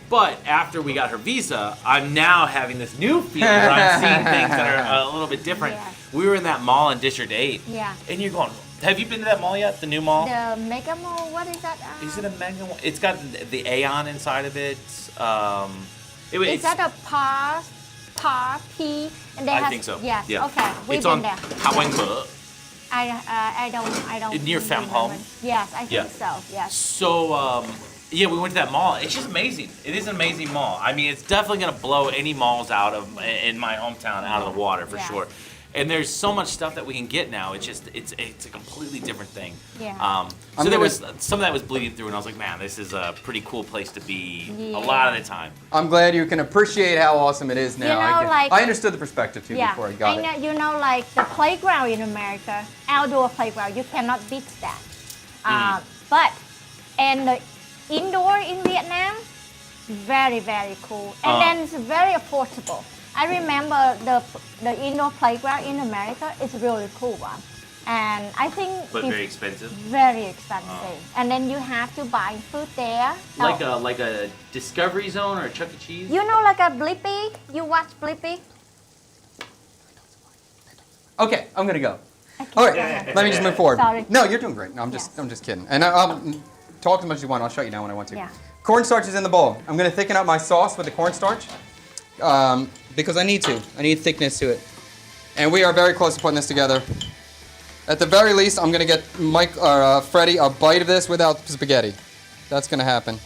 But after we got her visa, I'm now having this new feeling where I'm seeing things that are a little bit different. Yeah. We were in that mall in District 8. Yeah. And you're going, have you been to that mall yet? The new mall? The Mega Mall, what is that? Is it a mega mall? It's got the Aeon inside of it. Is that a P? And they I have, think so. Yes. Yeah. Okay. We've It's been on there. Hawaiian. I don't. Near Pham remember. Home? Yes, I think Yeah. so. Yes. So, yeah, we went to that mall. It's just amazing. It is an amazing mall. I mean, it's definitely going to blow any malls in my hometown out of the water for Yeah. sure. And there's so much stuff that we can get now. It's just, it's a completely different thing. Yeah. So there was some of that was bleeding through, and I was like, man, this is a pretty cool place to be a lot of the time. I'm glad you can appreciate how awesome it is now. You know, I understood the perspective too before I got it. You know, like the playground in America, outdoor playground, you cannot beat that. But and the indoor in Vietnam, very very cool, and then it's very affordable. I remember the indoor playground in America is really cool one, and I think But very expensive. very expensive. And then you have to buy food there. Like a Discovery Zone or a Chuck E. Cheese? You know, like a Blippi. You watch Blippi? Okay, I'm gonna go. Okay, All go right, ahead. let me just move forward. Sorry. No, you're doing great. No, I'm just kidding. And I'll talk as much as you want. I'll shut you down when I want to. Yeah. Cornstarch is in the bowl. I'm gonna thicken up my sauce with the cornstarch because I need to. I need thickness to it. And we are very close to putting this together. At the very least, I'm gonna get Freddie a bite of this without spaghetti. That's gonna happen.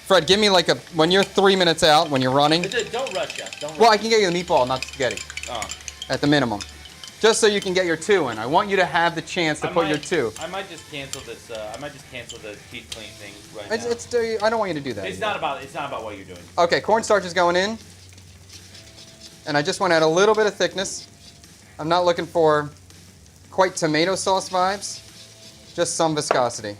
Fred, give me when you're 3 minutes out, when you're running. Don't rush it. Don't rush. Well, I can get you the meatball, not the spaghetti. At the minimum. Just so you can get your 2 in. I want you to have the chance to put your 2. I might just cancel this. I might just cancel the teeth clean thing right I don't want you to do that. It's not about what you're doing. Okay, cornstarch is going in. And I just want to add a little bit of thickness. I'm not looking for quite tomato sauce vibes. Just some viscosity.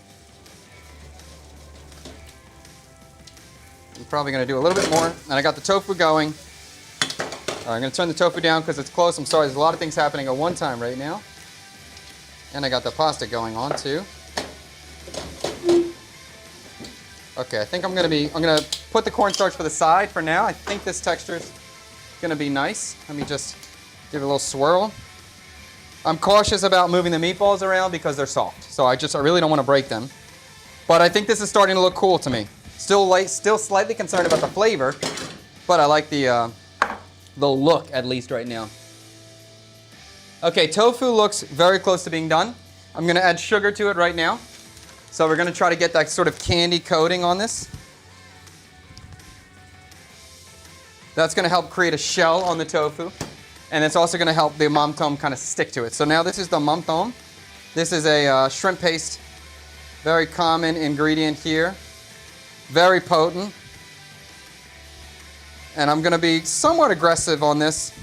I'm probably going to do a little bit more. And I got the tofu going. All right, I'm going to turn the tofu down because it's close. I'm sorry, there's a lot of things happening at one time right now. And I got the pasta going on too. Okay, I think I'm going to put the cornstarch to the side for now. I think this texture is going to be nice. Let me just give it a little swirl. I'm cautious about moving the meatballs around because they're soft. So I really don't want to break them. But I think this is starting to look cool to me. Still slightly concerned about the flavor, but I like the look at least right now. Okay, tofu looks very close to being done. I'm gonna add sugar to it right now. So we're gonna try to get that sort of candy coating on this. That's gonna help create a shell on the tofu. And it's also gonna help the mam tom kind of stick to it. So now this is the mam tom. This is a shrimp paste. Very common ingredient here. Very potent. And I'm gonna be somewhat aggressive on this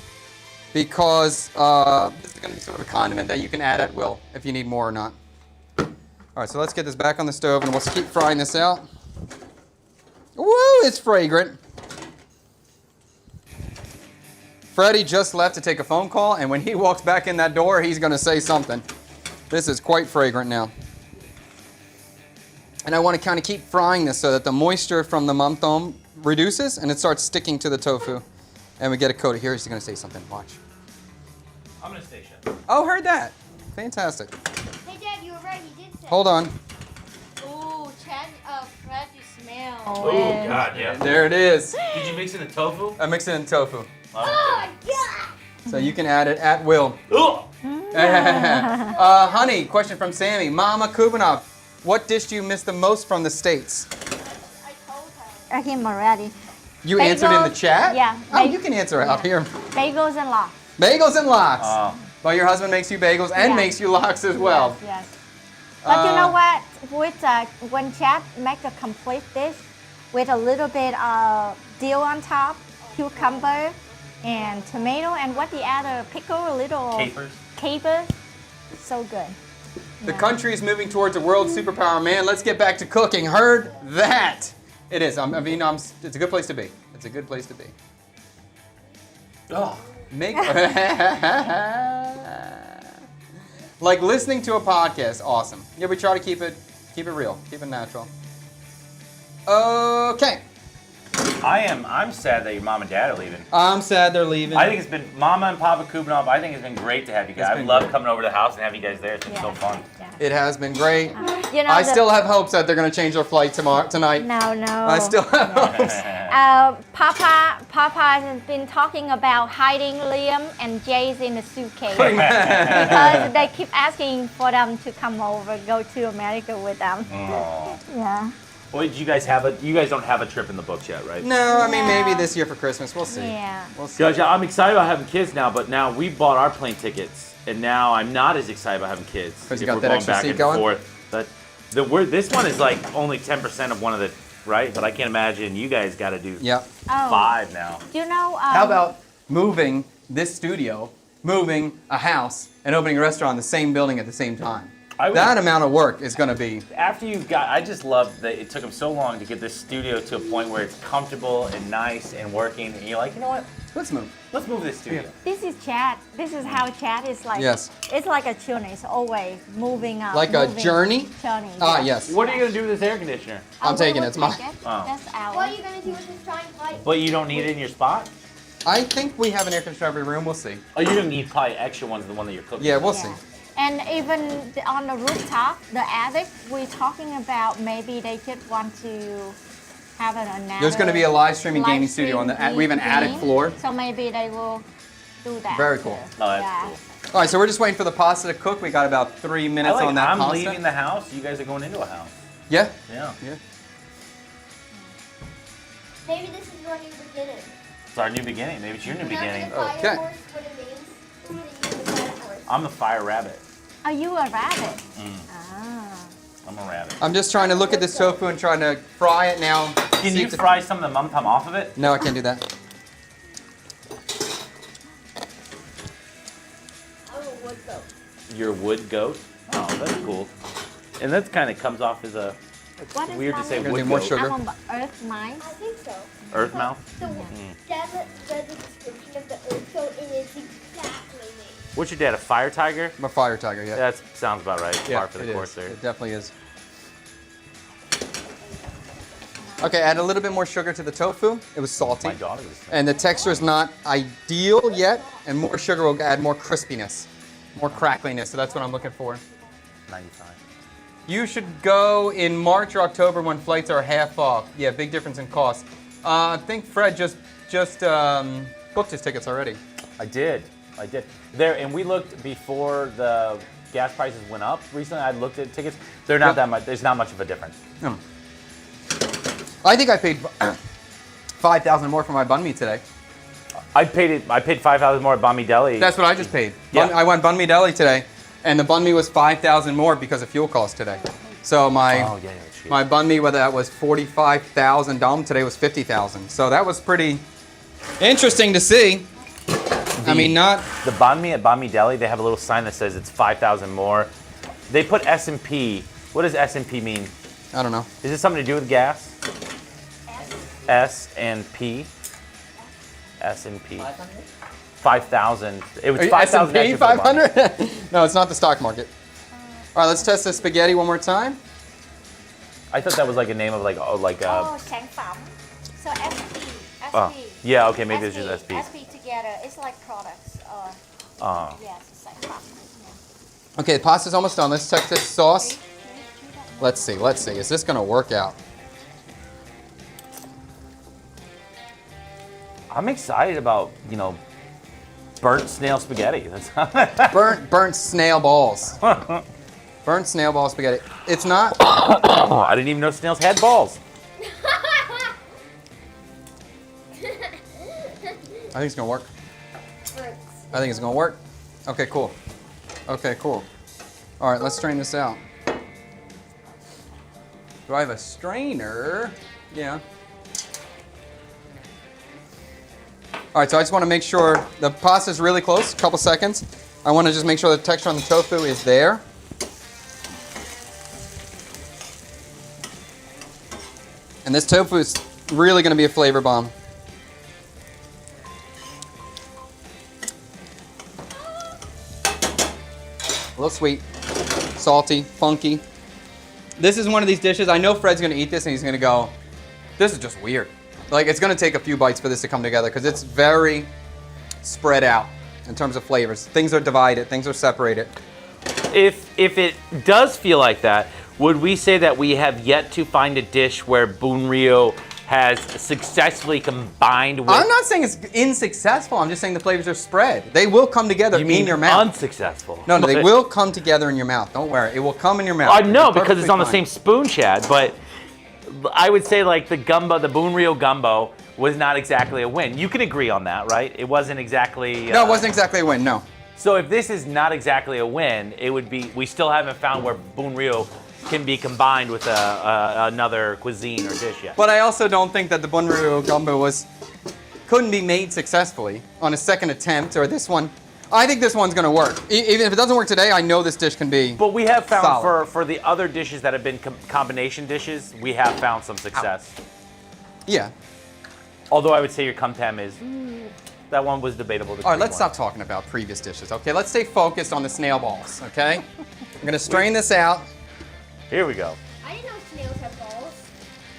because this is gonna be sort of a condiment that you can add at will if you need more or not. All right, so let's get this back on the stove and we'll keep frying this out. Woo, it's fragrant. Freddie just left to take a phone call, and when he walks back in that door, he's gonna say something. This is quite fragrant now. And I want to kind of keep frying this so that the moisture from the mam tom reduces and it starts sticking to the tofu. And we get it coated. Here he's going to say something. Watch. I'm going to stay shut. Oh, heard that. Fantastic. Hey, Dad, you were right. He did say. Hold on. Ooh, Chad, Fred, you smell. Oh, God, yeah. There it is. Did you mix it in tofu? I mixed it in tofu. Oh, yeah. So you can add it at will. Ugh. Honey, question from Sammy. Mama Kubanov, what dish do you miss the most from the States? I told her. Him already. You answered in the chat? Yeah. Oh, you can answer out here. Bagels and lox. Bagels and lox. Oh. Well, your husband makes you bagels and Yeah. makes you lox as well. Yes. But you know what? With when Chad make a complete dish with a little bit of dill on top, cucumber, and tomato, and what the other pickle, a little Capers. Capers. So good. The country is moving towards a world superpower, man. Let's get back to cooking. Heard that? It is. It's a good place to be. It's a good place to be. Oh. Make like listening to a podcast. Awesome. Yeah, we try to keep it real, keep it natural. Okay. I'm sad that your mom and dad are leaving. I'm sad they're leaving. I think it's been Mama and Papa Kubanov. I think it's been great to have you guys. It's I been love great. coming over to the house and having you guys there. It's been so fun. Yeah. It has been great. You know, I still have hopes that they're going to change their flight tonight. No. I still have hopes. Papa has been talking about hiding Liam and Jay's in the suitcase because they keep asking for them to come over, go to America with them. Aw. Yeah. Well, you guys don't have a trip in the books yet, right? No, I mean No. maybe this year for Christmas. We'll see. Yeah. We'll see. Judge, I'm excited about having kids now, but now we bought our plane tickets, and now I'm not as excited about having kids. 'Cause you if got we're that going extra back seat and going? forth. But this one is like only 10% of one of the, right? But I can't imagine you guys got to do Yep. 5 now. Do you know? How about moving this studio, moving a house, and opening a restaurant in the same building at the same time? I would- That amount of work is going to be. After I just love that it took them so long to get this studio to a point where it's comfortable and nice and working. And you're like, you know what? Let's move. Let's move this studio. This is Chad. This is how Chad is like. Yes. It's like a journey. It's always moving up. Like a moving. journey? Journey. Ah, yeah. yes. What are you gonna do with this air conditioner? I'm We taking will it. It's mine. take it. Oh. That's ours. What are you gonna do with this giant light? But you don't need it in your spot? I think we have an air conditioner in every room. We'll see. Oh, you're gonna need probably extra ones than the one that you're cooking. Yeah, we'll Yeah. see. And even on the rooftop, the attic, we're talking about maybe they just want to have another. There's going to be a live streaming live gaming studio on the. stream We have an attic game, floor. So maybe they will do that. Very too. cool. Oh, that's Yeah. cool. All right, so we're just waiting for the pasta to cook. We got about 3 minutes on that I'm pasta. leaving the house. You guys are going into a house. Yeah. Yeah. Yeah. Maybe this is your new beginning. It's our new beginning. Maybe it's your new You're not beginning. gonna fire Okay. horse what it means. It's the new fire horse. I'm the fire rabbit. Are you a rabbit? Mm. Ah. I'm a rabbit. I'm just trying to look at this tofu and trying to fry it now. Can See you if the- fry some of the mum tum off of it? No, I can't do that. I'm a wood goat. Your wood goat. Oh, that's cool. And that kind of comes off as a. It's What is weird to that? say We're gonna wood do more goat. sugar. I'm on earth mine. I think so. Earth mouth. Dad read the description of the earth goat and it's exactly me. What's your dad? A fire tiger? I'm a fire tiger, yeah. That sounds about right. Yeah, Par for the it course is. there. It definitely is. Okay, add a little bit more sugar to the tofu. It was salty. My daughter was. And the texture is not ideal yet, and more sugar will add more crispiness, more crackliness, so that's what I'm looking for. 95. You should go in March or October when flights are half off. Yeah, big difference in cost. I think Fred just booked his tickets already. I did. I did. And we looked before the gas prices went up recently. I looked at tickets. They're not that much. There's not much of a difference. No. I think I paid 5,000 more for my banh mi today. I paid $5,000 more at Banh Mi Deli. That's what I just paid. Yeah. I went banh mi deli today, and the banh mi was 5,000 more because of fuel costs today. So my my banh mi, whether that was 45,000 dong, today was 50,000. So that was pretty interesting to see. I mean, not the banh mi at Banh Mi Deli. They have a little sign that says it's 5,000 more. They put S&P. What does S&P mean? I don't know. Is it something to do with gas? S and P. S&P. 5,000. It was 5,000 S&P extra for the banh mi. 500? No, it's not the stock market. All right, let's test the spaghetti one more time. I thought that was like a name of like sản phẩm. So SP. Oh, yeah, okay, maybe it's just SP. SP together. It's like products. Yes, it's like products. Okay, the pasta's almost done. Let's check this sauce. Let's see. Is this gonna work out? I'm excited about, burnt snail spaghetti. That's burnt snail balls. Burnt snail ball spaghetti. It's not. I didn't even know snails had balls. I think it's gonna work. I think it's gonna work. Okay, cool. All right, let's strain this out. Do I have a strainer? Yeah. All right, so I just want to make sure the pasta is really close, a couple seconds. I want to just make sure the texture on the tofu is there. And this tofu is really going to be a flavor bomb. A little sweet, salty, funky. This is one of these dishes, I know Fred's going to eat this and he's going to go, this is just weird. Like, it's going to take a few bites for this to come together because it's very spread out in terms of flavors. Things are divided, things are separated. If it does feel like that, would we say that we have yet to find a dish where Bún Rio has successfully combined with... I'm not saying it's unsuccessful, I'm just saying the flavors are spread. They will come together in your mouth. Unsuccessful? No, they will come together in your mouth. Don't worry, it will come in your mouth. I know, because it's on the same spoon, Chad, but I would say like the gumbo, the Bún Rio gumbo was not exactly a win. You can agree on that, right? It wasn't exactly... No, it wasn't exactly a win, no. So if this is not exactly a win, it would be, we still haven't found where Bún Rio can be combined with another cuisine or dish yet. But I also don't think that the Bún Rio gumbo couldn't be made successfully on a second attempt, or this one. I think this one's gonna work. Even if it doesn't work today, I know this dish can be But we have found solid. for the other dishes that have been combination dishes, we have found some success. Yeah. Although I would say your cum tam is, that one was debatable. All right, let's stop talking about previous dishes, okay? Let's stay focused on the snail balls, okay? I'm gonna strain this out. Here we go. I didn't know snails have balls.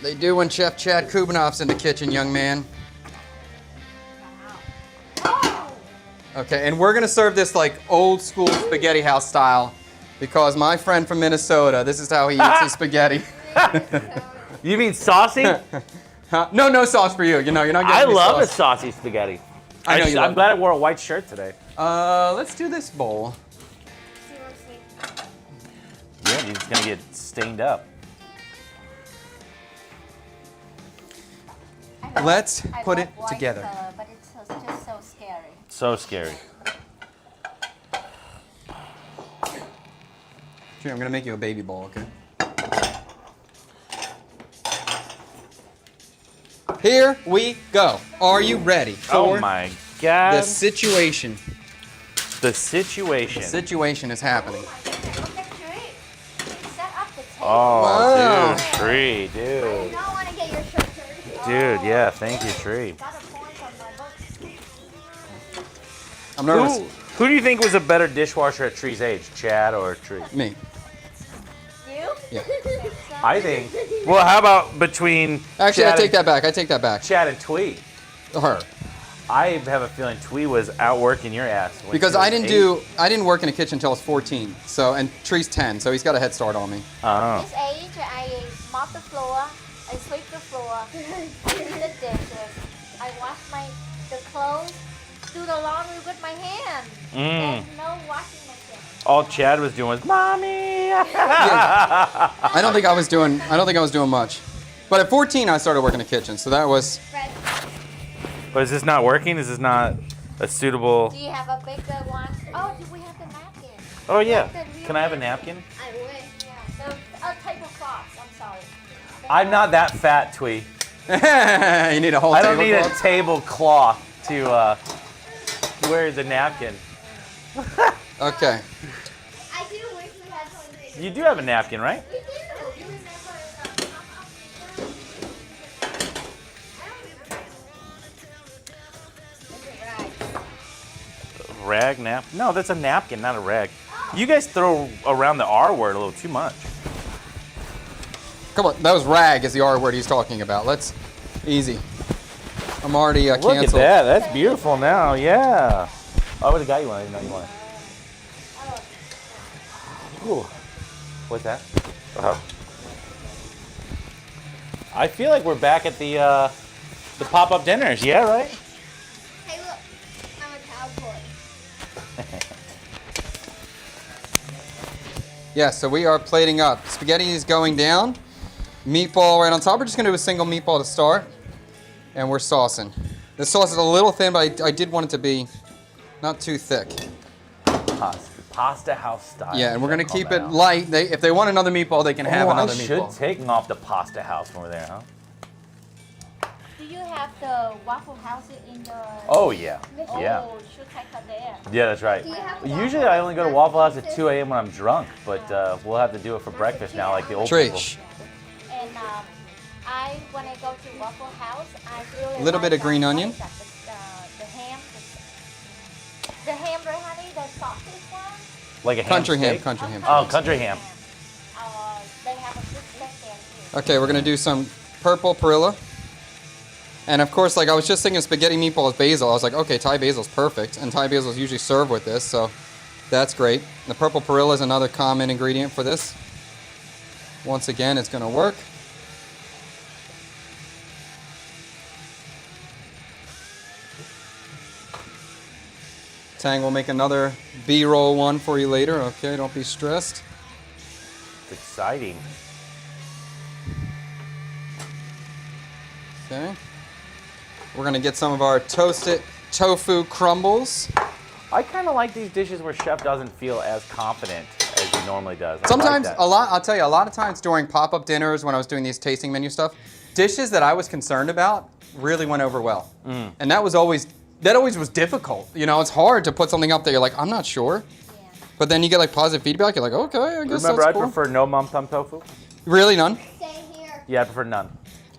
They do when Chef Chad Kubanov's in the kitchen, young man. Oh! Okay, and we're gonna serve this like old school spaghetti house style because my friend from Minnesota, this is how he eats his spaghetti. You mean saucy? Huh? No sauce for you. You know, you're not getting I any love a sauce. saucy spaghetti. I know you love I'm glad I wore a white shirt today. Let's do this bowl. Seriously. Yeah, he's gonna get stained up. Let's I put love it white together. color, but it's just so scary. So scary. Here, I'm gonna make you a baby bowl, okay? Here we go. Are you ready for Oh my God. the situation? The situation. The situation is happening. Look at Tree. Set up the table. Oh, Wow. dude, Tree, I dude. don't want to get your shirt dirty. Dude, yeah, thank you, Tree. Got a point on my book. I'm nervous. Who do you think was a better dishwasher at Tree's age, Chad or Tree? Me. You? Yeah. I think. Well, how about between Actually, Chad I take that back. I take that back. Chad and Twee? Her. I have a feeling Twee was outworking your ass. when Because she was I didn't work in a kitchen until I was 14. So, and Tree's 10, so he's got a head start on me. Oh. This age, I mop the floor, I sweep the floor, do the dishes, I wash the clothes, do the laundry with my hand. Mm. There's no washing machine. All Chad was doing was, "Mommy." I don't think I was doing much. But at 14, I started working in the kitchen, so that was. Fred, But is this not working? Is this not a suitable? do you have a bigger one? Oh, do we have the napkin? Oh yeah. Can I have a napkin? I wish. Yeah. A tablecloth. I'm sorry. I'm not that fat, Twee. You need a whole I don't need a tablecloth? tablecloth to wear the napkin. Okay. I do wish we had something. You do have a napkin, right? We do. You Rag, nap? No, that's a napkin, not a rag. You guys throw around the R word a little too much. Come on, that was rag is the R word he's talking about. Let's, easy. I'm already canceled. Look at that, that's beautiful now, yeah. Oh, I would have got you one, I didn't know you wanted. Ooh. What's that? Oh. I feel like we're back at the pop-up dinners, yeah, right? Hey, look. I'm a cowboy. Yeah, so we are plating up. Spaghetti is going down. Meatball right on top. We're just gonna do a single meatball to start. And we're saucing. The sauce is a little thin, but I did want it to be not too thick. Pasta house style. Yeah, and we're gonna keep it light. If they want another meatball, they can have another I meatball. should take off the pasta house when we're there, huh? Do you have the Waffle House in the? Oh yeah, yeah. Oh, should take her there. Yeah, that's right. Do you have Usually I only go to Waffle House at 2 a.m. when I'm drunk, but we'll have to do it for breakfast now, like the old people. Trish, And when I go to Waffle House, I really Little like bit of green onion. The ham, the ham, right, honey, the sausage one. Like a ham country ham, steak? country ham. Oh, country ham. They have a good steak there too. Okay, we're gonna do some purple perilla. And of course, like I was just thinking spaghetti meatballs basil. I was like, okay, Thai basil's perfect. And Thai basil is usually served with this, so that's great. The purple perilla is another common ingredient for this. Once again, it's gonna work. Tang will make another B-roll one for you later. Okay, don't be stressed. It's exciting. Okay. We're gonna get some of our toasted tofu crumbles. I kind of like these dishes where chef doesn't feel as confident as he normally does. I Sometimes, like that. I'll tell you, a lot of times during pop-up dinners when I was doing these tasting menu stuff, dishes that I was concerned about really went over well. And that always was difficult. You know, it's hard to put something up that you're like, I'm not sure. But then you get like positive feedback, you're like, okay, I guess Remember, that's I cool. prefer no mum tum tofu. Really, none? Stay here. Yeah, I prefer none.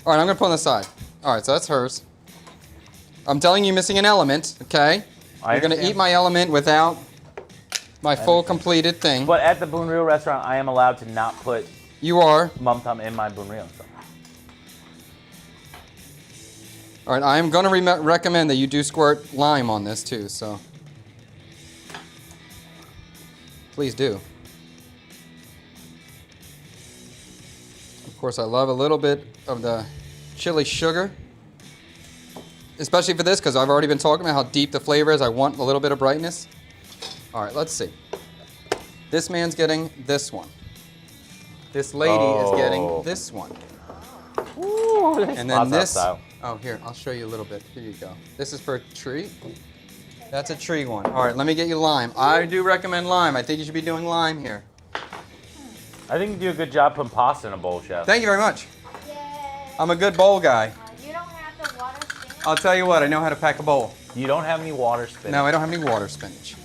All right, I'm gonna put on the side. All right, so that's hers. I'm telling you, missing an element, okay? I You're gonna understand. eat my element without my full completed thing. But at the Bunryu restaurant, I am allowed to not put You are. mum tum in my Bunryu. So. All right, I am gonna recommend that you do squirt lime on this too, so. Please do. Of course, I love a little bit of the chili sugar. Especially for this, because I've already been talking about how deep the flavor is. I want a little bit of brightness. All right, let's see. This man's getting this one. This lady is getting this one. Ooh, And then this. style. Oh, here, I'll show you a little bit. Here you go. This is for a tree. That's a tree one. All right, let me get you lime. I do recommend lime. I think you should be doing lime here. I think you do a good job putting pasta in a bowl, chef. Thank you very much. Yay. I'm a good bowl guy. You don't have the water spinach? I'll tell you what, I know how to pack a bowl. You don't have any water spinach. No, I don't have any water spinach.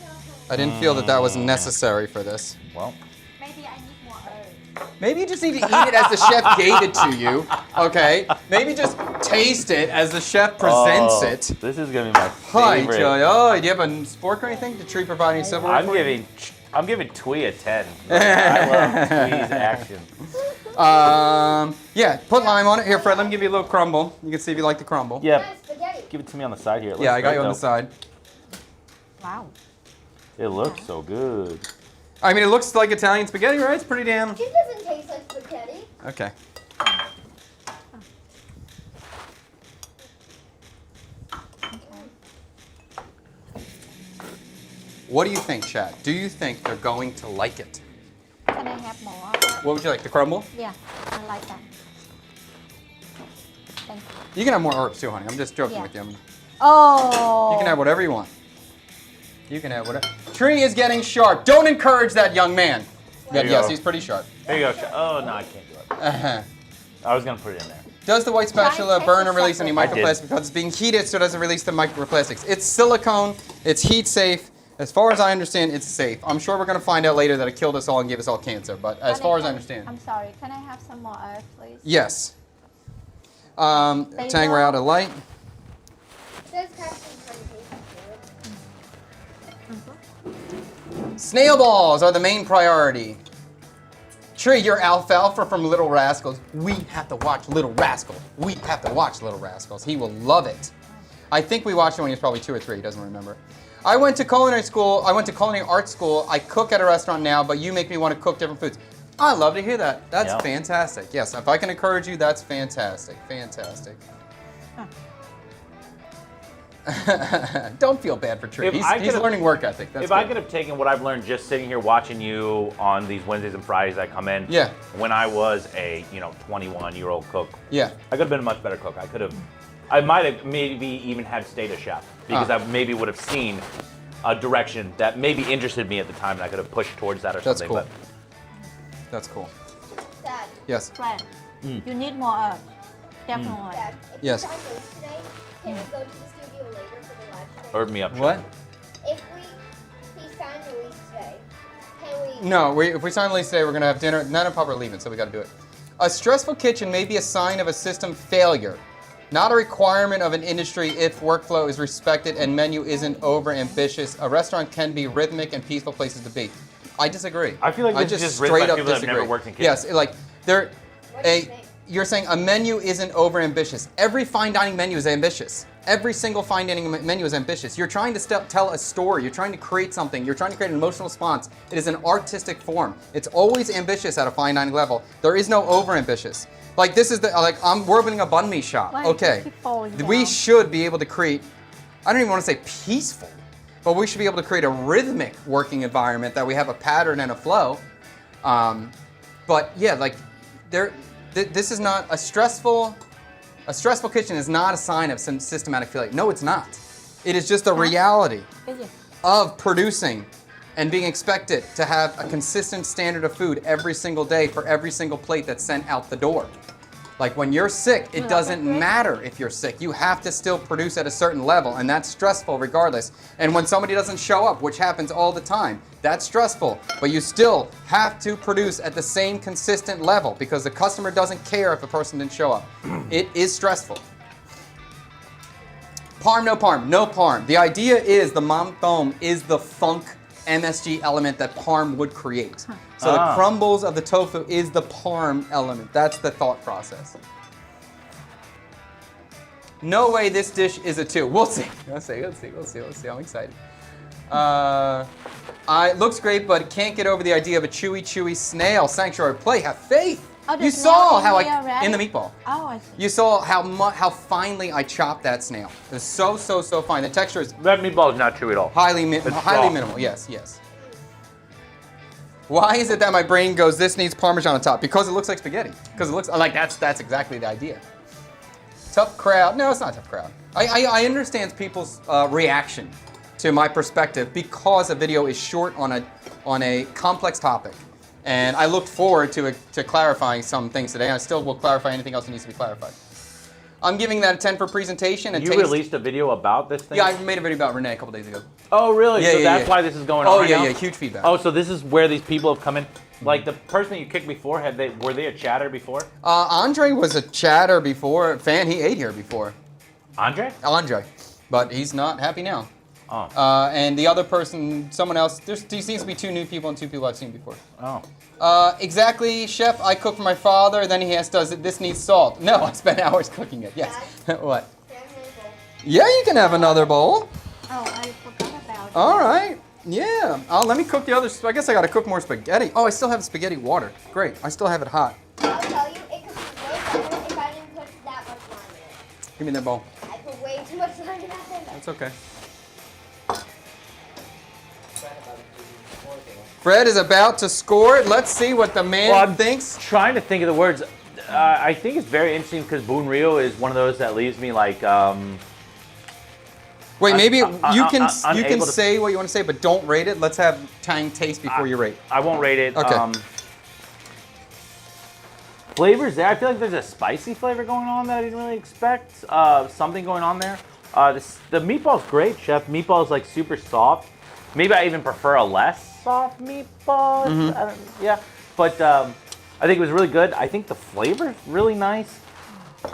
I didn't feel that was necessary for this. Well, Maybe I need more herbs. Maybe you just need to eat it as the chef gave it to you, okay? Maybe just taste it as the chef presents it. This is gonna be my Hi, favorite. Joey. Oh, do you have a spork or anything? Did Tree provide any silverware? I'm giving Twee a 10. I love Twee's action. Yeah, put lime on it. Here, Fred, let me give you a little crumble. You can see if you like the crumble. Yeah, Nice spaghetti. give it to me on the side here. It Yeah, looks I got great, you on the though. side. Wow. It looks so good. I mean, it looks like Italian spaghetti, right? It's pretty damn. It doesn't taste like spaghetti. Okay. What do you think, Chad? Do you think they're going to like it? Can I have more? What would you like, the crumble? Yeah, I like that. Thank you. You can have more herbs too, honey. I'm just joking Yeah. with you. Oh. You can have whatever you want. You can have whatever. Tree is getting sharp. Don't encourage that young man. There you Yes, go. he's pretty sharp. There you go. Oh, no, I can't do it. I was going to put it in there. Does the white spatula Try burn or to release any separate. microplastics because it's being heated, so it doesn't release the microplastics? It's silicone. It's heat safe. As far as I understand, it's safe. I'm sure we're going to find out later that it killed us all and gave us all cancer, but as far as I understand. I'm sorry. Can I have some more earth, please? Yes. Tang, we're out of light. It does have some fermentation to it. Snail balls are the main priority. Tree, you're alfalfa from Little Rascals. We have to watch Little Rascals. We have to watch Little Rascals. He will love it. I think we watched it when he was probably 2 or 3. He doesn't remember. I went to culinary school. I went to culinary art school. I cook at a restaurant now, but you make me want to cook different foods. I love to hear that. That's Yeah. fantastic. Yes, if I can encourage you, that's fantastic. Fantastic. Don't feel bad for Tree. If He's, I he's could've- learning work ethic. That's If I good. could have taken what I've learned just sitting here watching you on these Wednesdays and Fridays I come in, Yeah. when I was a 21-year-old cook, Yeah. I could have been a much better cook. I might have maybe even had stayed a chef because I maybe would have seen a direction that maybe interested me at the time, and I could have pushed towards that or That's something. cool. That's cool. Dad, Yes. Friend, you need more earth. Definitely. Dad, if Yes. you find those today, can we go to the studio later for the live stream? Herb me up. What? If he signed the lease today, can we? No, if we sign the lease today, we're going to have dinner. None of Papa are leaving, so we got to do it. A stressful kitchen may be a sign of a system failure, not a requirement of an industry if workflow is respected and menu isn't over ambitious. A restaurant can be rhythmic and peaceful places to be. I disagree. I feel like this is just written by people that have never worked in kitchens. Yes, like there, What do you think? you're saying a menu isn't over ambitious. Every fine dining menu is ambitious. Every single fine dining menu is ambitious. You're trying to tell a story. You're trying to create something. You're trying to create an emotional response. It is an artistic form. It's always ambitious at a fine dining level. There is no over ambitious. Like this is we're opening a banh mi shop. Why Okay, does it keep falling we down? should be able to create. I don't even want to say peaceful, but we should be able to create a rhythmic working environment that we have a pattern and a flow. But yeah, like this is not a stressful. A stressful kitchen is not a sign of some systematic failure. No, it's not. It is just a reality Is it? of producing and being expected to have a consistent standard of food every single day for every single plate that's sent out the door. Like when you're sick, it doesn't matter if you're sick. You have to still produce at a certain level, and that's stressful regardless. And when somebody doesn't show up, which happens all the time, that's stressful. But you still have to produce at the same consistent level because the customer doesn't care if a person didn't show up. It is stressful. Parm, no parm, no parm. The idea is the mam thom is the funk MSG element that parm would create. So the crumbles of the tofu is the parm element. That's the thought process. No way this dish is a 2. We'll see. We'll see. I'm excited. Looks great, but can't get over the idea of a chewy snail. Sanctuary play. Have faith. Oh, the You snail saw in how here already? in the meatball. Oh, I see. You saw how finely I chopped that snail. It was so fine. The texture is That meatball is not chewy at all. highly soft. minimal. Yes. Why is it that my brain goes, this needs Parmesan on top? Because it looks like spaghetti. Because it looks like that's exactly the idea. Tough crowd. No, it's not a tough crowd. I understand people's reaction to my perspective because a video is short on a complex topic. And I looked forward to clarifying some things today. I still will clarify anything else that needs to be clarified. I'm giving that a 10 for presentation. And You taste. released a video about this thing? Yeah, I made a video about Renee a couple days ago. Oh, really? Yeah, so yeah, that's yeah. why this is going Oh on right yeah, now? yeah, huge feedback. Oh, so this is where these people have come in? Like the person that you kicked before, were they a chatter before? Andre was a chatter before, fan. He ate here before. Andre? Andre, but he's not happy now. Oh. And the other person, someone else. There seems to be 2 new people and 2 people I've seen before. Oh. Exactly, chef. I cook for my father. Then he does it. This needs salt. No, I spent hours cooking it. Yes. What? Can I have another bowl? Yeah, you can have another bowl. Oh, I forgot about it. All right. Yeah. Let me cook the other. I guess I got to cook more spaghetti. Oh, I still have spaghetti water. Great. I still have it hot. I'll tell you, it could be way better if I didn't put that much lime in it. Give me that bowl. I put way too much lime in that thing. That's okay. Fred is about to score it. Let's see what the man thinks. Trying to think of the words. I think it's very interesting because Bun Rio is one of those that leaves me like. Wait, maybe you can say what you want to say, but don't rate it. Let's have Tang taste before you rate. I won't rate it. Okay. Flavors there. I feel like there's a spicy flavor going on that I didn't really expect. Something going on there. The meatball's great, Chef. Meatball's like super soft. Maybe I even prefer a less soft meatball. Yeah, but I think it was really good. I think the flavor's really nice.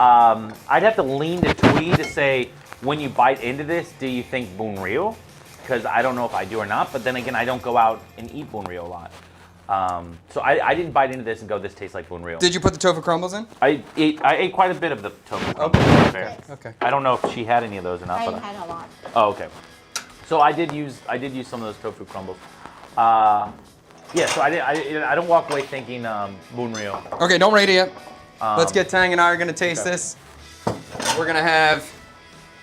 I'd have to lean to Twee to say, when you bite into this, do you think Bun Rio? Because I don't know if I do or not. But then again, I don't go out and eat Bun Rio a lot. So I didn't bite into this and go, this tastes like Bun Rio. Did you put the tofu crumbles in? I ate quite a bit of the tofu crumbles. Okay. I don't know if she had any of those or not. I but had a lot. Oh, okay. So I did use some of those tofu crumbles. Yeah. So I don't walk away thinking Bun Rio. Okay, don't rate it yet. Let's get Tang and I are gonna taste this. We're gonna have,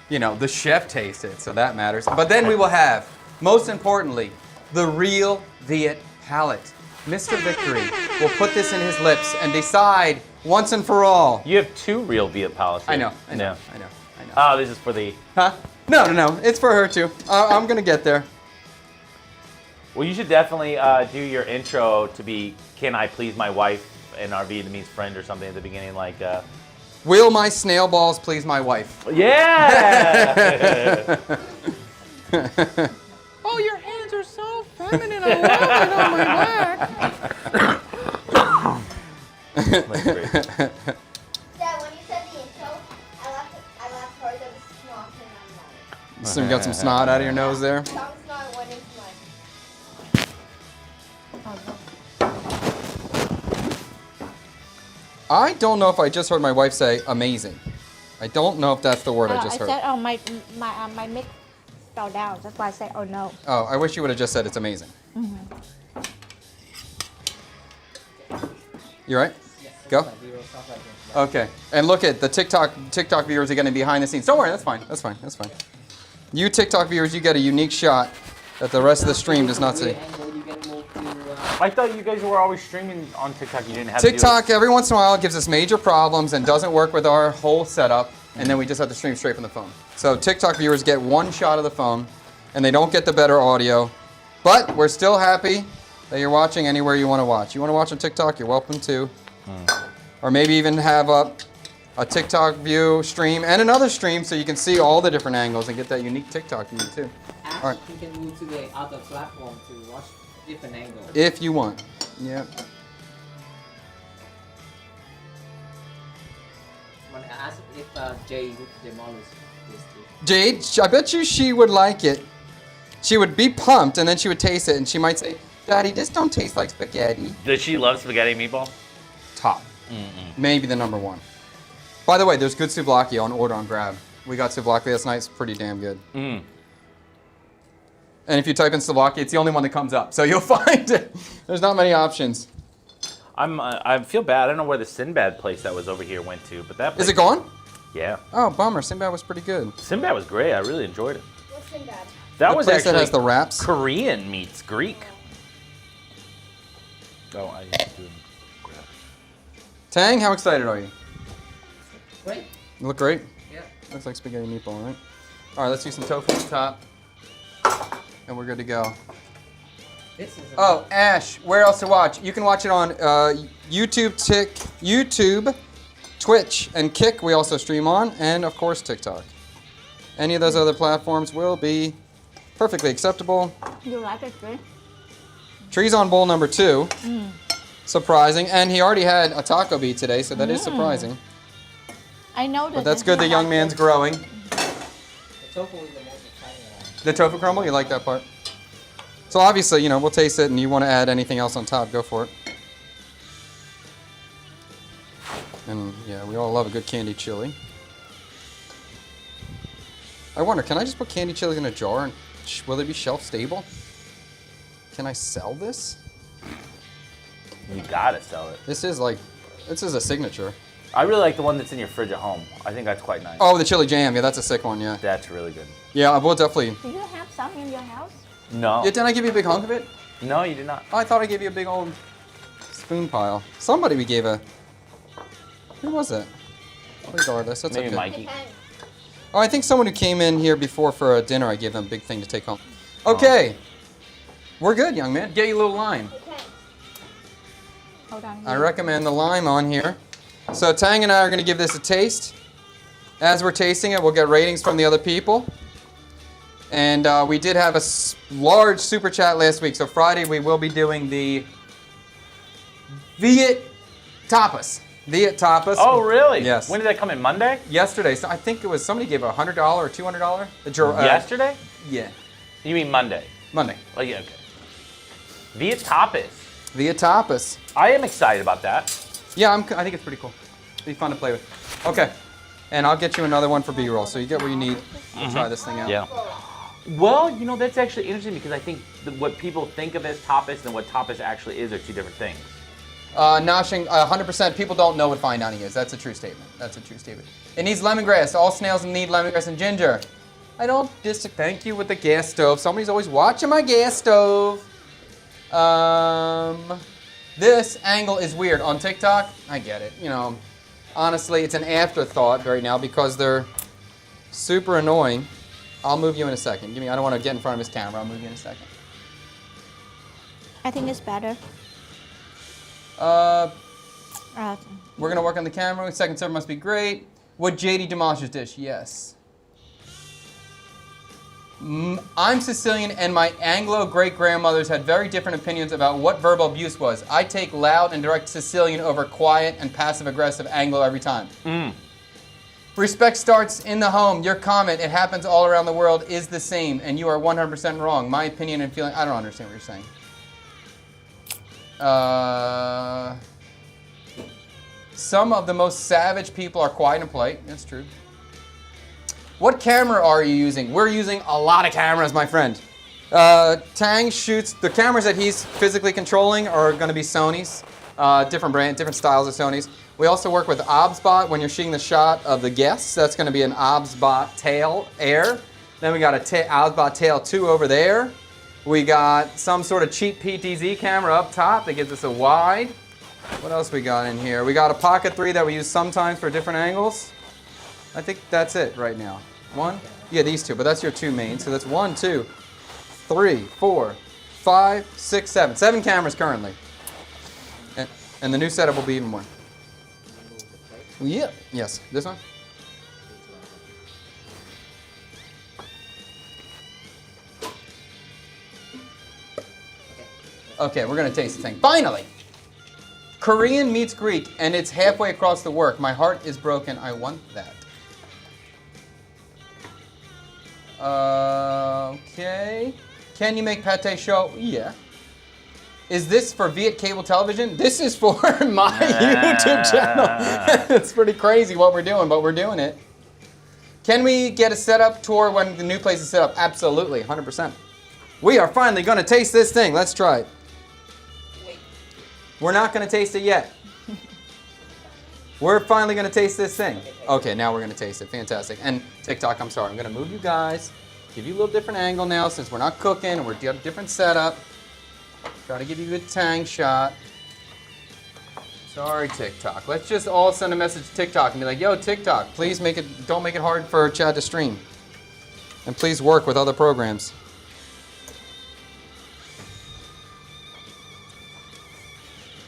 the chef taste it, so that matters. But then we will have, most importantly, the real Viet palate. Mr. Victory will put this in his lips and decide once and for all. You have two real Viet palates. I know. Oh, this is for the. Huh? No. It's for her too. I'm gonna get there. Well, you should definitely do your intro to be "Can I please my wife and our Vietnamese friend" or something at the beginning, like. Will my snail balls please my wife? Yeah. Oh, your hands are so feminine. I love it on my back. That's great. Dad, when you said the intro, I left part of the snot in my mouth. So you got some snot out of your nose there? Some snot went into I don't know if I just heard my wife say amazing. I don't know if that's the word I just heard. I said, my mic fell down. That's why I said, oh no. Oh, I wish you would have just said it's amazing. You right? Go. Okay. And look at the TikTok viewers are getting behind the scenes. Don't worry, that's fine. You TikTok viewers, you get a unique shot that the rest of the stream does not see. I thought you guys were always streaming on TikTok. You didn't have TikTok every once in a while gives us major problems and doesn't work with our whole setup, and then we just have to stream straight from the phone. So TikTok viewers get one shot of the phone, and they don't get the better audio. But we're still happy that you're watching anywhere you want to watch. You want to watch on TikTok, you're welcome to. Or maybe even have a TikTok view stream and another stream so you can see all the different angles and get that unique TikTok view too. All right. You can move to the other platform to watch different angles. If you want. Yeah. I want to ask if Jay would demolish this too. Jade, I bet you she would like it. She would be pumped and then she would taste it and she might say, Daddy, this don't taste like spaghetti. Does she love spaghetti meatball? Top. Maybe the number one. By the way, there's good souvlaki on order on Grab. We got souvlaki last night. It's pretty damn good. And if you type in souvlaki, it's the only one that comes up. So you'll find it. There's not many options. I feel bad. I don't know where the Sinbad place that was over here went to, but that place, Is it gone? Yeah. Oh, bummer. Sinbad was pretty good. Sinbad was great. I really enjoyed it. What's in that? That The was place actually that has the wraps. Korean meets Greek. Oh, I used to do it. Tang, how excited are you? Great. You look great. Yeah. Looks like spaghetti meatball, right? All right, let's do some tofu on top. And we're good to go. This is Oh, Ash, where else to watch? You can watch it on YouTube, Twitch, and Kick we also stream on, and of course TikTok. Any of those other platforms will be perfectly acceptable. You like it, right? Tree's on bowl number 2. Surprising, and he already had a taco beat today, so that is surprising. I know that. But that's good the young man's growing. the tofu is the most exciting one. The tofu crumble, you like that part? So obviously, we'll taste it, and you want to add anything else on top, go for it. And yeah, we all love a good candy chili. I wonder, can I just put candy chilies in a jar and will it be shelf stable? Can I sell this? You gotta sell it. This is a signature. I really like the one that's in your fridge at home. I think that's quite nice. Oh, the chili jam. Yeah, that's a sick one, yeah. That's really good. Yeah, we'll definitely. Do you have some in your house? No. Didn't I give you a big hunk of it? No, you did not. Oh, I thought I gave you a big old spoon pile. Somebody we gave a... Who was it? Regardless, that's Maybe okay. Mikey. Depends. Oh, I think someone who came in here before for a dinner, I gave them a big thing to take home. Okay. We're good, young man. Get you a little lime. Depends. Hold on. I recommend the lime on here. So Tang and I are going to give this a taste. As we're tasting it, we'll get ratings from the other people. And we did have a large super chat last week. So Friday we will be doing the Viet Tapas. Viet Tapas. Oh, really? Yes. When did that come in? Monday? Yesterday. So I think it was somebody gave a $100 or $200. Yesterday? Yeah. You mean Monday? Monday. Oh, yeah, okay. Viet Tapas. Viet Tapas. I am excited about that. Yeah, I think it's pretty cool. It'll be fun to play with. Okay. And I'll get you another one for B-roll. So you get what you need to try this thing out. Yeah. Well, you know, that's actually interesting because I think what people think of as tapas and what tapas actually is are two different things. Noshing, 100% people don't know what fine dining is. That's a true statement. That's a true statement. It needs lemongrass. All snails need lemongrass and ginger. I don't thank you with the gas stove. Somebody's always watching my gas stove. This angle is weird. On TikTok, I get it. You know, honestly, it's an afterthought right now because they're super annoying. I'll move you in a second. I don't want to get in front of his camera. I'll move you in a second. I think it's better. We're going to work on the camera. Second serve must be great. Would JD demolish his dish? Yes. I'm Sicilian and my Anglo great-grandmothers had very different opinions about what verbal abuse was. I take loud and direct Sicilian over quiet and passive-aggressive Anglo every time. Respect starts in the home. Your comment, it happens all around the world, is the same, and you are 100% wrong. My opinion and feeling, I don't understand what you're saying. Some of the most savage people are quiet and polite. That's true. What camera are you using? We're using a lot of cameras, my friend. Tang shoots, the cameras that he's physically controlling are going to be Sony's. Different brand, different styles of Sony's. We also work with OBSBot when you're shooting the shot of the guests. That's going to be an OBSBot tail air. Then we got a OBSBot tail 2 over there. We got some sort of cheap PTZ camera up top that gives us a wide. What else we got in here? We got a Pocket 3 that we use sometimes for different angles. I think that's it right now. One? Yeah, these two, but that's your two main. So that's 1, 2, 3, 4, 5, 6, 7. 7 cameras currently. And the new setup will be even more. Yeah. Yes. This one? Okay, we're gonna taste the thing. Finally! Korean meets Greek, and it's halfway across the work. My heart is broken. I want that. Okay. Can you make pate show? Yeah. Is this for Viet cable television? This is for my YouTube channel. It's pretty crazy what we're doing, but we're doing it. Can we get a setup tour when the new place is set up? Absolutely, 100%. We are finally going to taste this thing. Let's try it. We're not going to taste it yet. We're finally going to taste this thing. Okay, now we're going to taste it. Fantastic. And TikTok, I'm sorry. I'm going to move you guys. Give you a little different angle now since we're not cooking and we're doing a different setup. Try to give you a good Tang shot. Sorry, TikTok. Let's just all send a message to TikTok and be like, yo, TikTok, please don't make it hard for Chad to stream. And please work with other programs.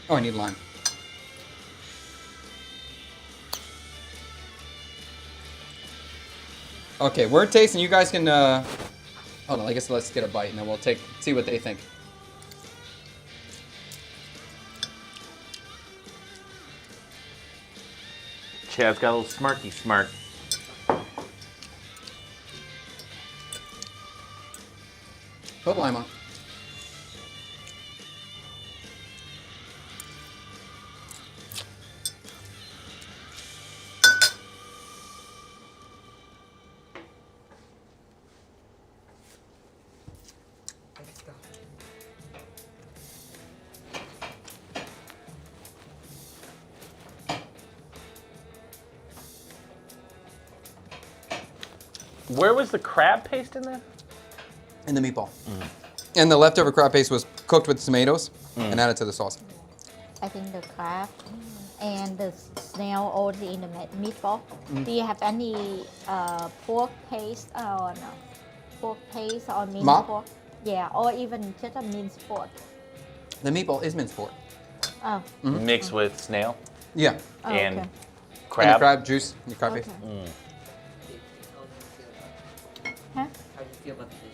Oh, I need lime. Okay, we're tasting. You guys can, hold on, I guess let's get a bite and then we'll see what they think. Chad's got a little smirky smirk. Put lime on. Where was the crab paste in there? And the meatball. And the leftover crab paste was cooked with tomatoes and added to the sauce. I think the crab and the snail already in the meatball. Do you have any pork paste or no? Pork paste or minced Mop? pork? Yeah, or even just a minced pork. The meatball is minced pork. Oh. Mixed with snail Yeah. Oh, and okay. crab. And the crab juice, the crab Okay. paste. Huh? How do you feel about the dish?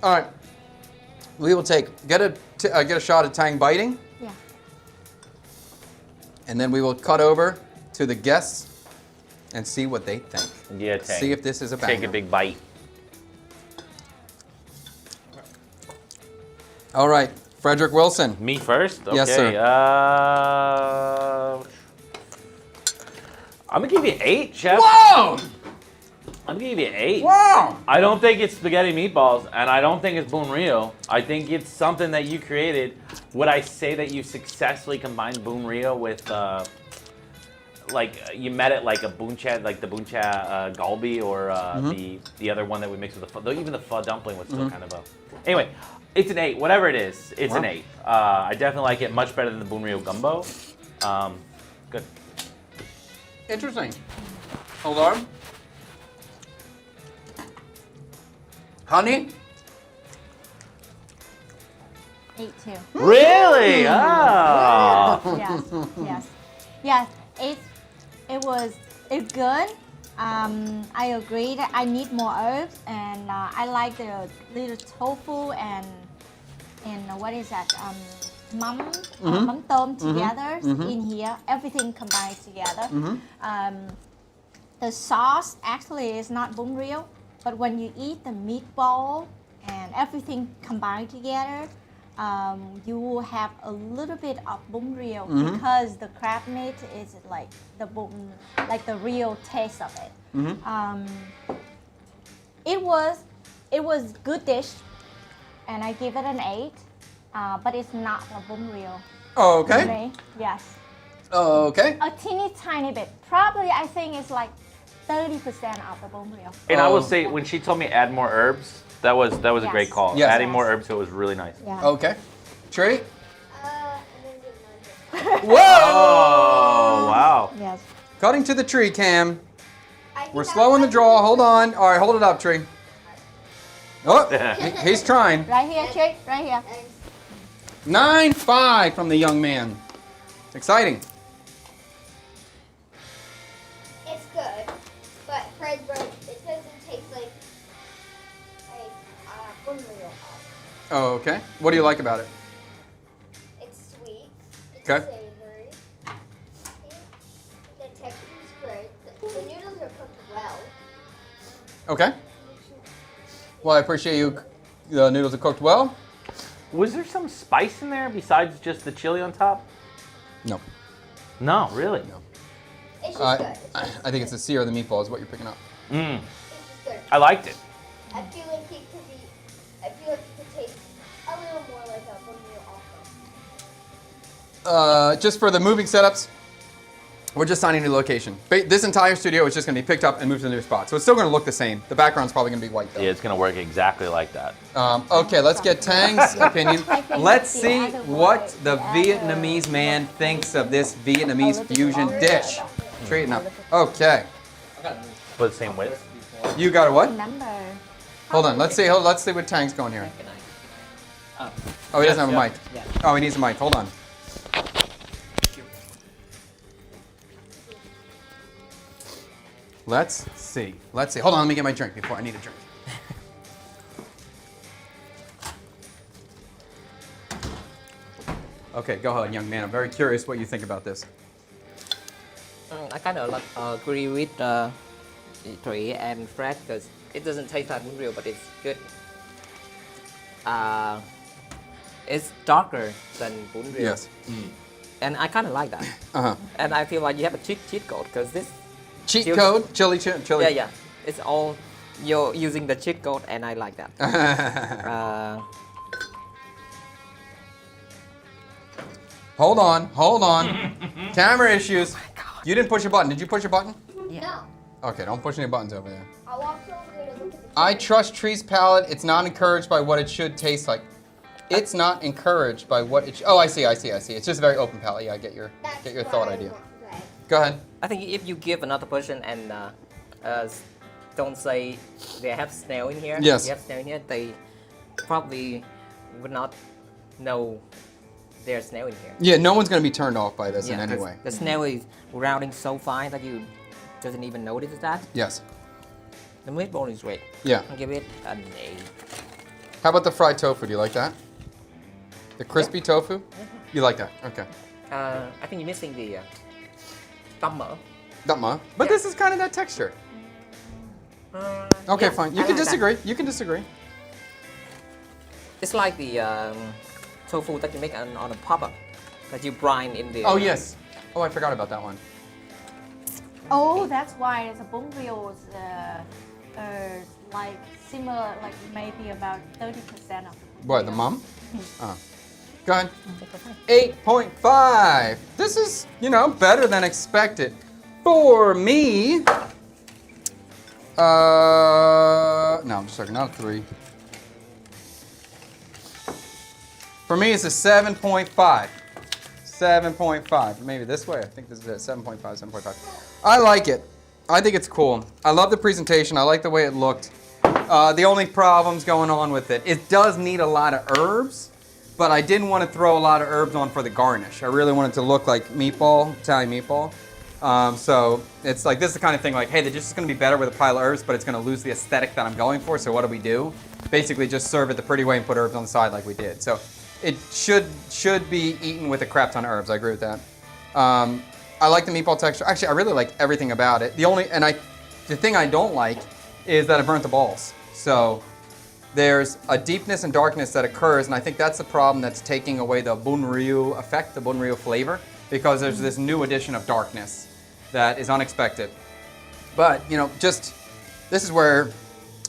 All right. We will get a shot of Tang biting, Yeah. and then we will cut over to the guests and see what they think. Yeah, Tang. See if this is a banger. Take a big bite. All right, Frederick Wilson. Me first? Okay. Yes, sir. I'm gonna give you 8, chef. Whoa! I'm gonna give you 8. Wow! I don't think it's spaghetti meatballs, and I don't think it's bun rio. I think it's something that you created. Would I say that you successfully combined bun rio with, like you met it like a buncha, like the buncha galbi, or the other one that we mixed with the pho. Though even the pho dumpling was still kind of a. Anyway, it's an 8. Whatever it is, it's an 8. I definitely like it much better than the bun rio gumbo. Good. Interesting. Hold on. Honey? 8 too. Really? Oh. Yes. It's good. I agree that I need more herbs, and I like the little tofu and what is that? Mắm tôm together in here. Everything combined together. The sauce actually is not bun rio, but when you eat the meatball and everything combined together, you will have a little bit of bun rio because the crab meat is like the real taste of it. It was good dish, and I give it an 8. But it's not a bun rio. Oh, okay. Okay? Yes. Okay. A teeny tiny bit. Probably I think it's like 30% of the bun rio. And I will say, when she told me add more herbs, that was a Yes. great call. Yes. Adding more herbs to it was really nice. Yeah. Okay. Tree? I'm gonna give Whoa! Oh, wow. Yes. Cutting to the tree cam. 9. I think We're I- slowing the I draw. think Hold on. All right, hold it up, Tree. Oh, he's trying. Right here, Trick. Right here. Thanks. 9-5 from the young man. Exciting. It's good, but Fred wrote it doesn't taste like bun rio. Oh, okay. What do you like about it? It's sweet. It's Okay. savory. The texture is great. The noodles are cooked well. Okay. Well, I appreciate you. The noodles are cooked well. Was there some spice in there besides just the chili on top? No. No, really? No. It's just good. It's just I think it's the sear of the meatball is what you're picking up. Mm. It's just good. I liked it. I feel like it could be. I feel like it could taste a little more like a bun rio also. Just for the moving setups, we're just signing a new location. This entire studio is just going to be picked up and moved to a new spot. So it's still going to look the same. The background's probably going to be white though. Yeah, it's gonna work exactly like that. Okay, let's get Tang's opinion. I think Let's it's the see other what way, the the other- Vietnamese man thinks of this Vietnamese little bit fusion longer. dish. Straighten up. Okay. But the same width. You got a what? Remember. Hold on. Let's see what Tang's going here. Oh, he doesn't have a mic. Yeah. Oh, he needs a mic. Hold on. Let's see. Let's see. Hold on. Let me get my drink before I need a drink. Okay, go ahead, young man. I'm very curious what you think about this. I kind of agree with Tree and Fred because it doesn't taste like bun rio, but it's good. It's darker than bun rio. Yes. And I kind of like that. Uh-huh. And I feel like you have a cheat code because this. Cheat Chili- code? Chili. Yeah. It's all you're using the cheat code, and I like that. Hold on. Camera issues. You didn't push a button. Did you push a button? No. Okay, don't push any buttons over there. I'll also go to look at the I trust Tree's palate. It's not encouraged by what it should taste like. It's not encouraged by what it. Oh, I see. It's just a very open palate. Yeah, I get your thought idea. Go ahead. I think if you give another person and don't say they have snail in here, yes, they have snail in here, they probably would not know there's snail in here. Yeah, no one's gonna be turned off by this in any way. The snail is rounding so fine that you doesn't even notice that. Yes. The meatball is great. Yeah. I'll give it an A. How about the fried tofu? Do you like that? The crispy tofu? You like that? Okay. I think you're missing the tăm mỡ. But Yeah. this is kind of that texture. Okay, yeah, fine. You I can like disagree. that. You can disagree. It's like the tofu that you make on a pop-up that you brine in the. Oh yes. Oh, I forgot about that one. Oh, that's why the bone reels like similar, like maybe about 30% of the What, the mum? Go ahead. 8.5. 8.5. This is, better than expected. For me, no, I'm just joking, not a 3. For me, it's a 7.5. 7.5. Maybe this way. I think this is it. 7.5, 7.5. I like it. I think it's cool. I love the presentation. I like the way it looked. The only problems going on with it, it does need a lot of herbs, but I didn't want to throw a lot of herbs on for the garnish. I really wanted to look like meatball, Italian meatball. So it's like, this is the kind of thing like, hey, they're just going to be better with a pile of herbs, but it's going to lose the aesthetic that I'm going for. So what do? Basically just serve it the pretty way and put herbs on the side like we did. So it should be eaten with a crap ton of herbs. I agree with that. I like the meatball texture. Actually, I really like everything about it. The thing I don't like is that I burnt the balls. So there's a deepness and darkness that occurs, and I think that's the problem that's taking away the bunryu effect, the bunryu flavor, because there's this new addition of darkness that is unexpected. But, this is where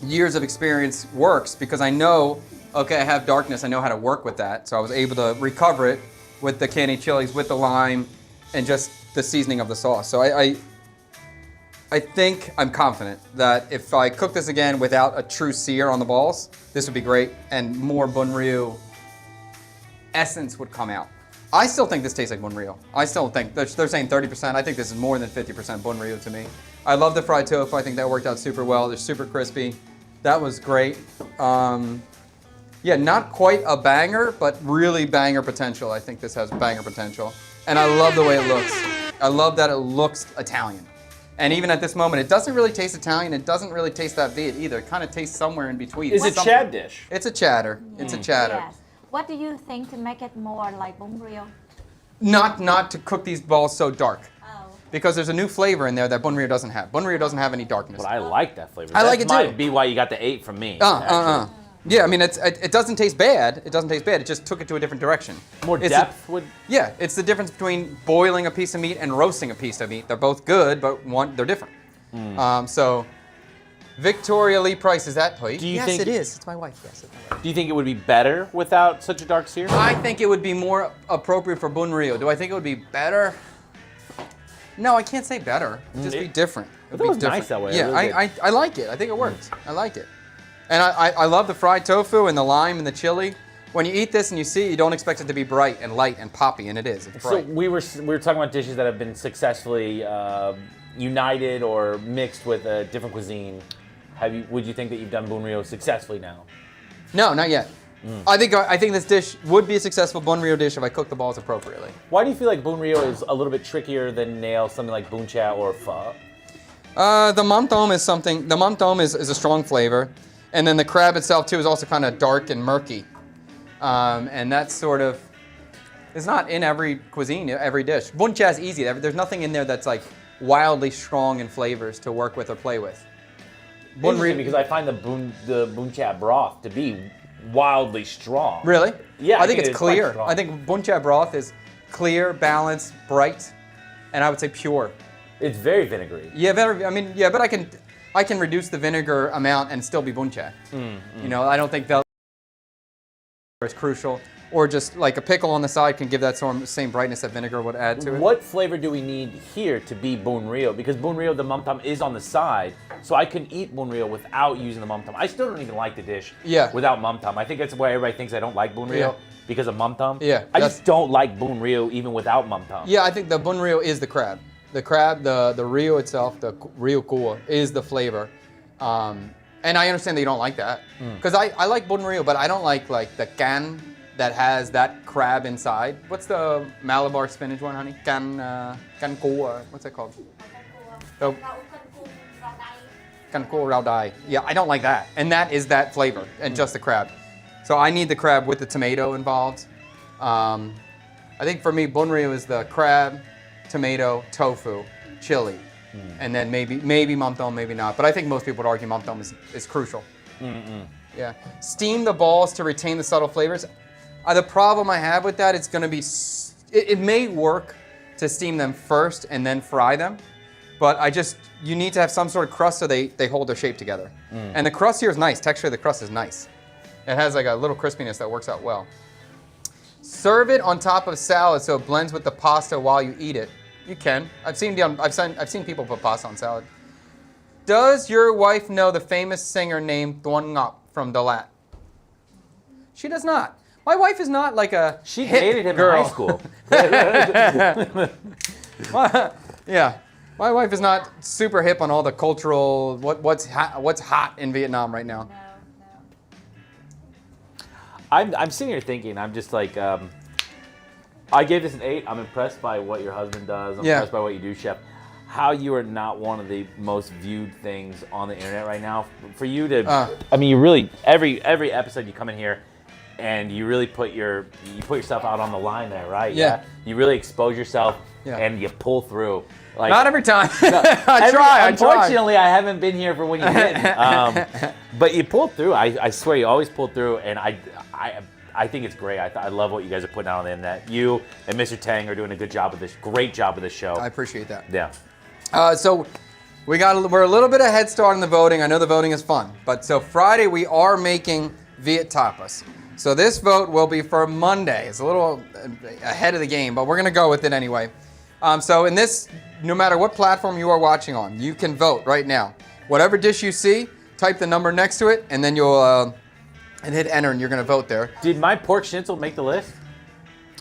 years of experience works, because I know, okay, I have darkness, I know how to work with that. So I was able to recover it with the candied chilies, with the lime, and just the seasoning of the sauce. So I think I'm confident that if I cook this again without a true sear on the balls, this would be great, and more bunryu essence would come out. I still think this tastes like bunryu. I still think, they're saying 30%. I think this is more than 50% bunryu to me. I love the fried tofu. I think that worked out super well. They're super crispy. That was great. Yeah, not quite a banger, but really banger potential. I think this has banger potential. And I love the way it looks. I love that it looks Italian. And even at this moment, it doesn't really taste Italian. It doesn't really taste that Viet either. It kind of tastes somewhere in between. Is it Chad dish? It's a chatter. It's a chatter. Yes. What do you think to make it more like bone reel? Not to cook these balls so dark. Oh. Because there's a new flavor in there that bunryu doesn't have. Bunryu doesn't have any darkness. But I like that flavor. I like it too. That might be why you got the 8 from me. actually. Yeah, I mean, it doesn't taste bad. It doesn't taste bad. It just took it to a different direction. More depth would. Yeah, it's the difference between boiling a piece of meat and roasting a piece of meat. They're both good, but they're different. So, Victoria Lee Price, is that plate? Do you yes, think- it is. It's my wife. Yes, it's my wife. Do you think it would be better without such a dark sear? I think it would be more appropriate for bunryu. Do I think it would be better? No, I can't say better. It'd just be different. It'd it was be different. nice that way. Yeah, Really I like it. I think it works. I like it. And I love the fried tofu and the lime and the chili. When you eat this and you see it, you don't expect it to be bright and light and poppy, and it is. It's So bright. we were talking about dishes that have been successfully united or mixed with a different cuisine. Would you think that you've done bunryu successfully now? No, not yet. I think this dish would be a successful bunryu dish if I cook the balls appropriately. Why do you feel like bunryu is a little bit trickier than nail something like buncha or pho? The mamtom is something. The mamtom is a strong flavor, and then the crab itself too is also kind of dark and murky, and that's sort of. It's not in every cuisine, every dish. Buncha is easy. There's nothing in there that's like wildly strong in flavors to work with or play with. Interesting, because I find the buncha broth to be wildly strong. Really? Yeah, I think it's it is quite clear. strong. I think buncha broth is clear, balanced, bright, and I would say pure. It's very vinegary. Yeah, but I can reduce the vinegar amount and still be buncha. You know, I don't think that is crucial. or just like a pickle on the side can give that same brightness that vinegar would add to it. What flavor do we need here to be bunryo? Because bunryo, the mum tam is on the side, so I can eat bunryo without using the mum tam. I still don't even like the dish without mum tam. I think that's why everybody thinks I don't like bunryo because of mum tam. Yeah, I just don't like bunryo even without mum tam. Yeah, I think the bunryo is the crab. The crab, the ryo itself, the ryo kua is the flavor. And I understand that you don't like that. Because I like bunryo, but I don't like the can that has that crab inside. What's the Malabar spinach one, honey? Can kua, what's that called? Oh. Can kua rau dai. Yeah, I don't like that. And that is that flavor, and just the crab. So I need the crab with the tomato involved. I think for me, bunryo is the crab, tomato, tofu, chili. And then maybe mum tam, maybe not. But I think most people would argue mum tam is crucial. Yeah. Steam the balls to retain the subtle flavors. The problem I have with that, it's going to be, it may work to steam them first and then fry them. But you need to have some sort of crust so they hold their shape together. And the crust here is nice. Texture of the crust is nice. It has like a little crispiness that works out well. Serve it on top of salad so it blends with the pasta while you eat it. You can. I've seen people put pasta on salad. Does your wife know the famous singer named Tuan Ngap from Dalat? She does not. My wife is not like a She dated him girl. in high school. Yeah. My wife is not super hip on all the cultural what's hot in Vietnam right now. I'm sitting here thinking, I'm just like, I gave this an 8. I'm impressed by what your husband does. I'm impressed by what you do, Chef. How you are not one of the most viewed things on the internet right now. For you to, I mean, you really every episode you come in here, and you really put yourself out on the line there, right? Yeah. You really expose yourself, and you pull through. Like, Not every time. No, I try. Unfortunately, I haven't been here for when you didn't. But you pulled through. I swear, you always pulled through, and I think it's great. I love what you guys are putting out on the internet. You and Mr. Tang are doing a good job of this. Great job of this show. I appreciate that. Yeah. So we're a little bit of head start in the voting. I know the voting is fun, but so Friday we are making Viet tapas. So this vote will be for Monday. It's a little ahead of the game, but we're gonna go with it anyway. So in this, no matter what platform you are watching on, you can vote right now. Whatever dish you see, type the number next to it, and then you'll and hit enter, and you're gonna vote there. Did my pork schnitzel make the list?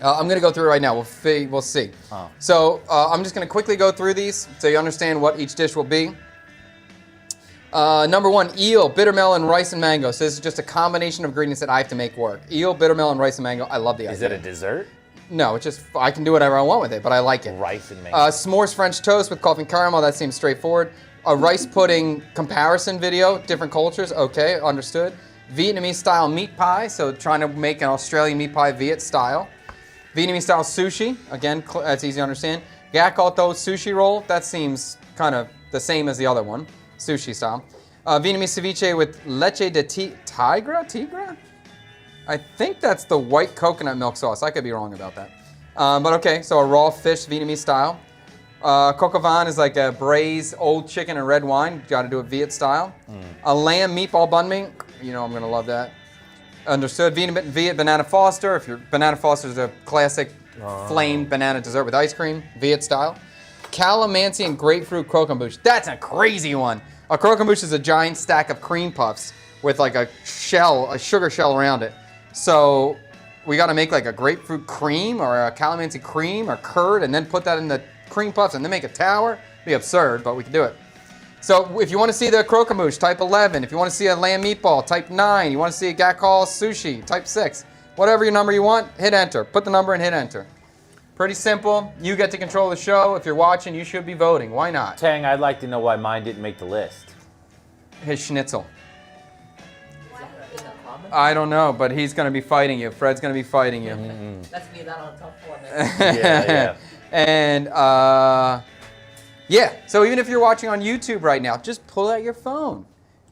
I'm gonna go through it right now. We'll see. Oh. So I'm just gonna quickly go through these so you understand what each dish will be. Number 1, eel, bitter melon, rice, and mango. So this is just a combination of ingredients that I have to make work. Eel, bitter melon, rice, and mango. I love the idea. Is it a dessert? No, it's just, I can do whatever I want with it, but I like it. Rice and mango. S'mores French toast with coffee and caramel. That seems straightforward. A rice pudding comparison video, different cultures. Okay, understood. Vietnamese style meat pie. So trying to make an Australian meat pie Viet style. Vietnamese style sushi. Again, that's easy to understand. Gak o to sushi roll. That seems kind of the same as the other one. Sushi style. Vietnamese ceviche with leche de tigre? I think that's the white coconut milk sauce. I could be wrong about that. But okay, so a raw fish Vietnamese style. Coq au vin is like a braised old chicken and red wine. Got to do it Viet style. A lamb meatball banh mi. You know I'm going to love that. Understood. Viet banana foster. Banana foster is a classic flamed banana dessert with ice cream. Viet style. Calamansi and grapefruit croquembouche. That's a crazy one. A croquembouche is a giant stack of cream puffs with like a sugar shell around it. So we got to make like a grapefruit cream or a calamansi cream or curd and then put that in the cream puffs and then make a tower. It'd be absurd, but we can do it. So if you want to see the croquembouche, type 11. If you want to see a lamb meatball, type 9. You want to see a gakal sushi, type 6. Whatever your number you want, hit enter. Put the number and hit enter. Pretty simple. You get to control the show. If you're watching, you should be voting. Why not? Tang, I'd like to know why mine didn't make the list. His schnitzel. I don't know, but he's going to be fighting you. Fred's going to be fighting you. Let's be that on top 4. Yeah. And yeah, so even if you're watching on YouTube right now, just pull out your phone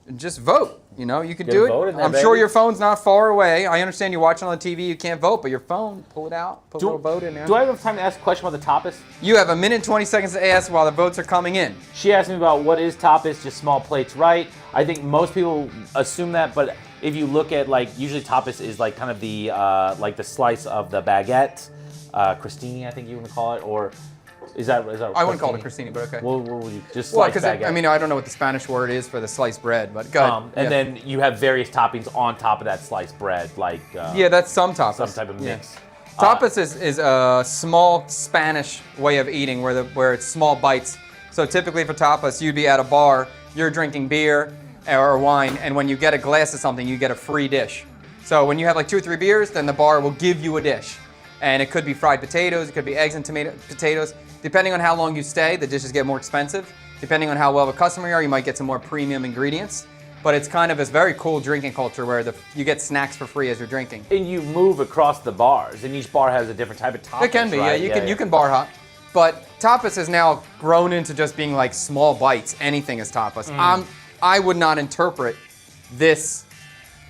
and just vote. You know, you can do it. I'm sure your phone's not far away. I understand you're watching on the TV, you can't vote, but your phone, pull it out, put a little vote in there. Do I have time to ask a question about the tapas? You have 1 minute and 20 seconds to ask while the votes are coming in. She asked me about what is tapas, just small plates, right? I think most people assume that, but if you look at like usually tapas is like kind of the like the slice of the baguette, crostini I think you want to call it, or is that I wouldn't call it a crostini, but okay. What would you just Well, slice baguette? I mean, I don't know what the Spanish word is for the sliced bread, but go ahead. And then you have various toppings on top of that sliced bread, like yeah, that's some tapas. some type of mix. Tapas is a small Spanish way of eating where it's small bites. So typically for tapas, you'd be at a bar, you're drinking beer or wine, and when you get a glass of something, you get a free dish. So when you have like 2 or 3 beers, then the bar will give you a dish. And it could be fried potatoes, it could be eggs and potatoes. Depending on how long you stay, the dishes get more expensive. Depending on how well of a customer you are, you might get some more premium ingredients. But it's kind of this very cool drinking culture where you get snacks for free as you're drinking. And you move across the bars, and each bar has a different type of tapas. It can be, right? yeah. You can bar hop. But tapas has now grown into just being like small bites. Anything is tapas. I would not interpret this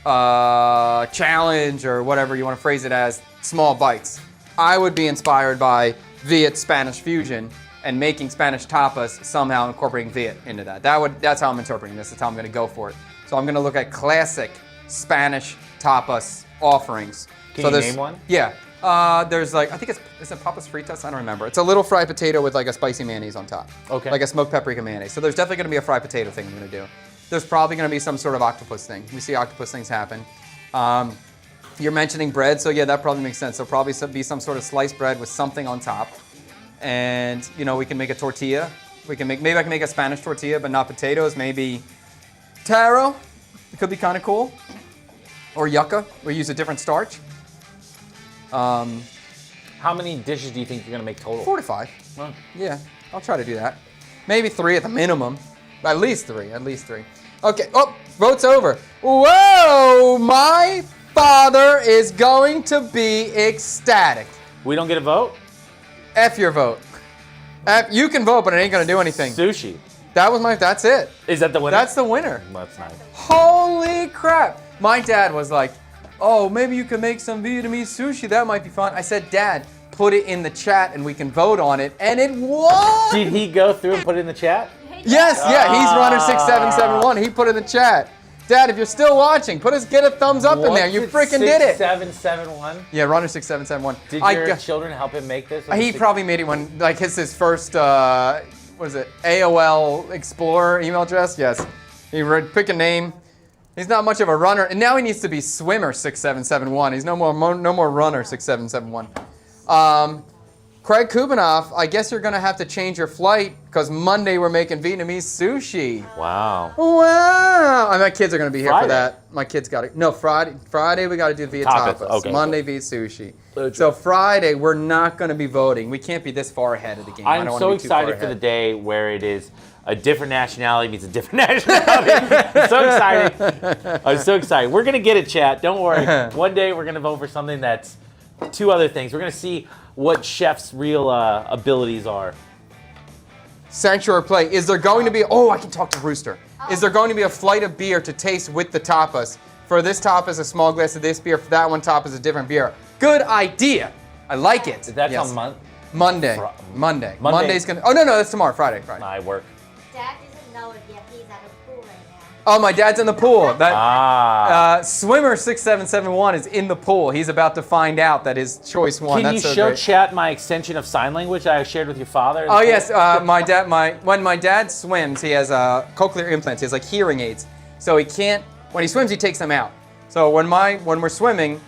challenge or whatever you want to phrase it as small bites. I would be inspired by Viet Spanish fusion and making Spanish tapas, somehow incorporating Viet into that. That's how I'm interpreting this. That's how I'm going to go for it. So I'm going to look at classic Spanish tapas offerings. Can you name one? Yeah. There's like, I think is it papas fritas? I don't remember. It's a little fried potato with like a spicy mayonnaise on top. Okay. Like a smoked paprika mayonnaise. So there's definitely going to be a fried potato thing I'm going to do. There's probably going to be some sort of octopus thing. We see octopus things happen. You're mentioning bread, so yeah, that probably makes sense. There'll probably be some sort of sliced bread with something on top. And, you know, we can make a tortilla. Maybe I can make a Spanish tortilla, but not potatoes. Maybe taro. It could be kind of cool. Or yucca. We use a different starch. How many dishes do you think you're going to make total? 4 to 5. Huh. Yeah, I'll try to do that. Maybe 3 at the minimum. At least 3. Okay, oh, vote's over. Whoa, my father is going to be ecstatic. We don't get a vote? F your vote. You can vote, but it ain't gonna do anything. Sushi. That's it. Is that the winner? That's the winner. That's nice. Holy crap. My dad was like, oh, maybe you can make some Vietnamese sushi. That might be fun. I said, Dad, put it in the chat and we can vote on it. And it won. Did he go through and put it in the chat? Yes, yeah, he's runner 6771. He put it in the chat. Dad, if you're still watching, get a thumbs up in there. You freaking did it. 6771? Yeah, runner 6771. Did your children help him make this? He probably made it when, like, his first, what is it, AOL Explorer email address? Yes. He would pick a name. He's not much of a runner, and now he needs to be swimmer 6771. He's no more runner 6771. Craig Kubanoff, I guess you're gonna have to change your flight because Monday we're making Vietnamese sushi. Wow. Wow. And my kids are gonna be here Friday. for that. My kids got it. No, Friday we gotta do Viet Tapas. tapas. Okay. Monday Viet sushi. So Friday we're not gonna be voting. We can't be this far ahead of the game. I I'm don't so wanna be too far excited for the ahead. day where it is a different nationality meets a different nationality. I'm so excited. I'm so excited. We're gonna get it, chat. Don't worry. One day we're gonna vote for something that's 2 other things. We're gonna see what chef's real abilities are. Sanctuary play. Is there going to be, I can talk to Rooster. Is there going to be a flight of beer to taste with the tapas? For this tapas, a small glass of this beer. For that one tapas, a different beer. Good idea. I like it. That's Yes. on Monday. Monday's gonna, no, that's tomorrow, Friday. I work. Dad doesn't know it yet. He's at a pool right now. Oh, my dad's in the pool. Swimmer 6771 is in the pool. He's about to find out that his choice won. Can That's you so show great. chat my extension of sign language I shared with your father? Oh yes, when my dad swims, he has cochlear implants. He has like hearing aids, so he can't. When he swims, he takes them out. So when we're swimming,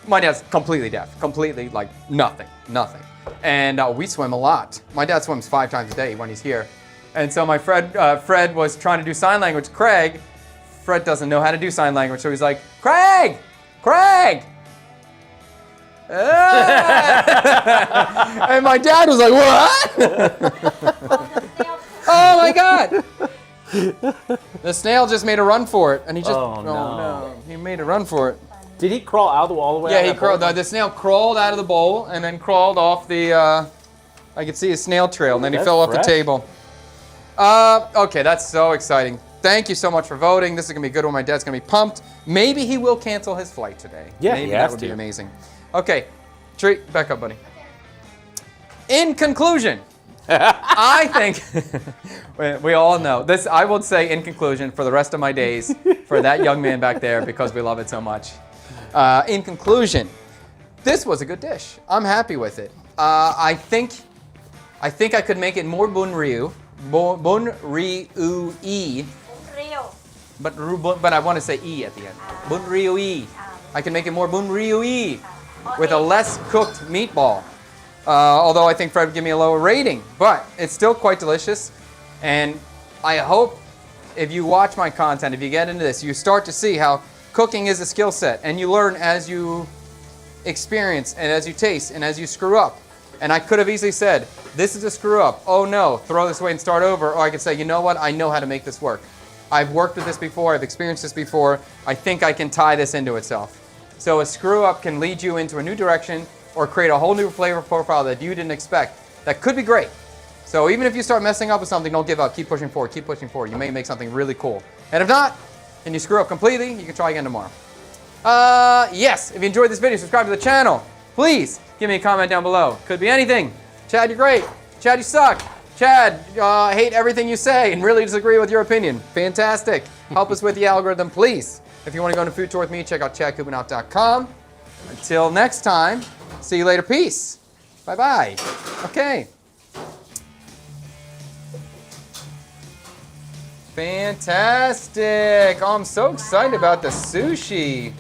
my dad's completely deaf, completely like nothing. And we swim a lot. My dad swims 5 times a day when he's here, and so my Fred was trying to do sign language. Fred doesn't know how to do sign language, so he's like, Craig! And my dad was like, what? Oh my God! The snail just made a run for it, and he just, no, he made a run for it. Did he crawl all the way out? Yeah, he crawled. The snail crawled out of the bowl and then crawled off the, I could see his snail trail, and then he fell off the table. Okay, that's so exciting. Thank you so much for voting. This is going to be a good one. My dad's going to be pumped. Maybe he will cancel his flight today. Yeah, Maybe he that has would to. be amazing. Okay, Treat, back up, buddy. In conclusion, I think we all know this. I will say in conclusion for the rest of my days for that young man back there because we love it so much. In conclusion, this was a good dish. I'm happy with it. I think I could make it more bunryu, bunryu-y, but I want to say e at the end. Bunryu-y. I can make it more bunryu-y with a less cooked meatball. Although I think Fred would give me a lower rating, but it's still quite delicious. And I hope if you watch my content, if you get into this, you start to see how cooking is a skill set, and you learn as you experience and as you taste and as you screw up. And I could have easily said, this is a screw up. Oh no, throw this away and start over. Or I could say, you know what? I know how to make this work. I've worked with this before. I've experienced this before. I think I can tie this into itself. So a screw up can lead you into a new direction or create a whole new flavor profile that you didn't expect. That could be great. So even if you start messing up with something, don't give up. Keep pushing forward. Keep pushing forward. You may make something really cool. And if not, and you screw up completely, you can try again tomorrow. Yes, if you enjoyed this video, subscribe to the channel. Please give me a comment down below. Could be anything. Chad, you're great. Chad, you suck. Chad, I hate everything you say and really disagree with your opinion. Fantastic. Help us with the algorithm, please. If you want to go on a food tour with me, check out chadkubanoff.com. Until next time, see you later. Peace. Bye-bye. Okay. Fantastic. Oh, I'm so excited about the sushi.